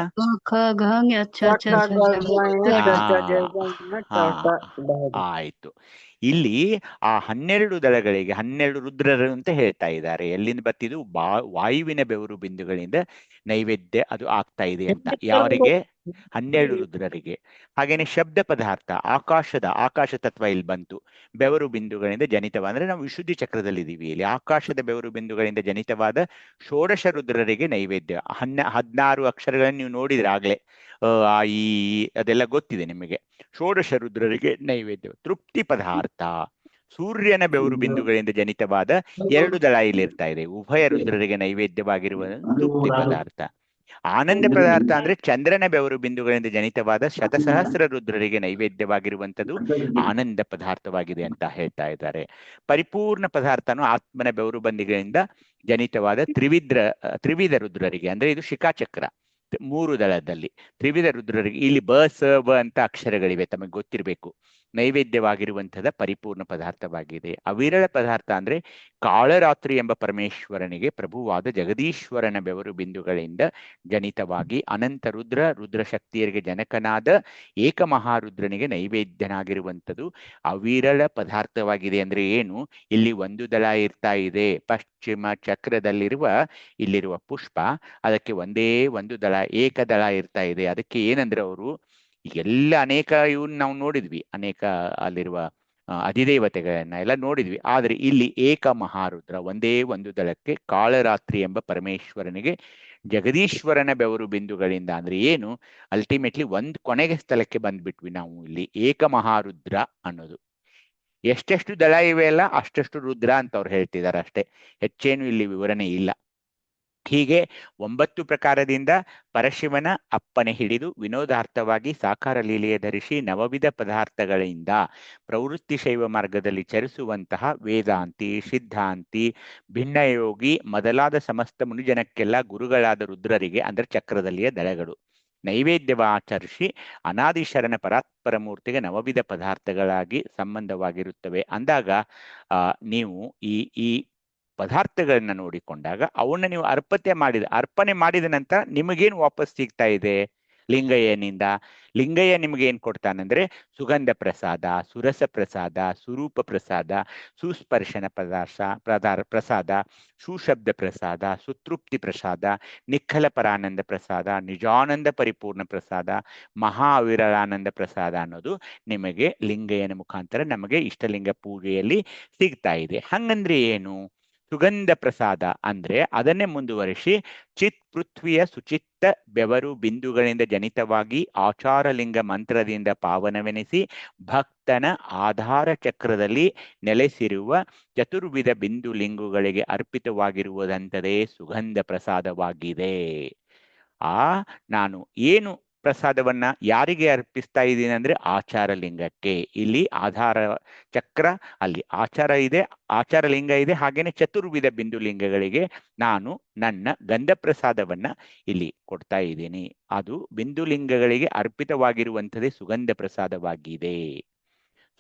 [SPEAKER 3] ಆಯ್ತು. ಇಲ್ಲಿ ಆ 12 ದಳಗಳಿಗೆ 12 ರುದ್ರರು ಅಂತ ಹೇಳ್ತಾ ಇದ್ದಾರೆ. ಎಲ್ಲಿಂದ ಬರ್ತಿದ್ದು? ವಾಯುವಿನ ಬೆವರು ಬಿಂದುಗಳಿಂದ ನೈವೇದ್ಯ ಅದು ಆಗ್ತಾ ಇದೆ ಅಂತ. ಯಾರಿಗೆ? 12 ರುದ್ರರಿಗೆ. ಹಾಗೇನೆ ಶಬ್ದ ಪದಾರ್ಥ ಆಕಾಶ ತತ್ವ ಇಲ್ಲಿ ಬಂತು. ಬೆವರು ಬಿಂದುಗಳಿಂದ ಜನಿತವಾದ ಅಂದ್ರೆ ನಾವು ವಿಶುದ್ಧಿ ಚಕ್ರದಲ್ಲಿ ಇದೀವಿ. ಇಲ್ಲಿ ಆಕಾಶದ ಬೆವರು ಬಿಂದುಗಳಿಂದ ಜನಿತವಾದ ಷೋಡಶ ರುದ್ರರಿಗೆ ನೈವೇದ್ಯ. 16 ಅಕ್ಷರಗಳನ್ನು ನೀವು ನೋಡಿದ್ರೆ ಆಗ್ಲೇ ಈ ಅದೆಲ್ಲ ಗೊತ್ತಿದೆ ನಿಮಗೆ. ಷೋಡಶ ರುದ್ರರಿಗೆ ನೈವೇದ್ಯ. ತೃಪ್ತಿ ಪದಾರ್ಥ ಸೂರ್ಯನ ಬೆವರು ಬಿಂದುಗಳಿಂದ ಜನಿತವಾದ 2 ದಳ ಇಲ್ಲಿರ್ತಾ ಇದೆ. ಉಭಯ ರುದ್ರರಿಗೆ ನೈವೇದ್ಯವಾಗಿರುವ ತೃಪ್ತಿ ಪದಾರ್ಥ. ಆನಂದ ಪದಾರ್ಥ ಅಂದ್ರೆ ಚಂದ್ರನ ಬೆವರು ಬಿಂದುಗಳಿಂದ ಜನಿತವಾದ ಶತಸಹಸ್ರ ರುದ್ರರಿಗೆ ನೈವೇದ್ಯವಾಗಿರುವಂಥದ್ದು ಆನಂದ ಪದಾರ್ಥವಾಗಿದೆ ಅಂತ ಹೇಳ್ತಾ ಇದ್ದಾರೆ. ಪರಿಪೂರ್ಣ ಪದಾರ್ಥನು ಆತ್ಮನ ಬೆವರು ಬಂದಿಗಳಿಂದ ಜನಿತವಾದ ತ್ರಿವಿಧ ರುದ್ರರಿಗೆ ಅಂದ್ರೆ ಇದು ಶಿಖಾಚಕ್ರ 3 ದಳದಲ್ಲಿ ತ್ರಿವಿಧ ರುದ್ರರಿಗೆ ಇಲ್ಲಿ ಬ ಸ ಬ ಅಂತ ಅಕ್ಷರಗಳಿವೆ, ತಮಗೆ ಗೊತ್ತಿರಬೇಕು. ನೈವೇದ್ಯವಾಗಿರುವಂಥದ ಪರಿಪೂರ್ಣ ಪದಾರ್ಥವಾಗಿದೆ. ಅವಿರಳ ಪದಾರ್ಥ ಅಂದ್ರೆ ಕಾಳರಾತ್ರಿ ಎಂಬ ಪರಮೇಶ್ವರನಿಗೆ ಪ್ರಭುವಾದ ಜಗದೀಶ್ವರನ ಬೆವರು ಬಿಂದುಗಳಿಂದ ಜನಿತವಾಗಿ ಅನಂತ ರುದ್ರ ಶಕ್ತಿಯರಿಗೆ ಜನಕನಾದ ಏಕಮಹಾರುದ್ರನಿಗೆ ನೈವೇದ್ಯನಾಗಿರುವಂಥದ್ದು ಅವಿರಳ ಪದಾರ್ಥವಾಗಿದೆ. ಅಂದ್ರೆ ಏನು? ಇಲ್ಲಿ 1 ದಳ ಇರ್ತಾ ಇದೆ. ಪಶ್ಚಿಮ ಚಕ್ರದಲ್ಲಿರುವ ಇಲ್ಲಿರುವ ಪುಷ್ಪ, ಅದಕ್ಕೆ ಒಂದೇ 1 ದಳ ಏಕದಳ ಇರ್ತಾ ಇದೆ. ಅದಕ್ಕೆ ಏನಂದ್ರೆ ಅವರು ಎಲ್ಲ ಅನೇಕ ಇವನ್ನ ನಾವು ನೋಡಿದ್ವಿ, ಅನೇಕ ಅಲ್ಲಿರುವ ಅಧಿದೇವತೆಗಳನ್ನ ಎಲ್ಲ ನೋಡಿದ್ವಿ. ಆದ್ರೆ ಇಲ್ಲಿ ಏಕ ಮಹಾರುದ್ರ ಒಂದೇ 1 ದಳಕ್ಕೆ ಕಾಳರಾತ್ರಿ ಎಂಬ ಪರಮೇಶ್ವರನಿಗೆ ಜಗದೀಶ್ವರನ ಬೆವರು ಬಿಂದುಗಳಿಂದ ಅಂದ್ರೆ ಏನು? ಅಲ್ಟಿಮೇಟ್ಲಿ ಕೊನೆಗೆ ಸ್ಥಳಕ್ಕೆ ಬಂದ್ಬಿಟ್ವಿ ನಾವು. ಇಲ್ಲಿ ಏಕ ಮಹಾರುದ್ರ ಅನ್ನೋದು. ಎಷ್ಟೆಷ್ಟು ದಳ ಇವೆ ಅಲ್ಲ ಅಷ್ಟೆಷ್ಟು ರುದ್ರ ಅಂತ ಅವ್ರು ಹೇಳ್ತಿದ್ದಾರೆ ಅಷ್ಟೇ, ಹೆಚ್ಚೇನು ಇಲ್ಲಿ ವಿವರಣೆ ಇಲ್ಲ. ಹೀಗೆ 9 ಪ್ರಕಾರದಿಂದ ಪರಶಿವನ ಅಪ್ಪನೆ ಹಿಡಿದು ವಿನೋದಾರ್ಥವಾಗಿ ಸಾಕಾರ ಲೀಲೆಯ ಧರಿಸಿ ನವವಿಧ ಪದಾರ್ಥಗಳಿಂದ ಪ್ರವೃತ್ತಿ ಶೈವ ಮಾರ್ಗದಲ್ಲಿ ಚರಿಸುವಂತಹ ವೇದಾಂತಿ, ಸಿದ್ಧಾಂತಿ, ಭಿನ್ನಯೋಗಿ ಮೊದಲಾದ ಸಮಸ್ತ ಮುನಿಜನಕ್ಕೆಲ್ಲ ಗುರುಗಳಾದ ರುದ್ರರಿಗೆ ಅಂದ್ರೆ ಚಕ್ರದಲ್ಲಿಯ ದಳಗಳು ನೈವೇದ್ಯವಾಚರಿಸಿ ಅನಾದಿಶರಣ ಪರಾತ್ಪರ ಮೂರ್ತಿಗೆ ನವವಿಧ ಪದಾರ್ಥಗಳಾಗಿ ಸಂಬಂಧವಾಗಿರುತ್ತವೆ ಅಂದಾಗ ನೀವು ಈ ಪದಾರ್ಥಗಳನ್ನ ನೋಡಿಕೊಂಡಾಗ ಅವನ್ನ ನೀವು ಅರ್ಪಣೆ ಮಾಡಿದ ನಂತರ ನಿಮಗೇನು ವಾಪಸ್ ಸಿಗ್ತಾ ಇದೆ? ಲಿಂಗಯ್ಯನಿಂದ. ಲಿಂಗಯ್ಯ ನಿಮ್ಗೆ ಏನ್ ಕೊಡ್ತಾನಂದ್ರೆ ಸುಗಂಧ ಪ್ರಸಾದ, ಸುರಸ ಪ್ರಸಾದ, ಸುರೂಪ ಪ್ರಸಾದ, ಸುಸ್ಪರ್ಶನ ಪ್ರಸಾದ, ಸುಶಬ್ದ ಪ್ರಸಾದ, ಸುತೃಪ್ತಿ ಪ್ರಸಾದ, ನಿಖಲ ಪರಾನಂದ ಪ್ರಸಾದ, ನಿಜಾನಂದ ಪರಿಪೂರ್ಣ ಪ್ರಸಾದ, ಮಹಾ ಅವಿರಲಾನಂದ ಪ್ರಸಾದ ಅನ್ನೋದು ನಿಮಗೆ ಲಿಂಗಯ್ಯನ ಮುಖಾಂತರ ನಮಗೆ ಇಷ್ಟಲಿಂಗ ಪೂಜೆಯಲ್ಲಿ ಸಿಗ್ತಾ ಇದೆ. ಹಂಗಂದ್ರೆ ಏನು? ಸುಗಂಧ ಪ್ರಸಾದ ಅಂದ್ರೆ ಅದನ್ನೇ ಮುಂದುವರಿಸಿ ಚಿತ್ ಪೃಥ್ವಿಯ ಸುಚಿತ್ತ ಬೆವರು ಬಿಂದುಗಳಿಂದ ಜನಿತವಾಗಿ ಆಚಾರಲಿಂಗ ಮಂತ್ರದಿಂದ ಪಾವನವೆನಿಸಿ ಭಕ್ತನ ಆಧಾರ ಚಕ್ರದಲ್ಲಿ ನೆಲೆಸಿರುವ ಚತುರ್ವಿಧ ಬಿಂದು ಲಿಂಗುಗಳಿಗೆ ಅರ್ಪಿತವಾಗಿರುವುದಂತದೇ ಸುಗಂಧ ಪ್ರಸಾದವಾಗಿದೆ. ನಾನು ಏನು ಪ್ರಸಾದವನ್ನ ಯಾರಿಗೆ ಅರ್ಪಿಸ್ತಾ ಇದ್ದೀನಿ ಅಂದ್ರೆ ಆಚಾರ ಲಿಂಗಕ್ಕೆ. ಇಲ್ಲಿ ಆಧಾರ ಚಕ್ರ, ಅಲ್ಲಿ ಆಚಾರ ಇದೆ, ಆಚಾರ ಲಿಂಗ ಇದೆ, ಹಾಗೇನೆ ಚತುರ್ವಿಧ ಬಿಂದು ಲಿಂಗಗಳಿಗೆ ನಾನು ನನ್ನ ಗಂಧ ಪ್ರಸಾದವನ್ನ ಇಲ್ಲಿ ಕೊಡ್ತಾ ಇದ್ದೀನಿ. ಅದು ಬಿಂದು ಲಿಂಗಗಳಿಗೆ ಅರ್ಪಿತವಾಗಿರುವಂಥದ್ದೇ ಸುಗಂಧ ಪ್ರಸಾದವಾಗಿದೆ.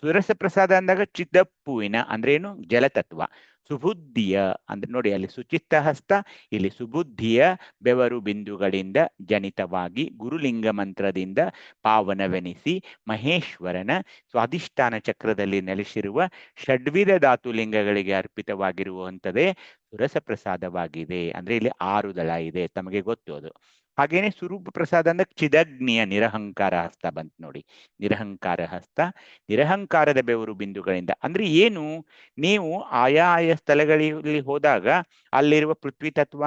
[SPEAKER 3] ಸುರಸ ಪ್ರಸಾದ ಅಂದಾಗ ಚಿದಪ್ಪುವಿನ ಅಂದ್ರೆ ಏನು? ಜಲತತ್ವ. ಸುಬುದ್ಧಿಯ ಅಂದ್ರೆ ನೋಡಿ, ಅಲ್ಲಿ ಸುಚಿತ್ತ ಹಸ್ತ, ಇಲ್ಲಿ ಸುಬುದ್ಧಿಯ ಬೆವರು ಬಿಂದುಗಳಿಂದ ಜನಿತವಾಗಿ ಗುರುಲಿಂಗ ಮಂತ್ರದಿಂದ ಪಾವನವೆನಿಸಿ ಮಹೇಶ್ವರನ ಸ್ವಾಧಿಷ್ಠಾನ ಚಕ್ರದಲ್ಲಿ ನೆಲೆಸಿರುವ ಷಡ್ವಿಧ ಧಾತು ಲಿಂಗಗಳಿಗೆ ಅರ್ಪಿತವಾಗಿರುವಂಥದ್ದೇ ಸುರಸ ಪ್ರಸಾದವಾಗಿದೆ. ಅಂದ್ರೆ ಇಲ್ಲಿ 6 ದಳ ಇದೆ, ತಮಗೆ ಗೊತ್ತು ಅದು. ಹಾಗೇನೆ ಸ್ವರೂಪ ಪ್ರಸಾದ ಅಂದ್ರೆ ಚಿದಗ್ನಿಯ ನಿರಹಂಕಾರ ಹಸ್ತ ಬಂತು ನೋಡಿ. ನಿರಹಂಕಾರ ಹಸ್ತ, ನಿರಹಂಕಾರದ ಬೆವರು ಬಿಂದುಗಳಿಂದ ಅಂದ್ರೆ ಏನು? ನೀವು ಆಯಾ ಸ್ಥಳಗಳಲ್ಲಿ ಹೋದಾಗ ಅಲ್ಲಿರುವ ಪೃಥ್ವಿ ತತ್ವ,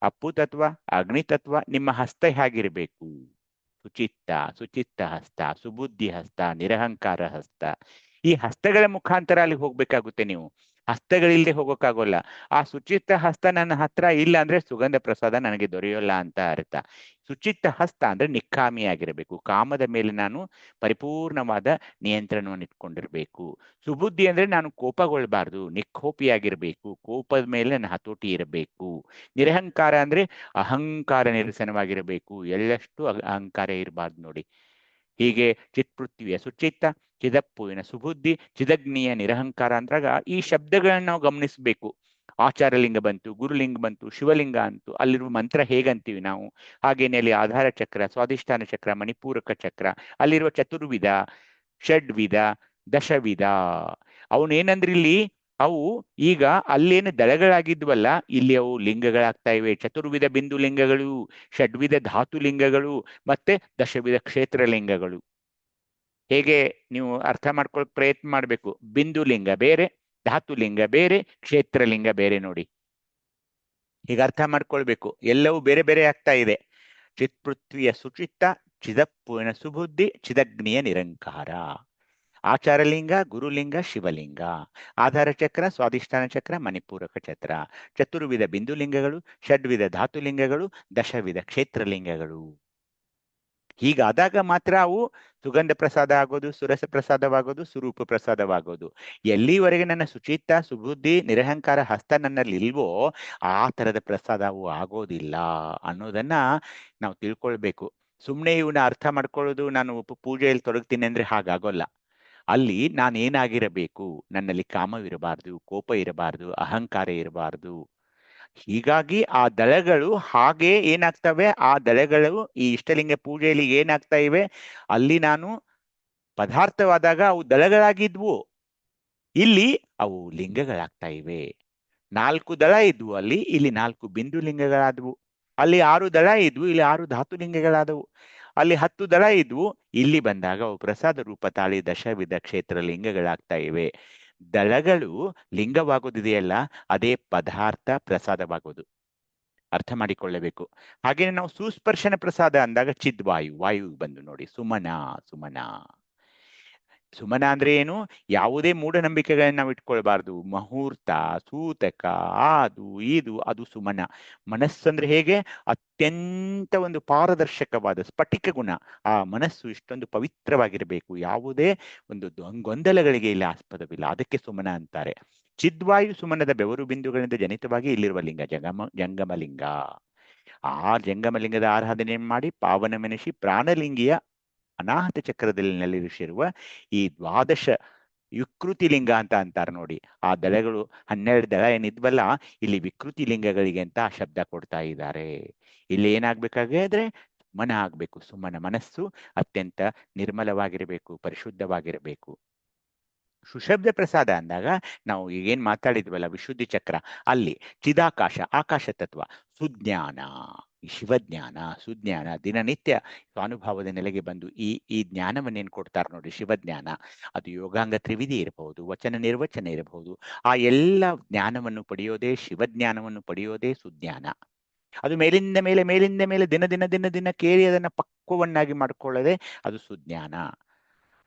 [SPEAKER 3] ಅಪ್ಪು ತತ್ವ, ಅಗ್ನಿ ತತ್ವ ನಿಮ್ಮ ಹಸ್ತ ಹೇಗಿರ್ಬೇಕು? ಸುಚಿತ್ತ ಹಸ್ತ, ಸುಬುದ್ಧಿ ಹಸ್ತ, ನಿರಹಂಕಾರ ಹಸ್ತ. ಈ ಹಸ್ತಗಳ ಮುಖಾಂತರ ಅಲ್ಲಿ ಹೋಗ್ಬೇಕಾಗುತ್ತೆ ನೀವು. ಹಸ್ತಗಳಿಲ್ಲದೆ ಹೋಗೋಕ್ಕಾಗೋಲ್ಲ. ಆ ಸುಚಿತ್ತ ಹಸ್ತ ನನ್ನ ಹತ್ರ ಇಲ್ಲ ಅಂದ್ರೆ ಸುಗಂಧ ಪ್ರಸಾದ ನನಗೆ ದೊರೆಯೋಲ್ಲ ಅಂತ ಅರ್ಥ. ಸುಚಿತ್ತ ಹಸ್ತ ಅಂದ್ರೆ ನಿಕ್ಕಾಮಿಯಾಗಿರ್ಬೇಕು, ಕಾಮದ ಮೇಲೆ ನಾನು ಪರಿಪೂರ್ಣವಾದ ನಿಯಂತ್ರಣವನ್ನು ಇಟ್ಕೊಂಡಿರ್ಬೇಕು. ಸುಬುದ್ಧಿ ಅಂದ್ರೆ ನಾನು ಕೋಪಗೊಳ್ಬಾರ್ದು, ನಿಕ್ಕೋಪಿಯಾಗಿರ್ಬೇಕು, ಕೋಪದ ಮೇಲೆ ನನ್ನ ಹತೋಟಿ ಇರಬೇಕು. ನಿರಹಂಕಾರ ಅಂದ್ರೆ ಅಹಂಕಾರ ನಿರಸನವಾಗಿರಬೇಕು, ಎಳ್ಳಷ್ಟು ಅಹಂಕಾರ ಇರಬಾರ್ದು ನೋಡಿ. ಹೀಗೆ ಚಿತ್ಪೃಥ್ವಿಯ ಸುಚಿತ್ತ, ಚಿದಪ್ಪುವಿನ ಸುಬುದ್ಧಿ, ಚಿದಗ್ನಿಯ ನಿರಹಂಕಾರ ಅಂದಾಗ ಈ ಶಬ್ದಗಳನ್ನ ನಾವು ಗಮನಿಸಬೇಕು. ಆಚಾರಲಿಂಗ ಬಂತು, ಗುರುಲಿಂಗ ಬಂತು, ಶಿವಲಿಂಗ ಅಂತು, ಅಲ್ಲಿರುವ ಮಂತ್ರ ಹೇಗಂತೀವಿ ನಾವು. ಹಾಗೇನೆ ಅಲ್ಲಿ ಆಧಾರ ಚಕ್ರ, ಸ್ವಾಧಿಷ್ಠಾನ ಚಕ್ರ, ಮಣಿಪೂರಕ ಚಕ್ರ, ಅಲ್ಲಿರುವ ಚತುರ್ವಿಧ, ಷಡ್ವಿಧ, ದಶವಿಧ. ಅವನೇನಂದ್ರೆ ಇಲ್ಲಿ ಅವು ಈಗ ಅಲ್ಲೇನು ದಳಗಳಾಗಿದ್ವಲ್ಲ, ಇಲ್ಲಿ ಅವು ಲಿಂಗಗಳಾಗ್ತಾ ಇವೆ. ಚತುರ್ವಿಧ ಬಿಂದು ಲಿಂಗಗಳು, ಷಡ್ವಿಧ ಧಾತು ಲಿಂಗಗಳು, ಮತ್ತೆ ದಶವಿಧ ಕ್ಷೇತ್ರ ಲಿಂಗಗಳು. ಹೇಗೆ ನೀವು ಅರ್ಥ ಮಾಡ್ಕೊಳಕ್ ಪ್ರಯತ್ನ ಮಾಡ್ಬೇಕು. ಬಿಂದು ಲಿಂಗ ಬೇರೆ, ಧಾತು ಲಿಂಗ ಬೇರೆ, ಕ್ಷೇತ್ರಲಿಂಗ ಬೇರೆ ನೋಡಿ. ಹೀಗೆ ಅರ್ಥ ಮಾಡ್ಕೊಳ್ಬೇಕು. ಎಲ್ಲವೂ ಬೇರೆ ಬೇರೆ ಆಗ್ತಾ ಇದೆ. ಚಿತ್ಪೃಥ್ವಿಯ ಸುಚಿತ್ತ, ಚಿದಪ್ಪುವಿನ ಸುಬುದ್ಧಿ, ಚಿದಗ್ನಿಯ ನಿರಂಕಾರ. ಆಚಾರಲಿಂಗ, ಗುರುಲಿಂಗ, ಶಿವಲಿಂಗ, ಆಧಾರ ಚಕ್ರ, ಸ್ವಾಧಿಷ್ಠಾನ ಚಕ್ರ, ಮಣಿಪೂರಕ ಚಕ್ರ, ಚತುರ್ವಿಧ ಬಿಂದುಲಿಂಗಗಳು, ಷಡ್ವಿಧ ಧಾತುಲಿಂಗಗಳು, ದಶವಿಧ ಕ್ಷೇತ್ರಲಿಂಗಗಳು. ಹೀಗಾದಾಗ ಮಾತ್ರ ಅವು ಸುಗಂಧ ಪ್ರಸಾದ ಆಗೋದು, ಸುರಸ ಪ್ರಸಾದವಾಗೋದು, ಸುರೂಪ ಪ್ರಸಾದವಾಗೋದು. ಎಲ್ಲಿವರೆಗೆ ನನ್ನ ಸುಚಿತ್ತ, ಸುಬುದ್ಧಿ, ನಿರಹಂಕಾರ ಹಸ್ತ ನನ್ನಲ್ಲಿ ಇಲ್ವೋ ಆ ತರದ ಪ್ರಸಾದ ಅವು ಆಗೋದಿಲ್ಲ ಅನ್ನೋದನ್ನ ನಾವು ತಿಳ್ಕೊಳ್ಬೇಕು. ಸುಮ್ಮನೆ ಇವನ್ನ ಅರ್ಥ ಮಾಡ್ಕೊಳ್ಳೋದು, ನಾನು ಪೂಜೆಯಲ್ಲಿ ತೊಡಗ್ತೀನಿ ಅಂದ್ರೆ ಹಾಗಾಗೋಲ್ಲ. ಅಲ್ಲಿ ನಾನೇನಾಗಿರಬೇಕು? ನನ್ನಲ್ಲಿ ಕಾಮವಿರಬಾರ್ದು, ಕೋಪ ಇರಬಾರ್ದು, ಅಹಂಕಾರ ಇರಬಾರ್ದು. ಹೀಗಾಗಿ ಆ ದಳಗಳು ಹಾಗೆ ಏನಾಗ್ತವೆ, ಆ ದಳಗಳು ಈ ಇಷ್ಟಲಿಂಗ ಪೂಜೆಯಲ್ಲಿ ಏನಾಗ್ತಾ ಇವೆ, ಅಲ್ಲಿ ನಾನು ಪದಾರ್ಥವಾದಾಗ ಅವು ದಳಗಳಾಗಿದ್ವು, ಇಲ್ಲಿ ಅವು ಲಿಂಗಗಳಾಗ್ತಾ ಇವೆ. 4 ದಳ ಇದ್ವು ಅಲ್ಲಿ, ಇಲ್ಲಿ 4 ಬಿಂದು ಲಿಂಗಗಳಾದವು. ಅಲ್ಲಿ 6 ದಳ ಇದ್ವು, ಇಲ್ಲಿ 6 ಧಾತು ಲಿಂಗಗಳಾದವು. ಅಲ್ಲಿ 10 ದಳ ಇದ್ವು, ಇಲ್ಲಿ ಬಂದಾಗ ಅವು ಪ್ರಸಾದ ರೂಪ ತಾಳಿ ದಶವಿಧ ಕ್ಷೇತ್ರ ಲಿಂಗಗಳಾಗ್ತಾ ಇವೆ. ದಳಗಳು ಲಿಂಗವಾಗೋದಿದೆಯಲ್ಲ, ಅದೇ ಪದಾರ್ಥ ಪ್ರಸಾದವಾಗೋದು. ಅರ್ಥ ಮಾಡಿಕೊಳ್ಳಬೇಕು. ಹಾಗೇನೆ ನಾವು ಸುಸ್ಪರ್ಶನ ಪ್ರಸಾದ ಅಂದಾಗ ಚಿದ್ವಾಯು, ವಾಯು ಬಂದು ನೋಡಿ. ಸುಮನ ಸುಮನ ಅಂದ್ರೆ ಏನು? ಯಾವುದೇ ಮೂಢನಂಬಿಕೆಗಳನ್ನ ನಾವು ಇಟ್ಕೊಳ್ಬಾರ್ದು. ಮುಹೂರ್ತ, ಸೂತಕ, ಅದು ಸುಮನ. ಮನಸ್ಸಂದ್ರೆ ಹೇಗೆ? ಅತ್ಯಂತ ಒಂದು ಪಾರದರ್ಶಕವಾದ ಸ್ಫಟಿಕ ಗುಣ. ಆ ಮನಸ್ಸು ಇಷ್ಟೊಂದು ಪವಿತ್ರವಾಗಿರಬೇಕು, ಯಾವುದೇ ಒಂದು ಗೊಂದಲಗಳಿಗೆ ಇಲ್ಲಿ ಆಸ್ಪದವಿಲ್ಲ. ಅದಕ್ಕೆ ಸುಮನ ಅಂತಾರೆ. ಚಿದ್ವಾಯು ಸುಮನದ ಬೆವರು ಬಿಂದುಗಳಿಂದ ಜನಿತವಾಗಿ ಇಲ್ಲಿರುವ ಲಿಂಗ ಜಂಗಮಲಿಂಗ. ಆ ಜಂಗಮಲಿಂಗದ ಆರಾಧನೆ ಮಾಡಿ ಪಾವನಮೆನಿಸಿ ಪ್ರಾಣಲಿಂಗಿಯ ಅನಾಹತ ಚಕ್ರದಲ್ಲಿ ನೆಲೆಸಿರುವ ಈ ದ್ವಾದಶ ವಿಕೃತಿ ಲಿಂಗ ಅಂತ ಅಂತಾರೆ ನೋಡಿ. ಆ ದಳಗಳು 12 ದಳ ಏನಿದ್ವಲ್ಲ, ಇಲ್ಲಿ ವಿಕೃತಿ ಲಿಂಗಗಳಿಗೆ ಅಂತ ಆ ಶಬ್ದ ಕೊಡ್ತಾ ಇದ್ದಾರೆ. ಇಲ್ಲಿ ಏನಾಗ್ಬೇಕಾದ್ರೆ ಸುಮನ ಆಗಬೇಕು. ಸುಮನ ಮನಸ್ಸು ಅತ್ಯಂತ ನಿರ್ಮಲವಾಗಿರಬೇಕು, ಪರಿಶುದ್ಧವಾಗಿರಬೇಕು. ಸುಶಬ್ದ ಪ್ರಸಾದ ಅಂದಾಗ ನಾವು ಈಗೇನ್ ಮಾತಾಡಿದ್ವಲ್ಲ ವಿಶುದ್ಧಿ ಚಕ್ರ, ಅಲ್ಲಿ ಚಿದಾಕಾಶ, ಆಕಾಶ ತತ್ವ, ಸುಜ್ಞಾನ, ಈ ಶಿವಜ್ಞಾನ, ಸುಜ್ಞಾನ ದಿನನಿತ್ಯ ಸ್ವಾನುಭಾವದ ನೆಲೆಗೆ ಬಂದು ಈ ಜ್ಞಾನವನ್ನೇನು ಕೊಡ್ತಾರೆ ನೋಡಿ, ಶಿವಜ್ಞಾನ. ಅದು ಯೋಗಾಂಗ ತ್ರಿವಿಧಿ ಇರಬಹುದು, ವಚನ ನಿರ್ವಚನ ಇರಬಹುದು. ಆ ಎಲ್ಲ ಜ್ಞಾನವನ್ನು ಪಡೆಯೋದೇ, ಶಿವಜ್ಞಾನವನ್ನು ಪಡೆಯೋದೇ ಸುಜ್ಞಾನ. ಅದು ಮೇಲಿಂದ ಮೇಲೆ ಮೇಲಿಂದ ಮೇಲೆ ದಿನ ದಿನ ದಿನ ದಿನ ಕೇಳಿ ಅದನ್ನ ಪಕ್ವವನ್ನಾಗಿ ಮಾಡಿಕೊಳ್ಳದೆ ಅದು ಸುಜ್ಞಾನ.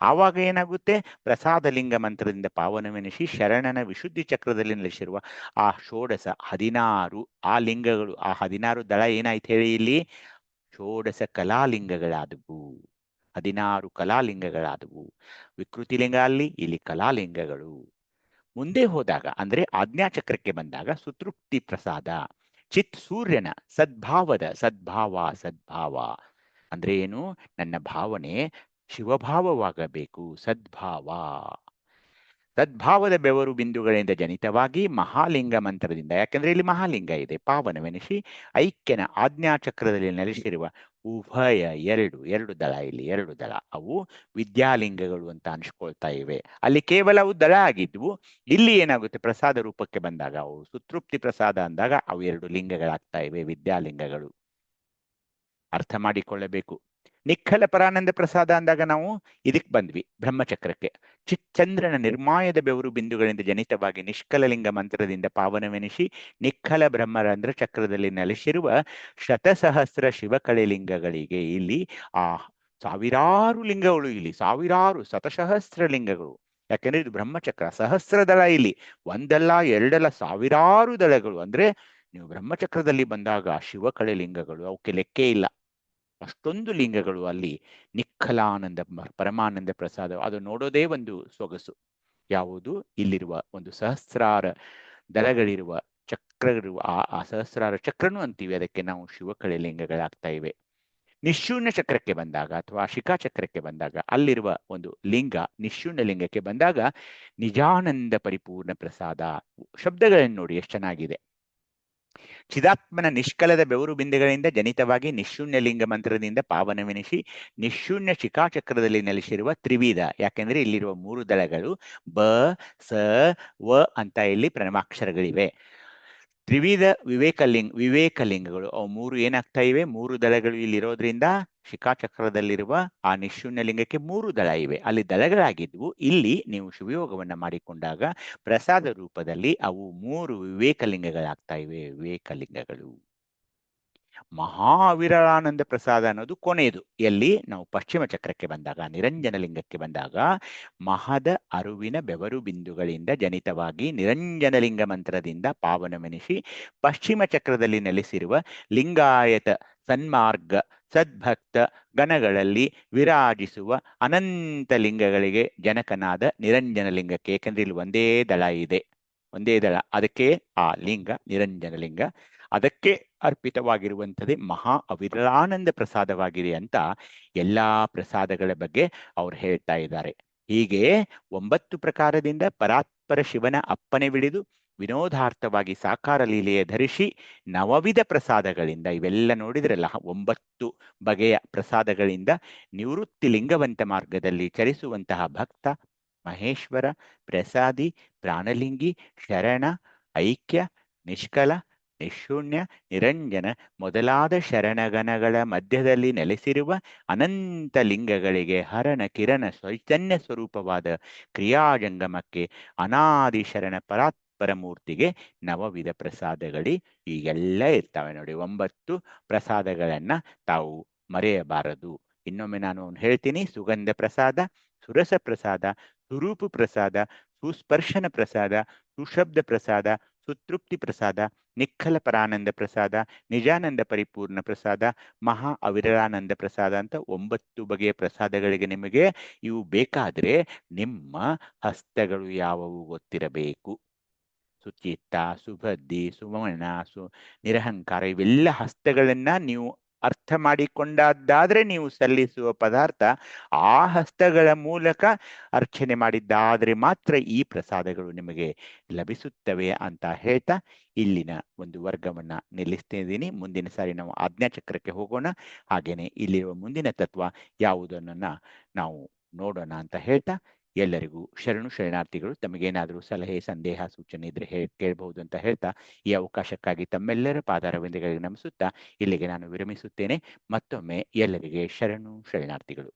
[SPEAKER 3] ಆವಾಗ ಏನಾಗುತ್ತೆ, ಪ್ರಸಾದ ಲಿಂಗ ಮಂತ್ರದಿಂದ ಪಾವನವೆನಿಸಿ ಶರಣನ ವಿಶುದ್ಧಿ ಚಕ್ರದಲ್ಲಿ ನೆಲೆಸಿರುವ ಆ ಷೋಡಶ 16 ಆ ಲಿಂಗಗಳು, ಆ 16 ದಳ ಏನಾಯ್ತು ಹೇಳಿ, ಇಲ್ಲಿ ಷೋಡಶ ಕಲಾಲಿಂಗಗಳಾದವು. 16 ಕಲಾಲಿಂಗಗಳಾದವು. ವಿಕೃತಿ ಲಿಂಗ ಅಲ್ಲಿ, ಇಲ್ಲಿ ಕಲಾಲಿಂಗಗಳು. ಮುಂದೆ ಹೋದಾಗ ಅಂದ್ರೆ ಆಜ್ಞಾಚಕ್ರಕ್ಕೆ ಬಂದಾಗ ಸುತೃಪ್ತಿ ಪ್ರಸಾದ, ಚಿತ್ ಸೂರ್ಯನ ಸದ್ಭಾವದ, ಸದ್ಭಾವ ಅಂದ್ರೆ ಏನು, ನನ್ನ ಭಾವನೆ ಶಿವಭಾವವಾಗಬೇಕು. ಸದ್ಭಾವದ ಬೆವರು ಬಿಂದುಗಳಿಂದ ಜನಿತವಾಗಿ ಮಹಾಲಿಂಗ ಮಂತ್ರದಿಂದ, ಯಾಕಂದ್ರೆ ಇಲ್ಲಿ ಮಹಾಲಿಂಗ ಇದೆ, ಪಾವನವೆನಿಸಿ ಐಕ್ಯನ ಆಜ್ಞಾಚಕ್ರದಲ್ಲಿ ನೆಲೆಸಿರುವ ಉಭಯ ಎರಡು ದಳ, ಇಲ್ಲಿ 2 ದಳ, ಅವು ವಿದ್ಯಾಲಿಂಗಗಳು ಅಂತ ಅನ್ಸ್ಕೊಳ್ತಾ ಇವೆ. ಅಲ್ಲಿ ಕೇವಲ ಅವು ದಳ ಆಗಿದ್ವು. ಇಲ್ಲಿ ಏನಾಗುತ್ತೆ, ಪ್ರಸಾದ ರೂಪಕ್ಕೆ ಬಂದಾಗ, ಅವು ಸುತೃಪ್ತಿ ಪ್ರಸಾದ ಅಂದಾಗ ಅವು 2 ಲಿಂಗಗಳಾಗ್ತಾ ಇವೆ, ವಿದ್ಯಾಲಿಂಗಗಳು. ಅರ್ಥ ಮಾಡಿಕೊಳ್ಳಬೇಕು. ನಿಖಲ ಪರಾನಂದ ಪ್ರಸಾದ ಅಂದಾಗ ನಾವು ಇದಕ್ಕೆ ಬಂದ್ವಿ, ಬ್ರಹ್ಮಚಕ್ರಕ್ಕೆ. ಚಂದ್ರನ ನಿರ್ಮಾಯದ ಬೆವರು ಬಿಂದುಗಳಿಂದ ಜನಿತವಾಗಿ ನಿಷ್ಕಲಲಿಂಗ ಮಂತ್ರದಿಂದ ಪಾವನವೆನಿಸಿ ನಿಖಲ ಬ್ರಹ್ಮರಂಧ್ರ ಚಕ್ರದಲ್ಲಿ ನೆಲೆಸಿರುವ ಶತಸಹಸ್ರ ಶಿವಕಳೆ ಲಿಂಗಗಳಿಗೆ, ಇಲ್ಲಿ ಆ ಸಾವಿರಾರು ಲಿಂಗಗಳು, ಇಲ್ಲಿ ಸಾವಿರಾರು ಶತಸಹಸ್ರ ಲಿಂಗಗಳು. ಯಾಕೆಂದ್ರೆ ಇದು ಬ್ರಹ್ಮಚಕ್ರ, ಸಹಸ್ರ ದಳ, ಇಲ್ಲಿ ಒಂದಲ್ಲ ಎರಡಲ್ಲ ಸಾವಿರಾರು ದಳಗಳು. ಅಂದ್ರೆ ನೀವು ಬ್ರಹ್ಮಚಕ್ರದಲ್ಲಿ ಬಂದಾಗ ಶಿವಕಳೆ ಲಿಂಗಗಳು, ಅವಕ್ಕೆ ಲೆಕ್ಕೇ ಇಲ್ಲ, ಅಷ್ಟೊಂದು ಲಿಂಗಗಳು ಅಲ್ಲಿ. ನಿಖಲಾನಂದ ಪರಮಾನಂದ ಪ್ರಸಾದ, ಅದು ನೋಡೋದೇ ಒಂದು ಸೊಗಸು. ಯಾವುದು, ಇಲ್ಲಿರುವ ಒಂದು ಸಹಸ್ರಾರ ದಳಗಳಿರುವ ಚಕ್ರಗಳಿರುವ ಆ ಸಹಸ್ರಾರ ಚಕ್ರನು ಅಂತೀವಿ ಅದಕ್ಕೆ ನಾವು, ಶಿವಕಳೆ ಲಿಂಗಗಳಾಗ್ತಾ ಇವೆ. ನಿಶೂನ್ಯ ಚಕ್ರಕ್ಕೆ ಬಂದಾಗ ಅಥವಾ ಶಿಖಾಚಕ್ರಕ್ಕೆ ಬಂದಾಗ ಅಲ್ಲಿರುವ ಒಂದು ಲಿಂಗ, ನಿಶೂನ್ಯ ಲಿಂಗಕ್ಕೆ ಬಂದಾಗ ನಿಜಾನಂದ ಪರಿಪೂರ್ಣ ಪ್ರಸಾದ. ಶಬ್ದಗಳನ್ನು ನೋಡಿ ಎಷ್ಟು ಚೆನ್ನಾಗಿದೆ. ಚಿದಾತ್ಮನ ನಿಷ್ಕಲದ ಬೆವರು ಬಿಂದುಗಳಿಂದ ಜನಿತವಾಗಿ ನಿಶೂನ್ಯ ಲಿಂಗ ಮಂತ್ರದಿಂದ ಪಾವನವೆನಿಸಿ ನಿಶೂನ್ಯ ಶಿಖಾಚಕ್ರದಲ್ಲಿ ನೆಲೆಸಿರುವ ತ್ರಿವಿಧ, ಯಾಕೆಂದ್ರೆ ಇಲ್ಲಿರುವ 3 ದಳಗಳು ಬ ಸ ವ ಅಂತ ಇಲ್ಲಿ ಪ್ರಣವಾಕ್ಷರಗಳಿವೆ. ತ್ರಿವಿಧ ವಿವೇಕಲಿಂಗಗಳು, ಅವು 3 ಏನಾಗ್ತಾ ಇವೆ, 3 ದಳಗಳು ಇಲ್ಲಿರೋದ್ರಿಂದ ಶಿಖಾಚಕ್ರದಲ್ಲಿರುವ ಆ ನಿಶೂನ್ಯ ಲಿಂಗಕ್ಕೆ 3 ದಳ ಇವೆ. ಅಲ್ಲಿ ದಳಗಳಾಗಿದ್ವು, ಇಲ್ಲಿ ನೀವು ಶಿವಯೋಗವನ್ನ ಮಾಡಿಕೊಂಡಾಗ ಪ್ರಸಾದ ರೂಪದಲ್ಲಿ ಅವು 3 ವಿವೇಕಲಿಂಗಗಳಾಗ್ತಾ ಇವೆ, ವಿವೇಕಲಿಂಗಗಳು. ಮಹಾವಿರಳಾನಂದ ಪ್ರಸಾದ ಅನ್ನೋದು ಕೊನೆಯದು. ಎಲ್ಲಿ, ನಾವು ಪಶ್ಚಿಮ ಚಕ್ರಕ್ಕೆ ಬಂದಾಗ, ನಿರಂಜನ ಲಿಂಗಕ್ಕೆ ಬಂದಾಗ ಮಹದ ಅರುವಿನ ಬೆವರು ಬಿಂದುಗಳಿಂದ ಜನಿತವಾಗಿ ನಿರಂಜನ ಲಿಂಗ ಮಂತ್ರದಿಂದ ಪಾವನವೆನಿಸಿ ಪಶ್ಚಿಮ ಚಕ್ರದಲ್ಲಿ ನೆಲೆಸಿರುವ ಲಿಂಗಾಯತ ಸನ್ಮಾರ್ಗ ಸದ್ಭಕ್ತ ಗಣಗಳಲ್ಲಿ ವಿರಾಜಿಸುವ ಅನಂತ ಲಿಂಗಗಳಿಗೆ ಜನಕನಾದ ನಿರಂಜನ ಲಿಂಗಕ್ಕೆ, ಏಕೆಂದ್ರೆ ಇಲ್ಲಿ ಒಂದೇ ದಳ ಇದೆ, ಒಂದೇ ದಳ, ಅದಕ್ಕೆ ಆ ಲಿಂಗ ನಿರಂಜನ ಲಿಂಗ, ಅದಕ್ಕೆ ಅರ್ಪಿತವಾಗಿರುವಂಥದ್ದೇ ಮಹಾ ಅವಿರಳಾನಂದ ಪ್ರಸಾದವಾಗಿದೆ ಅಂತ ಎಲ್ಲಾ ಪ್ರಸಾದಗಳ ಬಗ್ಗೆ ಅವ್ರು ಹೇಳ್ತಾ ಇದ್ದಾರೆ. ಹೀಗೆ 9 ಪ್ರಕಾರದಿಂದ ಪರಾತ್ಪರ ಶಿವನ ಅಪ್ಪನೆ ಬಿಡಿದು ವಿನೋದಾರ್ಥವಾಗಿ ಸಾಕಾರ ಲೀಲೆಯ ಧರಿಸಿ ನವವಿಧ ಪ್ರಸಾದಗಳಿಂದ, ಇವೆಲ್ಲ ನೋಡಿದ್ರಲ್ಲ 9 ಬಗೆಯ ಪ್ರಸಾದಗಳಿಂದ ನಿವೃತ್ತಿ ಲಿಂಗವಂತ ಮಾರ್ಗದಲ್ಲಿ ಚರಿಸುವಂತಹ ಭಕ್ತ, ಮಹೇಶ್ವರ, ಪ್ರಸಾದಿ, ಪ್ರಾಣಲಿಂಗಿ, ಶರಣ, ಐಕ್ಯ, ನಿಷ್ಕಲ, ನಿಶೂನ್ಯ, ನಿರಂಜನ ಮೊದಲಾದ ಶರಣಗಣಗಳ ಮಧ್ಯದಲ್ಲಿ ನೆಲೆಸಿರುವ ಅನಂತ ಲಿಂಗಗಳಿಗೆ ಹರಣ ಕಿರಣ ಚೈತನ್ಯ ಸ್ವರೂಪವಾದ ಕ್ರಿಯಾಜಂಗಮಕ್ಕೆ ಅನಾದಿ ಶರಣ ಪರಾತ್ಪರ ಮೂರ್ತಿಗೆ ನವವಿಧ ಪ್ರಸಾದಗಳಿ ಈಗೆಲ್ಲ ಇರ್ತವೆ ನೋಡಿ. 9 ಪ್ರಸಾದಗಳನ್ನ ತಾವು ಮರೆಯಬಾರದು. ಇನ್ನೊಮ್ಮೆ ನಾನು ಹೇಳ್ತೀನಿ, ಸುಗಂಧ ಪ್ರಸಾದ, ಸುರಸ ಪ್ರಸಾದ, ಸುರೂಪು ಪ್ರಸಾದ, ಸುಸ್ಪರ್ಶನ ಪ್ರಸಾದ, ಸುಶಬ್ದ ಪ್ರಸಾದ, ಸುತೃಪ್ತಿ ಪ್ರಸಾದ, ನಿಖಲ ಪರಾನಂದ ಪ್ರಸಾದ, ನಿಜಾನಂದ ಪರಿಪೂರ್ಣ ಪ್ರಸಾದ, ಮಹಾ ಅವಿರಳಾನಂದ ಪ್ರಸಾದ ಅಂತ 9 ಬಗೆಯ ಪ್ರಸಾದಗಳಿಗೆ ನಿಮಗೆ ಇವು ಬೇಕಾದ್ರೆ ನಿಮ್ಮ ಹಸ್ತಗಳು ಯಾವುವು ಗೊತ್ತಿರಬೇಕು. ಸುಚಿತ್ತ, ಸುಬದ್ಧಿ, ಸುಮನ, ನಿರಹಂಕಾರ, ಇವೆಲ್ಲ ಹಸ್ತಗಳನ್ನ ನೀವು ಅರ್ಥ ಮಾಡಿಕೊಂಡಾದ್ರೆ ನೀವು ಸಲ್ಲಿಸುವ ಪದಾರ್ಥ ಆ ಹಸ್ತಗಳ ಮೂಲಕ ಅರ್ಚನೆ ಮಾಡಿದ್ದಾದ್ರೆ ಮಾತ್ರ ಈ ಪ್ರಸಾದಗಳು ನಿಮಗೆ ಲಭಿಸುತ್ತವೆ ಅಂತ ಹೇಳ್ತಾ ಇಲ್ಲಿನ ಒಂದು ವರ್ಗವನ್ನ ನಿಲ್ಲಿಸ್ತಾ ಇದ್ದೀನಿ. ಮುಂದಿನ ಸಾರಿ ನಾವು ಆಜ್ಞಾಚಕ್ರಕ್ಕೆ ಹೋಗೋಣ. ಹಾಗೇನೆ ಇಲ್ಲಿರುವ ಮುಂದಿನ ತತ್ವ ಯಾವುದನ್ನ ನಾವು ನೋಡೋಣ ಅಂತ ಹೇಳ್ತಾ ಎಲ್ಲರಿಗೂ ಶರಣು ಶರಣಾರ್ಥಿಗಳು. ತಮಗೇನಾದರೂ ಸಲಹೆ ಸಂದೇಹ ಸೂಚನೆ ಇದ್ರೆ ಕೇಳಬಹುದು ಅಂತ ಹೇಳ್ತಾ ಈ ಅವಕಾಶಕ್ಕಾಗಿ ತಮ್ಮೆಲ್ಲರ ಪಾದಾರವಿಂದಗಳಿಗೆ ನಮಿಸುತ್ತಾ ಇಲ್ಲಿಗೆ ನಾನು ವಿರಮಿಸುತ್ತೇನೆ. ಮತ್ತೊಮ್ಮೆ ಎಲ್ಲರಿಗೆ ಶರಣು ಶರಣಾರ್ಥಿಗಳು.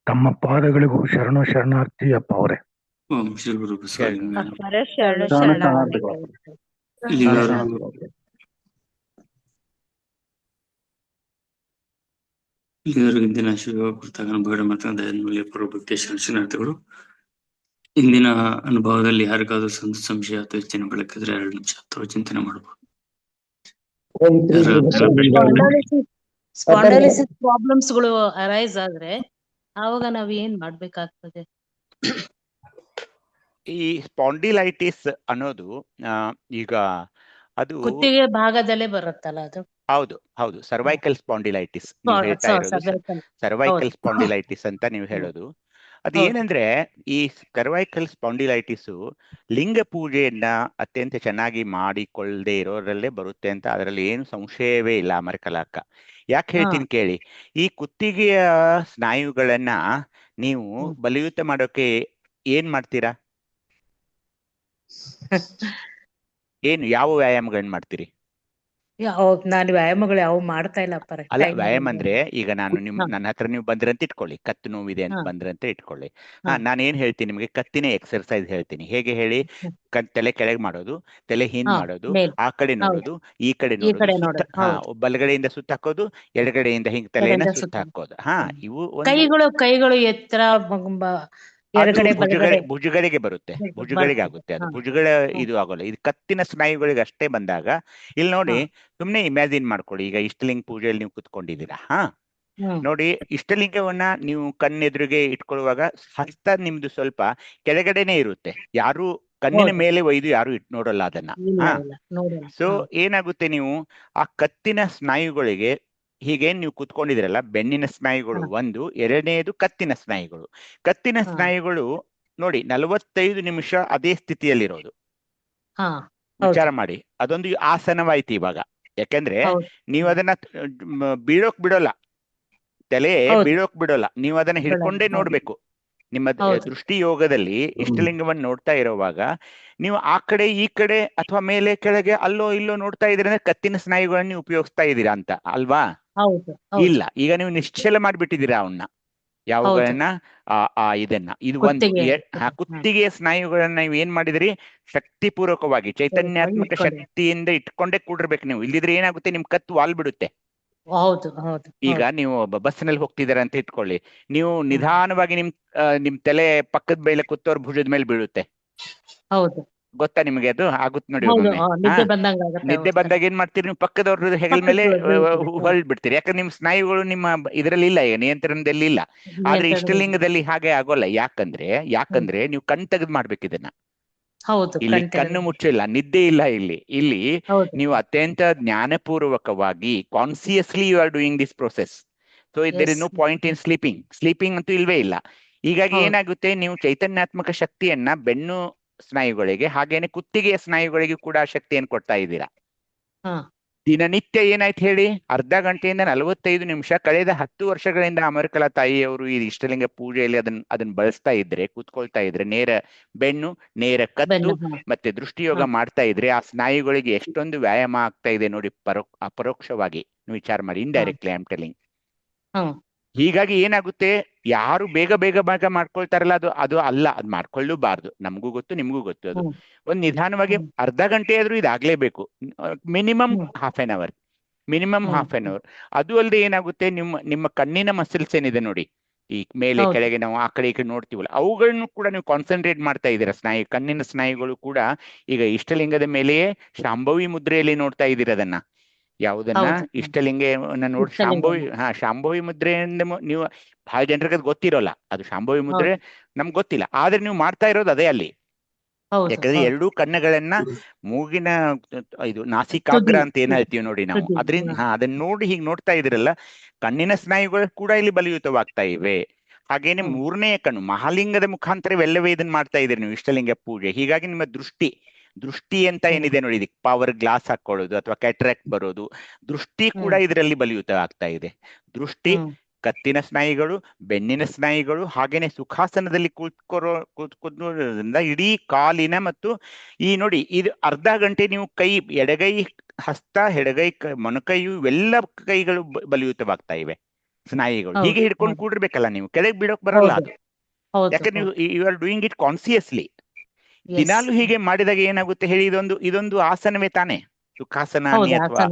[SPEAKER 5] ತಮ್ಮ ಪಾದಗಳಿಗೂ ಶರಣು ಶರಣಾರ್ಥಿ ಅಪ್ಪ ಅವರೇ.
[SPEAKER 7] ಓಂ ಶ್ರೀ ಗುರು ಬಸವಲಿಂಗ.
[SPEAKER 2] ಅಪ್ಪರೇ ಶರಣು
[SPEAKER 5] ಶರಣ
[SPEAKER 2] ಶರಣಾರ್ಥಿಗಳು.
[SPEAKER 7] ಇಲ್ಲಿವರೆಗೂ ಇಂದಿನ ಶಿವ ಕುರಿತಾಗ ಬೇಡ ಮತ್ತು ದಯನ್ಮೂಲ್ಯ ಪೂರ್ವಭಕ್ತಿಯ ಶರಣಾರ್ಥಿಗಳು. ಇಂದಿನ ಅನುಭವದಲ್ಲಿ ಯಾರಿಗಾದ್ರೂ ಸಂಶಯ ಅಥವಾ ಯೋಚನೆ ಬೆಳಕಿದ್ರೆ 2 ನಿಮಿಷ ಅಥವಾ ಚಿಂತನೆ ಮಾಡಬಹುದು.
[SPEAKER 5] ಓಂ ಶ್ರೀ ಗುರು ಬಸವಲಿಂಗ.
[SPEAKER 6] ಸ್ಪಾಂಡಲಿಸಿಸ್ ಪ್ರಾಬ್ಲಮ್ಸ್ ಗಳು ಅರೈಸ್ ಆದ್ರೆ ಆವಾಗ ನಾವ್ ಏನ್ ಮಾಡ್ಬೇಕಾಗ್ತದೆ?
[SPEAKER 3] ಈ ಸ್ಪಾಂಡಿಲೈಟಿಸ್ ಅನ್ನೋದು ಈಗ ಅದು
[SPEAKER 6] ಕುತ್ತಿಗೆ ಭಾಗದಲ್ಲೇ ಬರುತ್ತಲ್ಲ ಅದು?
[SPEAKER 3] ಹೌದು ಹೌದು, ಸರ್ವೈಕಲ್ ಸ್ಪಾಂಡಿಲೈಟಿಸ್ ನೀವು ಹೇಳ್ತಾ ಇರೋದು. ಸರ್ವೈಕಲ್ ಸ್ಪಾಂಡಿಲೈಟಿಸ್ ಅಂತ ನೀವು ಹೇಳೋದು ಅದು ಏನಂದ್ರೆ, ಈ ಸರ್ವೈಕಲ್ ಸ್ಪಾಂಡಿಲೈಟಿಸ್ ಲಿಂಗ ಪೂಜೆಯನ್ನ ಅತ್ಯಂತ ಚೆನ್ನಾಗಿ ಮಾಡಿಕೊಳ್ಳದೆ ಇರೋರಲ್ಲೇ ಬರುತ್ತೆ ಅಂತ ಅದರಲ್ಲಿ ಏನು ಸಂಶಯವೇ ಇಲ್ಲ ಅಮರಕಲಾಕ. ಯಾಕೆ ಹೇಳ್ತೀನಿ ಕೇಳಿ. ಈ ಕುತ್ತಿಗೆಯ ಸ್ನಾಯುಗಳನ್ನ ನೀವು ಬಲಯುತ ಮಾಡೋಕೆ ಏನ್ ಮಾಡ್ತೀರಾ? ಏನು ಯಾವ ವ್ಯಾಯಾಮಗಳನ್ನ ಮಾಡ್ತೀರಿ?
[SPEAKER 6] ನಾನು ವ್ಯಾಯಾಮಗಳು ಯಾವ ಮಾಡ್ತಾ ಇಲ್ಲ ಅಪ್ಪರೇ.
[SPEAKER 3] ಅಲ್ಲ, ವ್ಯಾಯಾಮ ಅಂದ್ರೆ ಈಗ ನಾನು ನನ್ನ ಹತ್ರ ನೀವು ಬಂದ್ರಂತ ಇಟ್ಕೊಳ್ಳಿ, ಕತ್ತು ನೋವಿದೆ ಅಂತ ಬಂದ್ರಂತ ಇಟ್ಕೊಳ್ಳಿ. ನಾನು ಏನ್ ಹೇಳ್ತೀನಿ ನಿಮ್ಗೆ, ಕತ್ತಿನ ಎಕ್ಸರ್ಸೈಸ್ ಹೇಳ್ತೀನಿ. ಹೇಗೆ ಹೇಳಿ? ತಲೆ ಕೆಳಗೆ ಮಾಡೋದು, ತಲೆ ಹಿಂದ್ ಮಾಡೋದು, ಆ ಕಡೆ ನೋಡೋದು, ಈ ಕಡೆ ನೋಡೋದು, ಬಲಗಡೆಯಿಂದ ಸುತ್ತ ಹಾಕೋದು, ಎಡಗಡೆಯಿಂದ ಹಿಂಗ್ ತಲೆಯನ್ನ ಸುತ್ತ ಹಾಕೋದು. ಇವು
[SPEAKER 6] ಕೈಗಳು ಎತ್ತರ
[SPEAKER 3] ಭುಜಗಳಿಗೆ ಬರುತ್ತೆ, ಭುಜಗಳಿಗೆ ಆಗುತ್ತೆ. ಅದು ಭುಜಗಳ ಇದು ಆಗೋಲ್ಲ. ಇದು ಕತ್ತಿನ ಸ್ನಾಯುಗಳಿಗೆ ಅಷ್ಟೇ ಬಂದಾಗ. ಇಲ್ಲಿ ನೋಡಿ, ಸುಮ್ನೆ ಇಮ್ಯಾಜಿನ್ ಮಾಡ್ಕೊಳ್ಳಿ. ಈಗ ಇಷ್ಟಲಿಂಗ ಪೂಜೆಯಲ್ಲಿ ನೀವು ಕುತ್ಕೊಂಡಿದ್ದೀರಾ. ನೋಡಿ, ಇಷ್ಟಲಿಂಗವನ್ನ ನೀವು ಕಣ್ಣೆದುರಿಗೆ ಇಟ್ಕೊಳ್ಳುವಾಗ ಹಸ್ತ ನಿಮ್ದು ಸ್ವಲ್ಪ ಕೆಳಗಡೆನೆ ಇರುತ್ತೆ. ಯಾರು ಕಣ್ಣಿನ ಮೇಲೆ ಒಯ್ದು ಯಾರು ನೋಡಲ್ಲ ಅದನ್ನ. ಸೊ ಏನಾಗುತ್ತೆ, ನೀವು ಆ ಕತ್ತಿನ ಸ್ನಾಯುಗಳಿಗೆ ಹೀಗೇನ್ ನೀವು ಕುತ್ಕೊಂಡಿದ್ರಲ್ಲ, ಬೆನ್ನಿನ ಸ್ನಾಯುಗಳು ಒಂದು, ಎರಡನೆಯದು ಕತ್ತಿನ ಸ್ನಾಯುಗಳು. ಕತ್ತಿನ ಸ್ನಾಯುಗಳು ನೋಡಿ 45 ನಿಮಿಷ ಅದೇ ಸ್ಥಿತಿಯಲ್ಲಿರೋದು. ವಿಚಾರ ಮಾಡಿ, ಅದೊಂದು ಆಸನವಾಯ್ತು ಇವಾಗ. ಯಾಕಂದ್ರೆ ನೀವು ಅದನ್ನ ಬೀಳೋಕ್ ಬಿಡೋಲ್ಲ, ತಲೆ ಬೀಳೋಕ್ ಬಿಡೋಲ್ಲ. ನೀವು ಅದನ್ನ ಹಿಡ್ಕೊಂಡೇ ನೋಡ್ಬೇಕು. ನಿಮ್ಮ ದೃಷ್ಟಿ ಯೋಗದಲ್ಲಿ ಇಷ್ಟಲಿಂಗವನ್ನು ನೋಡ್ತಾ ಇರುವಾಗ ನೀವು ಆ ಕಡೆ ಈ ಕಡೆ ಅಥವಾ ಮೇಲೆ ಕೆಳಗೆ ಅಲ್ಲೋ ಇಲ್ಲೋ ನೋಡ್ತಾ ಇದ್ರೆ ಅಂದ್ರೆ ಕತ್ತಿನ ಸ್ನಾಯುಗಳನ್ನ ನೀವು ಉಪಯೋಗಿಸ್ತಾ ಇದ್ದೀರಾ ಅಂತ ಅಲ್ವಾ? ಇಲ್ಲ, ಈಗ ನೀವು ನಿಶ್ಚಲ ಮಾಡ್ಬಿಟ್ಟಿದ್ದೀರಾ ಅವನ್ನ, ಯಾವುಗಳನ್ನ ಇದನ್ನ. ಇದು ಒಂದು ಕುತ್ತಿಗೆಯ ಸ್ನಾಯುಗಳನ್ನ ನೀವು ಏನ್ ಮಾಡಿದ್ರಿ, ಶಕ್ತಿಪೂರ್ವಕವಾಗಿ ಚೈತನ್ಯಾತ್ಮಕ ಶಕ್ತಿಯಿಂದ ಇಟ್ಕೊಂಡೇ ಕೂಡಿರ್ಬೇಕು ನೀವು. ಇಲ್ಲಿದ್ರೆ ಏನಾಗುತ್ತೆ, ನಿಮ್ ಕತ್ತು ವಾಲ್ ಬಿಡುತ್ತೆ. ಈಗ ನೀವು ಬಸ್ನಲ್ಲಿ ಹೋಗ್ತಿದಾರ ಅಂತ ಇಟ್ಕೊಳ್ಳಿ, ನೀವು ನಿಧಾನವಾಗಿ ನಿಮ್ ತಲೆ ಪಕ್ಕದ ಮೇಲೆ ಕೂತವ್ರ ಭುಜದ ಮೇಲೆ ಬೀಳುತ್ತೆ. ಗೊತ್ತಾ ನಿಮಗೆ? ಅದು ಆಗುತ್ತೆ ನೋಡಿ. ನಿದ್ದೆ ಬಂದಾಗ ಏನ್ ಮಾಡ್ತೀರಿ, ನೀವು ಪಕ್ಕದವ್ರ ಹೆಗಲ ಮೇಲೆ ಹೊರಳ್ ಬಿಡ್ತೀರಿ. ಯಾಕಂದ್ರೆ ನಿಮ್ ಸ್ನಾಯುಗಳು ನಿಮ್ಮ ಇದರಲ್ಲಿ ಇಲ್ಲ, ಈಗ ನಿಯಂತ್ರಣದಲ್ಲಿ ಇಲ್ಲ. ಆದ್ರೆ ಇಷ್ಟಲಿಂಗದಲ್ಲಿ ಹಾಗೆ ಆಗೋಲ್ಲ. ಯಾಕಂದ್ರೆ ನೀವು ಕಣ್ ತೆಗೆದು ಮಾಡ್ಬೇಕು ಇದನ್ನ. ಇಲ್ಲಿ ಕಣ್ಣು ಮುಚ್ಚಿಲ್ಲ, ನಿದ್ದೆ ಇಲ್ಲ. ಇಲ್ಲಿ ನೀವು ಅತ್ಯಂತ ಜ್ಞಾನಪೂರ್ವಕವಾಗಿ consciously you are doing this process. So there is no point in sleeping ಅಂತೂ ಇಲ್ವೇ ಇಲ್ಲ. ಹೀಗಾಗಿ ಏನಾಗುತ್ತೆ, ನೀವು ಚೈತನ್ಯಾತ್ಮಕ ಶಕ್ತಿಯನ್ನ ಬೆನ್ನು ಸ್ನಾಯುಗಳಿಗೆ ಹಾಗೇನೆ ಕುತ್ತಿಗೆಯ ಸ್ನಾಯುಗಳಿಗೆ ಕೂಡ ಶಕ್ತಿಯನ್ನು ಕೊಡ್ತಾ ಇದ್ದೀರಾ. ದಿನನಿತ್ಯ ಏನಾಯ್ತು ಹೇಳಿ, ಅರ್ಧ ಗಂಟೆಯಿಂದ 45 ನಿಮಿಷ ಕಳೆದ 10 ವರ್ಷಗಳಿಂದ ಅಮರಕಲಾ ತಾಯಿಯವರು ಈ ಇಷ್ಟಲಿಂಗ ಪೂಜೆಯಲ್ಲಿ ಅದನ್ನ ಬಳಸ್ತಾ ಇದ್ರೆ, ಕೂತ್ಕೊಳ್ತಾ ಇದ್ರೆ, ನೇರ ಬೆನ್ನು, ನೇರ ಕತ್ತು ಮತ್ತೆ ದೃಷ್ಟಿಯೋಗ ಮಾಡ್ತಾ ಇದ್ರೆ ಆ ಸ್ನಾಯುಗಳಿಗೆ ಎಷ್ಟೊಂದು ವ್ಯಾಯಾಮ ಆಗ್ತಾ ಇದೆ ನೋಡಿ. ಅಪರೋಕ್ಷವಾಗಿ ವಿಚಾರ ಮಾಡಿ, ಇಂಡೈರೆಕ್ಟ್ಲಿ ಐ ಆಮ್ ಟೆಲಿಂಗ್. ಹೀಗಾಗಿ ಏನಾಗುತ್ತೆ, ಯಾರು ಬೇಗ ಮಾಡ್ಕೊಳ್ತಾರಲ್ಲ ಅದು ಅಲ್ಲ, ಅದು ಮಾಡ್ಕೊಳ್ಳೂಬಾರ್ದು. ನಮಗೂ ಗೊತ್ತು, ನಿಮ್ಗೂ ಗೊತ್ತು. ಅದು ಒಂದ್ ನಿಧಾನವಾಗಿ ಅರ್ಧ ಗಂಟೆ ಆದ್ರೂ ಇದಾಗ್ಲೇಬೇಕು. Minimum half an hour. ಅದು ಅಲ್ಲದೆ ಏನಾಗುತ್ತೆ, ನಿಮ್ಮ ಕಣ್ಣಿನ ಮಸಲ್ಸ್ ಏನಿದೆ ನೋಡಿ, ಈ ಮೇಲೆ ಕೆಳಗೆ ನಾವು ಆ ಕಡೆ ಈ ಕಡೆ ನೋಡ್ತೀವಲ್ಲ, ಅವುಗಳನ್ನು ಕೂಡ ನೀವು ಕಾನ್ಸಂಟ್ರೇಟ್ ಮಾಡ್ತಾ ಇದ್ದೀರಾ. ಕಣ್ಣಿನ ಸ್ನಾಯುಗಳು ಕೂಡ ಈಗ ಇಷ್ಟಲಿಂಗದ ಮೇಲೆಯೇ ಶಾಂಭವಿ ಮುದ್ರೆಯಲ್ಲಿ ನೋಡ್ತಾ ಇದ್ದೀರಾ ಅದನ್ನ. ಯಾವುದನ್ನ? ಇಷ್ಟಲಿಂಗವನ್ನ ನೋಡಿ ಶಾಂಭವಿ ಮುದ್ರೆಯಿಂದ ನೀವು ಬಹಳ ಜನರಿಗೆ ಅದು ಗೊತ್ತಿರೋಲ್ಲ. ಅದು ಶಾಂಭವಿ ಮುದ್ರೆ ನಮ್ಗೆ ಗೊತ್ತಿಲ್ಲ, ಆದ್ರೆ ನೀವು ಮಾಡ್ತಾ ಇರೋದು ಅದೇ ಅಲ್ಲಿ.
[SPEAKER 6] ಹೌದು
[SPEAKER 3] ಯಾಕಂದ್ರೆ
[SPEAKER 6] ಹೌದು
[SPEAKER 3] ಎರಡೂ ಕಣ್ಣುಗಳನ್ನ ಮೂಗಿನ ಇದು ನಾಸಿಕಾಗ್ರ
[SPEAKER 6] ತುದಿ
[SPEAKER 3] ಅಂತ ಏನ್ ಹೇಳ್ತೀವಿ ನೋಡಿ ನಾವು,
[SPEAKER 6] ತುದಿ
[SPEAKER 3] ಅದರಿಂದ ಅದನ್ನ ನೋಡಿ ಹೀಗೆ ನೋಡ್ತಾ ಇದ್ರಲ್ಲ, ಕಣ್ಣಿನ ಸ್ನಾಯುಗಳು ಕೂಡ ಇಲ್ಲಿ ಬಲಿಯುತವಾಗ್ತಾ ಇವೆ. ಹಾಗೇನೆ ಮೂರನೆಯ ಕಣ್ಣು ಮಹಾಲಿಂಗದ ಮುಖಾಂತರ ಇವೆಲ್ಲವೇ ಇದನ್ನ ಮಾಡ್ತಾ ಇದ್ದೀರಿ ನೀವು ಇಷ್ಟಲಿಂಗ ಪೂಜೆ. ಹೀಗಾಗಿ ನಿಮ್ಮ ದೃಷ್ಟಿ ಅಂತ ಏನಿದೆ ನೋಡಿ, ಇದಕ್ಕೆ ಪವರ್ ಗ್ಲಾಸ್ ಹಾಕೊಳ್ಳೋದು ಅಥವಾ ಕ್ಯಾಟ್ರಾಕ್ಟ್ ಬರೋದು, ದೃಷ್ಟಿ ಕೂಡ ಇದರಲ್ಲಿ ಬಲಿಯುತ ಆಗ್ತಾ ಇದೆ. ದೃಷ್ಟಿ, ಕತ್ತಿನ ಸ್ನಾಯುಗಳು, ಬೆನ್ನಿನ ಸ್ನಾಯುಗಳು, ಹಾಗೇನೆ ಸುಖಾಸನದಲ್ಲಿ ಕೂತ್ಕೊಳ್ಳೋದ್ರಿಂದ ಇಡೀ ಕಾಲಿನ ಮತ್ತು ಈ ನೋಡಿ ಇದು ಅರ್ಧ ಗಂಟೆ ನೀವು ಎಡಗೈ ಹಸ್ತ, ಎಡಗೈ ಮೊಣಕೈಯು ಇವೆಲ್ಲ ಕೈಗಳು ಬಲಿಯುತವಾಗ್ತಾ ಇವೆ ಸ್ನಾಯುಗಳು. ಹೀಗೆ ಹಿಡ್ಕೊಂಡು ಕೂಡಿರ್ಬೇಕಲ್ಲ ನೀವು, ಕೆಳಗೆ ಬಿಡೋಕ್ ಬರಲ್ಲ ಅದು. ಯಾಕಂದ್ರೆ ನೀವು you are doing it consciously. ದಿನಾಲು ಹೀಗೆ ಮಾಡಿದಾಗ ಏನಾಗುತ್ತೆ ಹೇಳಿ, ಇದೊಂದು ಆಸನವೇ ತಾನೆ, ಸುಖಾಸನ ಅಥವಾ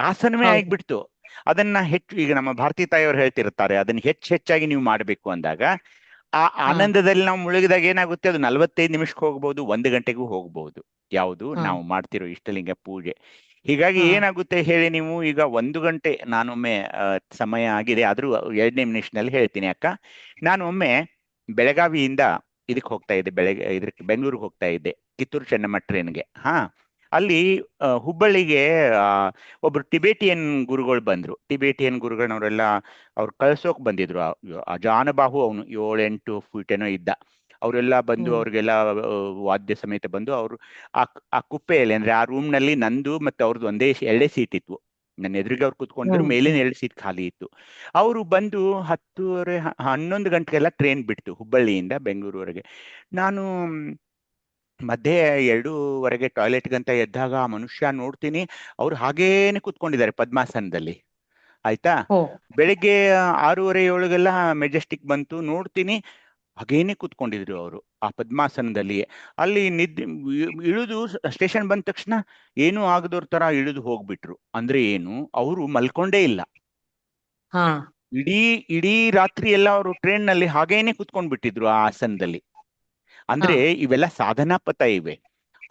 [SPEAKER 3] ಆಸನವೇ ಆಗ್ಬಿಡ್ತು. ಅದನ್ನ ಹೆಚ್ಚು ಈಗ ನಮ್ಮ ಭಾರತೀ ತಾಯಿಯವರು ಹೇಳ್ತಿರ್ತಾರೆ, ಅದನ್ನ ಹೆಚ್ಚಾಗಿ ನೀವು ಮಾಡ್ಬೇಕು ಅಂದಾಗ ಆ ಆನಂದದಲ್ಲಿ ನಾವು ಮುಳುಗಿದಾಗ ಏನಾಗುತ್ತೆ, ಅದು 45 ನಿಮಿಷಕ್ಕೆ ಹೋಗ್ಬಹುದು, 1 ಗಂಟೆಗೂ ಹೋಗ್ಬಹುದು. ಯಾವುದು ನಾವು ಮಾಡ್ತಿರೋ ಇಷ್ಟಲಿಂಗ ಪೂಜೆ. ಹೀಗಾಗಿ ಏನಾಗುತ್ತೆ ಹೇಳಿ, ನೀವು ಈಗ 1 ಗಂಟೆ, ನಾನೊಮ್ಮೆ ಸಮಯ ಆಗಿದೆ ಆದ್ರೂ 2ನೇ ನಿಮಿಷದಲ್ಲಿ ಹೇಳ್ತೀನಿ ಅಕ್ಕ. ನಾನು ಒಮ್ಮೆ ಬೆಳಗಾವಿಯಿಂದ ಇದಕ್ಕೆ ಹೋಗ್ತಾ ಇದ್ದೆ, ಬೆಂಗಳೂರಿಗೆ ಹೋಗ್ತಾ ಇದ್ದೆ, ಕಿತ್ತೂರು ಚೆನ್ನಮ್ಮ ಟ್ರೈನ್ಗೆ. ಅಲ್ಲಿ ಹುಬ್ಬಳ್ಳಿಗೆ ಒಬ್ರು ಟಿಬೇಟಿಯನ್ ಗುರುಗಳು ಬಂದ್ರು. ಟಿಬೇಟಿಯನ್ ಗುರುಗಳನ್ನವರೆಲ್ಲ ಅವ್ರು ಕಳ್ಸೋಕ್ ಬಂದಿದ್ರು. ಅಜಾನಬಾಹು, ಅವನು 7-8 ಫೀಟ್ ಏನೋ ಇದ್ದ. ಅವರೆಲ್ಲ ಬಂದು ಅವ್ರಿಗೆಲ್ಲ ವಾದ್ಯ ಸಮೇತ ಬಂದು ಅವರು ಆ ಕುಪ್ಪೆಯಲ್ಲಿ, ಅಂದ್ರೆ ಆ ರೂಮ್ ನಲ್ಲಿ ನಂದು ಮತ್ತೆ ಅವ್ರದ್ದು ಎರಡೇ ಸೀಟ್ ಇತ್ತು. ನನ್ನ ಎದುರಿಗೆ ಅವ್ರು ಕುತ್ಕೊಂಡಿದ್ರು, ಮೇಲಿನ 2 ಸೀಟ್ ಖಾಲಿ ಇತ್ತು. ಅವರು ಬಂದು 10:30-11 ಗಂಟೆಗೆಲ್ಲ ಟ್ರೈನ್ ಬಿಡ್ತು ಹುಬ್ಬಳ್ಳಿಯಿಂದ ಬೆಂಗಳೂರುವರೆಗೆ. ನಾನು ಮಧ್ಯೆ 2:15 ಟಾಯ್ಲೆಟ್ಗಂತ ಎದ್ದಾಗ ಆ ಮನುಷ್ಯ ನೋಡ್ತೀನಿ, ಅವ್ರು ಹಾಗೇನೆ ಕುತ್ಕೊಂಡಿದ್ದಾರೆ ಪದ್ಮಾಸನದಲ್ಲಿ. ಆಯ್ತಾ, ಬೆಳಿಗ್ಗೆ 6:30-7 ಮೆಜೆಸ್ಟಿಕ್ ಬಂತು, ನೋಡ್ತೀನಿ ಹಾಗೇನೆ ಕೂತ್ಕೊಂಡಿದ್ರು ಅವರು ಆ ಪದ್ಮಾಸನದಲ್ಲಿ. ಅಲ್ಲಿ ಇಳಿದು ಸ್ಟೇಷನ್ ಬಂದ ತಕ್ಷಣ ಏನೂ ಆಗದವ್ರ ತರ ಇಳಿದು ಹೋಗ್ಬಿಟ್ರು. ಅಂದ್ರೆ ಏನು, ಅವರು ಮಲ್ಕೊಂಡೇ ಇಲ್ಲ. ಇಡೀ ರಾತ್ರಿ ಎಲ್ಲ ಅವರು ಟ್ರೈನ್ ನಲ್ಲಿ ಹಾಗೇನೆ ಕುತ್ಕೊಂಡ್ ಬಿಟ್ಟಿದ್ರು ಆ ಆಸನದಲ್ಲಿ. ಅಂದ್ರೆ ಇವೆಲ್ಲ ಸಾಧನಾ ಪಥ ಇವೆ.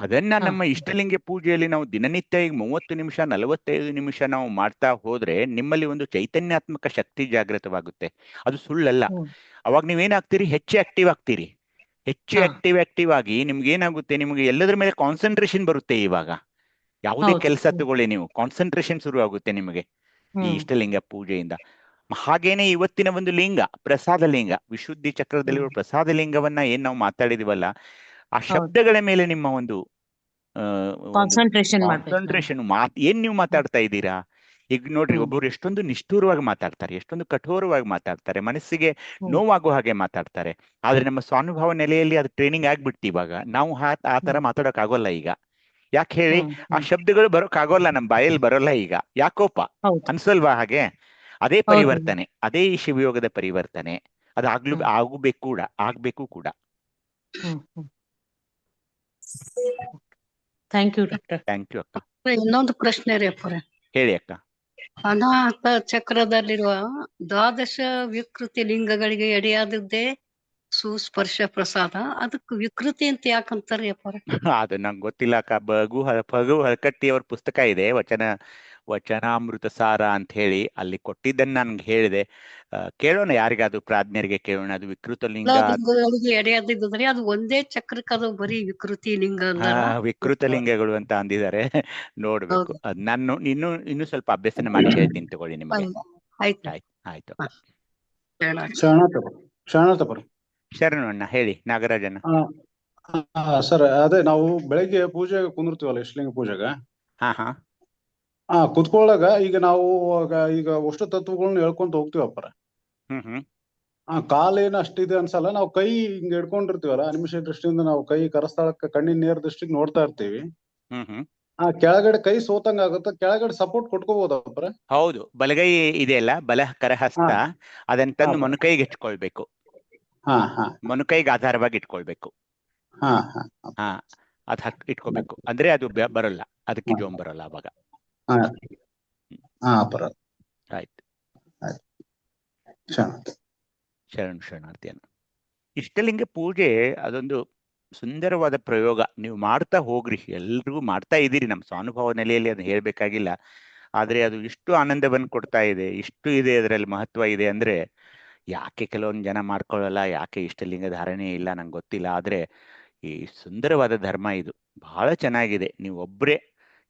[SPEAKER 3] ಅದನ್ನ ನಮ್ಮ ಇಷ್ಟಲಿಂಗ ಪೂಜೆಯಲ್ಲಿ ನಾವು ದಿನನಿತ್ಯ ಈಗ 30 ನಿಮಿಷ 45 ನಿಮಿಷ ನಾವು ಮಾಡ್ತಾ ಹೋದ್ರೆ ನಿಮ್ಮಲ್ಲಿ ಒಂದು ಚೈತನ್ಯಾತ್ಮಕ ಶಕ್ತಿ ಜಾಗೃತವಾಗುತ್ತೆ. ಅದು ಸುಳ್ಳಲ್ಲ. ಅವಾಗ ನೀವೇನಾಗ್ತೀರಿ, ಹೆಚ್ಚು ಆಕ್ಟಿವ್ ಆಗ್ತೀರಿ. ಹೆಚ್ಚು ಆಕ್ಟಿವ್ ಆಗಿ ನಿಮ್ಗೆ ಏನಾಗುತ್ತೆ, ನಿಮ್ಗೆ ಎಲ್ಲದ್ರ ಮೇಲೆ ಕಾನ್ಸಂಟ್ರೇಷನ್ ಬರುತ್ತೆ. ಇವಾಗ ಯಾವುದೇ ಕೆಲಸ ತಗೊಳ್ಳಿ ನೀವು, ಕಾನ್ಸಂಟ್ರೇಷನ್ ಶುರು ಆಗುತ್ತೆ ನಿಮಗೆ ಈ ಇಷ್ಟಲಿಂಗ ಪೂಜೆಯಿಂದ. ಹಾಗೇನೆ ಇವತ್ತಿನ ಒಂದು ಲಿಂಗ, ಪ್ರಸಾದ ಲಿಂಗ, ವಿಶುದ್ಧಿ ಚಕ್ರದಲ್ಲಿರುವ ಪ್ರಸಾದ ಲಿಂಗವನ್ನ ಏನ್ ನಾವು ಮಾತಾಡಿದಿವಲ್ಲ, ಆ ಶಬ್ದಗಳ ಮೇಲೆ ನಿಮ್ಮ ಒಂದು ಕಾನ್ಸಂಟ್ರೇಷನ್ ಏನ್ ನೀವು ಮಾತಾಡ್ತಾ ಇದ್ದೀರಾ. ಈಗ ನೋಡ್ರಿ, ಒಬ್ಬರು ಎಷ್ಟೊಂದು ನಿಷ್ಠೂರವಾಗಿ ಮಾತಾಡ್ತಾರೆ, ಎಷ್ಟೊಂದು ಕಠೋರವಾಗಿ ಮಾತಾಡ್ತಾರೆ, ಮನಸ್ಸಿಗೆ ನೋವಾಗೋ ಹಾಗೆ ಮಾತಾಡ್ತಾರೆ. ಆದ್ರೆ ನಮ್ಮ ಸ್ವಾನುಭವ ನೆಲೆಯಲ್ಲಿ ಅದು ಟ್ರೈನಿಂಗ್ ಆಗ್ಬಿಡ್ತಿ. ಇವಾಗ ನಾವು ಆ ತರ ಮಾತಾಡಕ್ ಆಗೋಲ್ಲ ಈಗ. ಯಾಕೆ ಹೇಳಿ, ಆ ಶಬ್ದಗಳು ಬರೋಕ್ ಆಗೋಲ್ಲ, ನಮ್ ಬಾಯಲ್ಲಿ ಬರೋಲ್ಲ ಈಗ. ಯಾಕೋಪ ಅನ್ಸಲ್ವಾ ಹಾಗೆ? ಅದೇ ಪರಿವರ್ತನೆ, ಅದೇ ಈ ಶಿವಯೋಗದ ಪರಿವರ್ತನೆ. ಅದು ಆಗ್ಬೇಕು ಕೂಡ.
[SPEAKER 6] Thank you doctor.
[SPEAKER 3] Thank you ಅಕ್ಕ.
[SPEAKER 8] ಇನ್ನೊಂದು ಪ್ರಶ್ನೆ ರೀ ಅಪ್ಪರೇ.
[SPEAKER 3] ಹೇಳಿ ಅಕ್ಕ.
[SPEAKER 8] ಅನಾಹತ ಚಕ್ರದಲ್ಲಿರುವ 12 ವಿಕೃತಿ ಲಿಂಗಗಳಿಗೆ ಎಡೆಯಾದದ್ದೇ ಸುಸ್ಪರ್ಶ ಪ್ರಸಾದ. ಅದಕ್ಕೆ ವಿಕೃತಿ ಅಂತ ಯಾಕಂತಾರ್ರಿ ಅಪ್ಪರೇ?
[SPEAKER 3] ಅದು ನಂಗೆ ಗೊತ್ತಿಲ್ಲ ಅಕ್ಕ. ಫಗು ಹಳಕಟ್ಟಿ ಅವ್ರ ಪುಸ್ತಕ ಇದೆ, ವಚನಾಮೃತ ಸಾರ ಅಂತ ಹೇಳಿ, ಅಲ್ಲಿ ಕೊಟ್ಟಿದ್ದನ್ನ ನನ್ಗೆ ಹೇಳಿದೆ. ಕೇಳೋಣ, ಯಾರಿಗಾದ್ರು ಪ್ರಾಜ್ಞರಿಗೆ ಕೇಳೋಣ. ಅದು ವಿಕೃತ ಲಿಂಗ
[SPEAKER 8] ಎಡೆಯಾದಿದ್ರೆ ಅದು ಒಂದೇ ಚಕ್ರಕ್ಕೆ ಅದು ಬರೀ ವಿಕೃತಿ ಲಿಂಗ,
[SPEAKER 3] ವಿಕೃತ ಲಿಂಗಗಳು ಅಂತ ಅಂದಿದ್ದಾರೆ. ನೋಡ್ಬೇಕು. ನಾನು ಇನ್ನು ಸ್ವಲ್ಪ ಅಭ್ಯಸನ ಮಾಡಿ ಹೇಳ್ತೀನಿ, ತಗೊಳ್ಳಿ ನಿಮಗೆ. ಆಯ್ತು. ಶರಣು ಅಣ್ಣ ಹೇಳಿ. ನಾಗರಾಜಣ್ಣ.
[SPEAKER 9] ಸರ್, ಅದೇ ನಾವು ಬೆಳಗ್ಗೆ ಪೂಜೆಗೆ ಕುಂದಿರ್ತೀವಲ್ಲ, ಇಷ್ಟಲಿಂಗ ಪೂಜೆಗೆ ಕುತ್ಕೊಳ್ಳಾಗ ಈಗ ನಾವು ಈಗ ಅಷ್ಟು ತತ್ವಗಳನ್ನ ಹೇಳ್ಕೊಂತ ಹೋಗ್ತೀವಪ್ಪ. ಕಾಲೇನು ಅಷ್ಟಿದೆ ಅನ್ಸಲ್ಲ. ನಾವು ಕೈ ಹಿಂಗ ಹಿಡ್ಕೊಂಡಿರ್ತೀವಲ್ಲ, ನಿಮಿಷ ದೃಷ್ಟಿಯಿಂದ ನಾವು ಕೈ ಕರಸ್ಥಳಕ್ಕೆ ಕಣ್ಣಿನ ನೇರ ದೃಷ್ಟಿಗೆ ನೋಡ್ತಾ ಇರ್ತೀವಿ. ಕೆಳಗಡೆ ಕೈ ಸೋತಂಗ ಆಗುತ್ತೆ, ಕೆಳಗಡೆ ಸಪೋರ್ಟ್ ಕೊಟ್ಕೋಬಹುದಪ್ಪ?
[SPEAKER 3] ಹೌದು, ಬಲಗೈ ಇದೆಯಲ್ಲ, ಬಲ ಕರಹಸ್ತ, ಅದನ್ನ ತಂದು ಮೊಣಕೈಗೆ ಇಟ್ಕೊಳ್ಬೇಕು. ಮೊಣಕೈಗೆ ಆಧಾರವಾಗಿ ಇಟ್ಕೊಳ್ಬೇಕು. ಅದ್ ಇಟ್ಕೋಬೇಕು, ಅಂದ್ರೆ ಅದು ಬರಲ್ಲ, ಅದಕ್ಕೆ ಜೋಮ್ ಬರಲ್ಲ ಅವಾಗ. ಆಯ್ತು. ಶರಣಾರ್ಥಿಯನ್ನ. ಇಷ್ಟಲಿಂಗ ಪೂಜೆ ಅದೊಂದು ಸುಂದರವಾದ ಪ್ರಯೋಗ. ನೀವು ಮಾಡ್ತಾ ಹೋಗ್ರಿ, ಎಲ್ರಿಗೂ ಮಾಡ್ತಾ ಇದ್ದೀರಿ. ನಮ್ಮ ಸ್ವಾನುಭವ ನೆಲೆಯಲ್ಲಿ ಅದನ್ನ ಹೇಳ್ಬೇಕಾಗಿಲ್ಲ. ಆದ್ರೆ ಅದು ಇಷ್ಟು ಆನಂದವನ್ನು ಕೊಡ್ತಾ ಇದೆ, ಇಷ್ಟು ಇದೆ, ಅದರಲ್ಲಿ ಮಹತ್ವ ಇದೆ. ಅಂದ್ರೆ ಯಾಕೆ ಕೆಲವೊಂದು ಜನ ಮಾಡ್ಕೊಳ್ಳಲ್ಲ, ಯಾಕೆ ಇಷ್ಟಲಿಂಗ ಧಾರಣೆ ಇಲ್ಲ, ನಂಗೆ ಗೊತ್ತಿಲ್ಲ. ಆದ್ರೆ ಈ ಸುಂದರವಾದ ಧರ್ಮ ಇದು, ಬಹಳ ಚೆನ್ನಾಗಿದೆ. ನೀವು ಒಬ್ಬರೇ,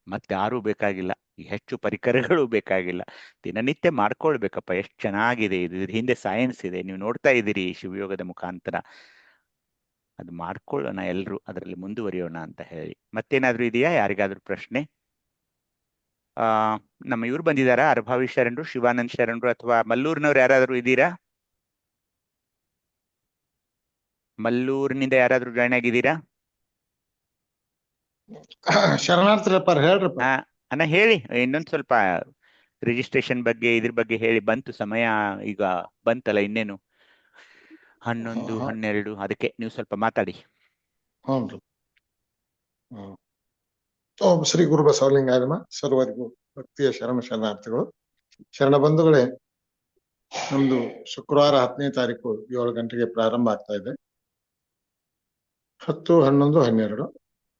[SPEAKER 3] ಮತ್ತಾರೂ ಬೇಕಾಗಿಲ್ಲ, ಹೆಚ್ಚು ಪರಿಕರಗಳು ಬೇಕಾಗಿಲ್ಲ, ದಿನನಿತ್ಯ ಮಾಡ್ಕೊಳ್ಬೇಕಪ್ಪ. ಎಷ್ಟು ಚೆನ್ನಾಗಿದೆ ಇದು. ಇದ್ರ ಹಿಂದೆ ಸೈನ್ಸ್ ಇದೆ, ನೀವು ನೋಡ್ತಾ ಇದ್ದೀರಿ ಶಿವಯೋಗದ ಮುಖಾಂತರ. ಅದು ಮಾಡ್ಕೊಳ್ಳೋಣ, ಎಲ್ಲರೂ ಅದರಲ್ಲಿ ಮುಂದುವರಿಯೋಣ ಅಂತ ಹೇಳಿ. ಮತ್ತೇನಾದ್ರೂ ಇದೆಯಾ ಯಾರಿಗಾದ್ರೂ ಪ್ರಶ್ನೆ? ನಮ್ಮ ಇವ್ರು ಬಂದಿದ್ದಾರಾ, ಅರ್ಭಾವಿ ಶರಣರು, ಶಿವಾನಂದ್ ಶರಣರು, ಅಥವಾ ಮಲ್ಲೂರಿನವ್ರು ಯಾರಾದ್ರೂ ಇದ್ದೀರಾ? ಮಲ್ಲೂರಿನಿಂದ ಯಾರಾದ್ರೂ ಜಾಯ್ನ್ ಆಗಿದ್ದೀರಾ?
[SPEAKER 10] ಶರಣಾರ್ಥಿರಪ್ಪ ಹೇಳ್ರಪ್ಪ.
[SPEAKER 3] ಅಣ್ಣ ಹೇಳಿ, ಇನ್ನೊಂದ್ ಸ್ವಲ್ಪ ರಿಜಿಸ್ಟ್ರೇಷನ್ ಬಗ್ಗೆ ಇದ್ರ ಬಗ್ಗೆ ಹೇಳಿ. ಬಂತು ಸಮಯ, ಈಗ ಬಂತಲ್ಲ, ಇನ್ನೇನು 11, 12, ಅದಕ್ಕೆ ನೀವು ಸ್ವಲ್ಪ ಮಾತಾಡಿ.
[SPEAKER 10] ಹ್ಞೂ. ಓಂ ಶ್ರೀ ಗುರು ಬಸವಲಿಂಗಾಯ ನಮಃ. ಸರ್ವರಿಗೂ ಭಕ್ತಿಯ ಶರಣಾರ್ಥಿಗಳು. ಶರಣ ಬಂಧುಗಳೇ, ನಮ್ದು ಶುಕ್ರವಾರ 10ನೇ ತಾರೀಕು 7 ಗಂಟೆಗೆ ಪ್ರಾರಂಭ ಆಗ್ತಾ ಇದೆ. 10, 11, 12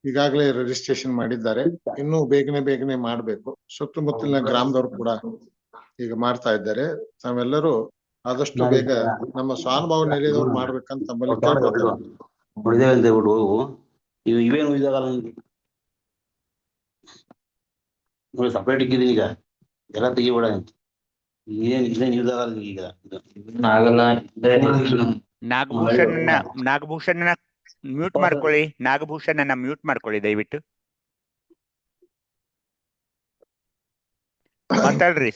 [SPEAKER 10] ಈಗಾಗಲೇ ರಿಜಿಸ್ಟ್ರೇಷನ್ ಮಾಡಿದ್ದಾರೆ. ಇನ್ನೂ ಬೇಗನೆ ಮಾಡ್ಬೇಕು. ಸುತ್ತಮುತ್ತಲಿನ ಗ್ರಾಮದವರು ಕೂಡ ಈಗ ಮಾಡ್ತಾ ಇದ್ದಾರೆ. ತಾವೆಲ್ಲರೂ ಆದಷ್ಟು ಬೇಗ ನಮ್ಮ ಸ್ವಾನುಭಾವ ನಿಲಯದವ್ರು ಮಾಡ್ಬೇಕಂತ ತಮ್ಮಲ್ಲಿ
[SPEAKER 11] ಸಪ್ರೇಟ್ ಇಕ್ಕಿದೀನಿ. ಈಗ ಎಲ್ಲ ತೆಗಿಬೇಡ ಈಗ
[SPEAKER 3] ನಾಗಭೂಷಣ ಮ್ಯೂಟ್ ಮಾಡ್ಕೊಳ್ಳಿ. ನಾಗಭೂಷಣನ ಮ್ಯೂಟ್ ಮಾಡ್ಕೊಳ್ಳಿ ದಯವಿಟ್ಟು. ಮಾತಾಡ್ರಿ.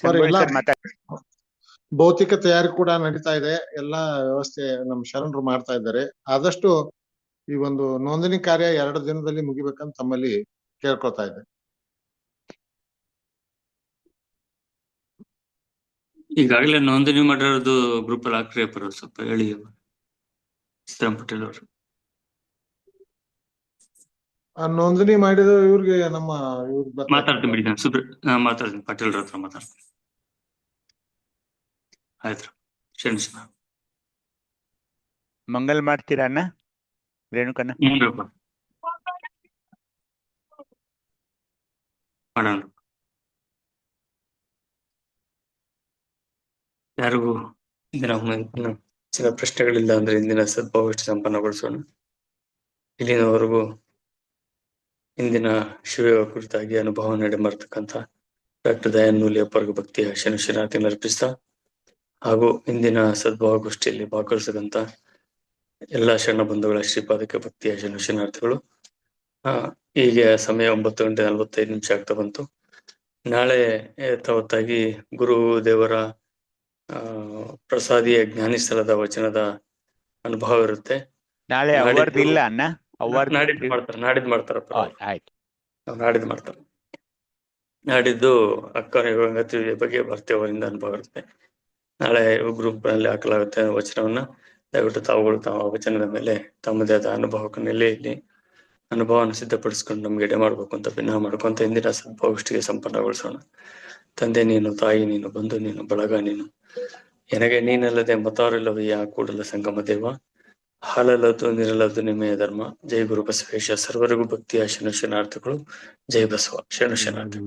[SPEAKER 10] ಭೌತಿಕ ತಯಾರಿ ಕೂಡ ನಡೀತಾ ಇದೆ. ಎಲ್ಲಾ ವ್ಯವಸ್ಥೆ ನಮ್ಮ ಶರಣರು ಮಾಡ್ತಾ ಇದ್ದಾರೆ. ಆದಷ್ಟು ಈ ಒಂದು ನೋಂದಣಿ ಕಾರ್ಯ 2 ದಿನದಲ್ಲಿ ಮುಗಿಬೇಕಂತ ತಮ್ಮಲ್ಲಿ ಕೇಳ್ಕೊತಾ ಇದೆ.
[SPEAKER 7] ಈಗಾಗಲೇ ನೋಂದಣಿ ಮಾಡಿರೋದು ಗ್ರೂಪ್ ಅಲ್ಲಿ ಹಾಕ್ರಿ ಅಪ್ಪ, ಸ್ವಲ್ಪ ಹೇಳಿ ಶ್ರೀರಾಮ್ ಪಟೇಲ್ ಅವರು.
[SPEAKER 10] ನೋಂದಣಿ ಮಾಡಿದ ಇವ್ರಿಗೆ ನಮ್ಮ
[SPEAKER 7] ಮಾತಾಡ್ತೀನಿ ಬಿಡಿ, ಮಾತಾಡ್ತೀನಿ ಪಟೇಲ್ ಹತ್ರ ಮಾತಾಡ್ತೀನಿ. ಆಯ್ತು, ಕ್ಷಮಿಸ.
[SPEAKER 3] ಮಂಗಲ್ ಮಾಡ್ತೀರಾ ಅಣ್ಣ ರೇಣುಕಣ್ಣ?
[SPEAKER 7] ಮಾಡೋಣ. ಯಾರಿಗೂ ಇಂದಿನ ಪ್ರಶ್ನೆಗಳಿಲ್ಲ ಅಂದ್ರೆ ಇಂದಿನ ಸದ್ಭಾವಷ್ಟು ಸಂಪನ್ನಗೊಳಿಸೋಣ. ಇಲ್ಲಿನವರೆಗೂ ಇಂದಿನ ಶಿವಯೋಗ ಕುರಿತಾಗಿ ಅನುಭವ ನಡೆಮರ್ತಕ್ಕಂಥ ಡಾಕ್ಟರ್ ದಯಾನಂದ ಅಪ್ಪರ್ಗ ಭಕ್ತಿಯ ಶರಣಾರ್ಥಿ ಅರ್ಪಿಸ್ತಾ, ಹಾಗೂ ಇಂದಿನ ಸದ್ಭಾವಗೋಷ್ಠಿಯಲ್ಲಿ ಭಾಗವಹಿಸದಂತ ಎಲ್ಲಾ ಶರಣ ಬಂಧುಗಳ ಶ್ರೀಪಾದಕ್ಕೆ ಭಕ್ತಿಯ ಶರಣಾರ್ಥಿಗಳು. ಈಗ ಸಮಯ 9:45 ಆಗ್ತಾ ಬಂತು. ನಾಳೆ ಯಥಾವತ್ತಾಗಿ ಗುರು ದೇವರ ಪ್ರಸಾದಿಯ ಜ್ಞಾನಿ ಸ್ಥಳದ ವಚನದ ಅನುಭವ ಇರುತ್ತೆ.
[SPEAKER 3] ನಾಳೆ ಇಲ್ಲ ಅಣ್ಣ,
[SPEAKER 7] ನಾಡಿದ್ದು ಮಾಡ್ತಾರಪ್ಪ. ನಾಡಿದ್ದು ಮಾಡ್ತಾರೆ. ನಾಡಿದ್ದು ಅಕ್ಕ ಗಂಗತಿ ಬಗ್ಗೆ ಭಕ್ತಿಯವರಿಂದ ಅನುಭವ ಇರುತ್ತೆ. ನಾಳೆ ಗ್ರೂಪ್ ನಲ್ಲಿ ಹಾಕಲಾಗುತ್ತೆ ವಚನವನ್ನ. ದಯವಿಟ್ಟು ತಾವುಗಳು ತಾವು ವಚನದ ಮೇಲೆ ತಮ್ಮದೇ ಆದ ಅನುಭವಕ್ಕೆ ನೆಲೆಯಲ್ಲಿ ಅನುಭವವನ್ನು ಸಿದ್ಧಪಡಿಸ್ಕೊಂಡು ನಮ್ಗೆ ಎಡೆ ಮಾಡ್ಬೇಕು ಅಂತ ಭಿನ್ನ ಮಾಡ್ಕೊಂತ ಇಂದಿನ ಸದ್ಭಾವಷ್ಟಿಗೆ ಸಂಪನ್ನಗೊಳಿಸೋಣ. ತಂದೆ ನೀನು, ತಾಯಿ ನೀನು, ಬಂಧು ನೀನು, ಬಳಗ ನೀನು, ಎನಗೆ ನೀನಲ್ಲದೆ ಮತಾರಿಲ್ಲವಯ್ಯ ಕೂಡಲ ಸಂಗಮ ದೇವ. ಹಾಲಲ್ಲದು ನಿರಲ್ಲದು ನಿಮ್ಮೆಯ ಧರ್ಮ. ಜೈ ಗುರು ಬಸವೇಶ. ಸರ್ವರಿಗೂ ಭಕ್ತಿಯ ಶರಣಾರ್ಥಿಗಳು. ಜೈ ಬಸವ. ಶರಣಾರ್ಥಿ.